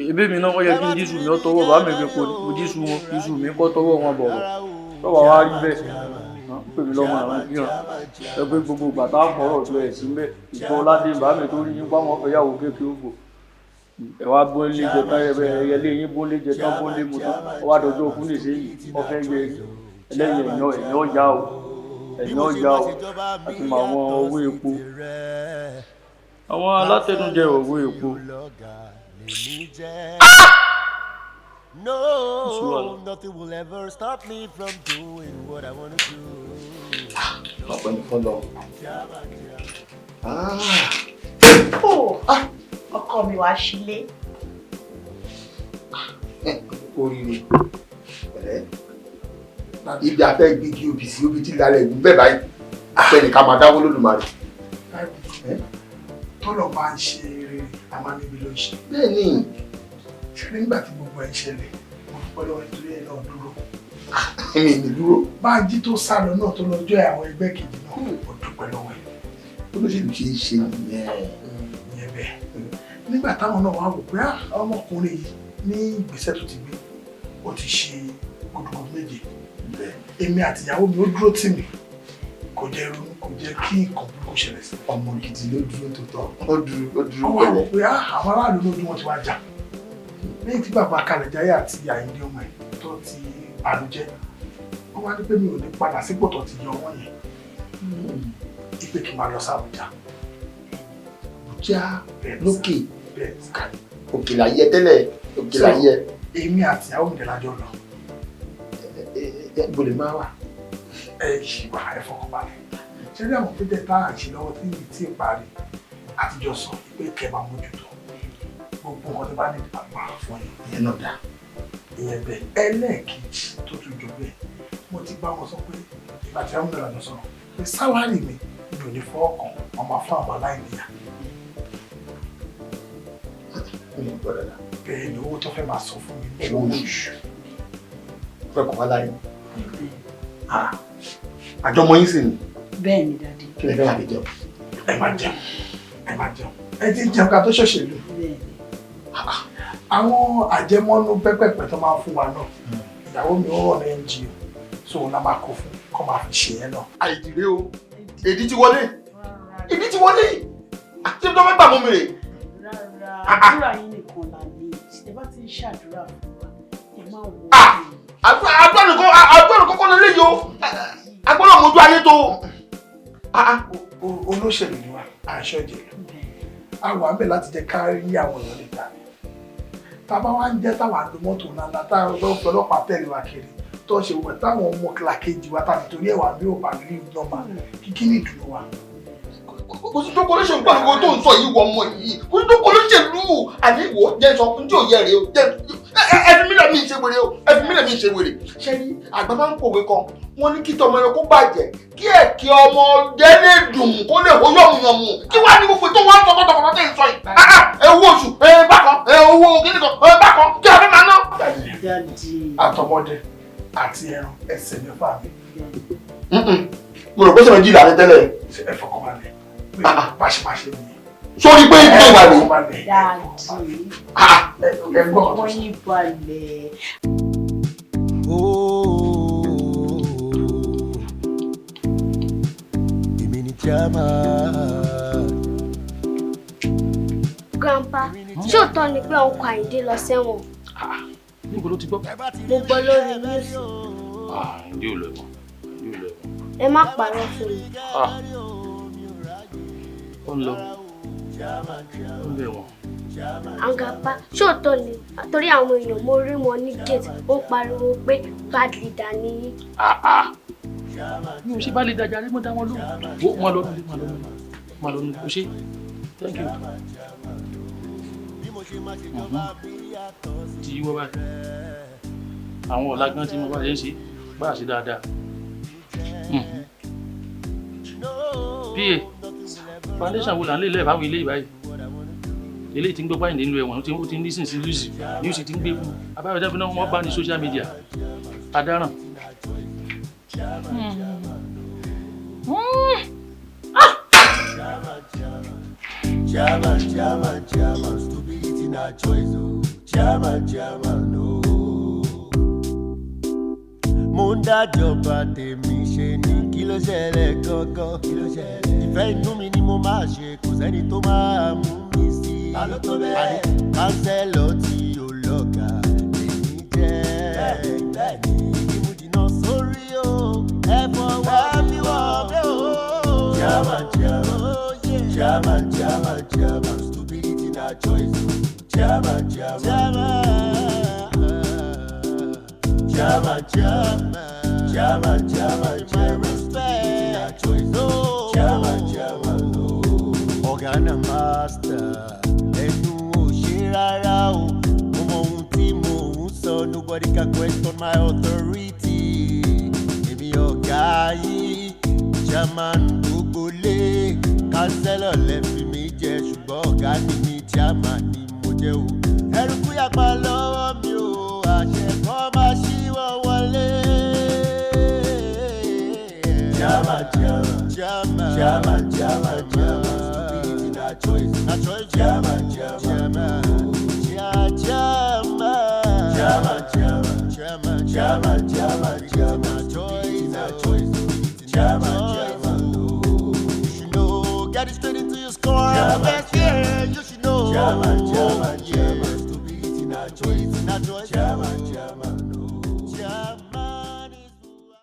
ibi mi náà wọ́n yẹ kí n jísù mi ọ́ tọwọ́ bá mi fi kó ní mo jísù wọn jísù mi kọ́ tọwọ́ wọn bọ̀ tọ́wọ́ wá rí bẹ́ẹ̀ pè mí lọ́mọ àwọn ìbíyàn ẹgbẹ́ gbogbo ìgbà tá a fọ̀rọ̀ tó ẹ̀ sí mbẹ́ ìbọn ládé bá mi tó rí yín bá wọn fẹ́yàwó kékeré ògbò ẹ̀wá bóńlé jẹ tán ẹyẹlé yín bóńlé jẹ tán bóńlé mu tán ọwọ́ àdójọ́ òkú nìṣe yìí ọ̀fẹ́ gbé ẹlẹ́yìn ẹ̀yàn ọjà o ẹ̀yìn ọjà o àti mọ àwọn owó epo àwọn alátẹnujẹ owó epo. No, nothing will ever stop me from doing what I want to do. Ọ̀pọ̀ ní fọ́lọ́. Ọkọ mi wá sílé. Oríire. Ibi afẹ́ gbígi obì sí obì tí lálẹ́ ìlú bẹ́ẹ̀ báyìí. Àpẹẹrẹ ká máa dáwọ́ lólùmarè. Tọ́lọ̀ máa ń ṣe eré àmánibí ló ń ṣe. Bẹ́ẹ̀ ni. Ṣé nígbà tí gbogbo ẹ̀ ń ṣẹlẹ̀, mo dúpẹ́ lọ́wọ́ nítorí ẹ̀ náà dúró. Èmi ni dúró. Báńjí tó sá lọ náà tó lọ́jọ́ àwọn ẹgbẹ́ kejì náà, mo dúpẹ́ lọ́wọ́ ẹ̀. Olóṣèlú ṣe é ṣe nìyẹn. Ìyẹn bẹ́ẹ̀. Nígbà táwọn náà wá wò pé ọmọkùnrin yìí ní ìgbésẹ̀ tó ti gbé, ó ti ṣe gudugudu méje. Èmi àti ìyàwó mi ó dúró tì mí. Kò jẹ́ ronú, kò jẹ́ kí nǹkan burúkú ṣẹlẹ̀ sí. Ọmọ gidi ló dúró tó tọ́. Ó dúró pẹ̀lẹ́. Ó wà wò pé àwọn aráàlú lójú wọn ti wá jà. Lẹ́yìn tí bàbá Kalẹ̀jáyé àti Àyìndé ọmọ ẹ̀ tó ti àlùjẹ́, ó wá ní pé mi ò ní padà sípò tó ti yọ wọ́n yẹn. Ìpè kí n máa lọ sí Àbújá. Àbújá lókè òkè láyé tẹ́lẹ̀ òkè láyé. Èmi àti ìyàwó mi lájọ lọ. Bó lè máa wà. Ẹ ṣì wà ẹ fọkànbalẹ̀. Ṣé bí àwọn pété tá à ń ṣe lọ́wọ́ tí mi ti parí àtijọ́ sọ pé kẹ́ máa mójútó. Gbogbo nǹkan tó bá ní ìpàgbà fún yín. Ìyẹn náà dá. Ìyẹn bẹ́ẹ̀ ẹlẹ́ẹ̀kejì tó tún jọ bẹ́ẹ̀ mo ti bá wọn sọ pé ìgbà tí àwọn ìlànà sọ̀rọ̀ pé sáwárì mi ò ní fọ́ ọkàn wọn máa fún àwọn aláìníyà. Bẹ́ẹ̀ ni owó tó fẹ́ máa sọ fún mi ní owó oṣù fẹ́ kọ́ wá láyé. Àjọmọ yín sì ni. Bẹ́ẹ̀ ni dádì. Kí lè fẹ́ máa fi jẹun? Ẹ máa jẹun, ẹ máa jẹun. Ẹ ti jẹun ká tó ṣòṣèlú. Àwọn àjẹmọ́nú pẹ́pẹ́pẹ́ tó máa ń fún wa náà, ìyàwó mi ó rọ̀ ní NGO, so òun náà máa kó fún kọ́ máa fi ṣe yẹn náà. Àìdìrẹ́ o, èdí ti wọlé, èdí ti wọlé, àti tó fẹ́ gbà mú mi rè. Àdúrà yín nìkan là ní, ẹ bá ti ń ṣàdúrà fún wa ẹ má wọ. àgbọ̀nù kọ́kọ́ lọ léyò agbọ́dọ̀ mójú ayé tó. olóṣèlú ni wa aṣọ ìjẹ̀lú a wà ń bẹ̀ láti jẹ́ ká rí àwọn èèyàn lè ta tá a bá wá ń jẹ́ táwọn àdó mọ́tò ńláńlá táwọn ọlọ́pàá tẹ̀lé wa kiri tó ṣe wẹ̀ táwọn ọmọ kìlàkejì wa tàbí torí ẹ̀wà bí ò bá rí nọ́mbà kíkí ní ìdùnnú wa. kò sí tó kọ́ ló ṣe ń gbà gbogbo tó ń sọ yìí wọ ọmọ yìí kò sí tó kọ́ ló ṣe lù ú àní ìwò jẹ́ sọ fún tí ò yẹ rèé o ẹbí mílẹ̀ mi ṣe wèrè o ẹbí mílẹ̀ mi ṣe wèrè ṣé ní àgbà máa ń pòwe kan wọ́n ní kí tọmọ ẹranko bàjẹ́ kí ẹ̀kí ọmọ jẹ́ lè dùn kó lè hó yọ̀mùyọ̀mù kí wàá ní gbogbo tó wọ́n sọ tọkọtọkọ tẹ̀ ń sọ yìí owó oṣù bákan owó kíníkan bákan kí a fẹ́ máa ná. àtọmọdé àti ẹran ẹsẹ̀ mẹ́fà mi. mo rò pé sọ̀rọ̀ jìnnà ní tẹ́lẹ̀. ẹ fọkànbalẹ̀ pàṣípàṣẹ mi. sórí pé ìdílé wà ní. dáàdì ọkọ yín balẹ̀. èmi ni chairman. Grandpa, ṣé òótọ́ ni pé ọkọ Àyìndé lọ sẹ́wọ̀n? Níbo ló ti gbọ́? Mo gbọ́ lórí news. Àyìndé ò lọ ẹ̀wọ̀n. Àyìndé ò lọ ẹ̀wọ̀n. Ẹ má parọ́ fún mi. Ó ń lọ. Ó ń lọ ẹ̀wọ̀n. Grandpa, ṣé òótọ́ ni? Torí àwọn èèyàn mo rí wọn ní gate, ó pariwo pé bad leader ni yín. Mi ò ṣe bá lè dájà rí mọ́ dá wọn lóhùn. Má lọ nílé, má lọ nílé. O ṣe. Thank you. Tí wọ́n bá àwọn ọ̀làgbọ́n tí mo bá yẹn ṣe bá ṣe dáadáa. PA foundation wo là ń lè lẹ́ẹ̀ fáwọn ilé ìbáyìí eléyìí tí ń gbọ́ báyìí nínú ẹ̀wọ̀n ó ti ń dísìn sí lùsì news ti ń gbé fún abáyọ̀ tẹ́fẹ́ náà wọ́n bá ní social media adaràn. Chairman, stupidity na choice, oh. Chairman, no. Mo ń dájọba tèmi ṣe ni kí ló ṣẹlẹ̀ gangan. Ìfẹ́ inú mi ni mo máa ṣe, kò sẹ́ni tó máa mú mi sí. Ta ló tó bẹ́ẹ̀? Kánsẹ́lọ̀ tí ó lọ́gà lèmi jẹ́. Bẹ́ẹ̀ni, ìmú jìnnà sórí o, ẹ fọwọ́ mi wọ̀ bẹ́ẹ̀ o. Chairman, stupidity na choice, oh. Chairman, stupidity na choice, oh. Chairman, no. Ọ̀gá na master, ẹnu ò ṣe rárá o. Mo mọ ohun tí mò ń sọ, nobody can question my authority. Èmi ọ̀gá yìí, chairman gbogbo lé. Kánsẹ́lọ̀ lẹ́fi mi jẹ ṣùgbọ́n ọ̀gá ni mi chairman ni mo jẹ́ o. Ẹrù kú yàpá lọ́wọ́ mi o, àṣẹ kan máa ṣíwọ́ wọlé. Chairman, stupidity na choice. Chairman, get it straight into your score. You should know. Chairman, stupidity na choice. Chairman.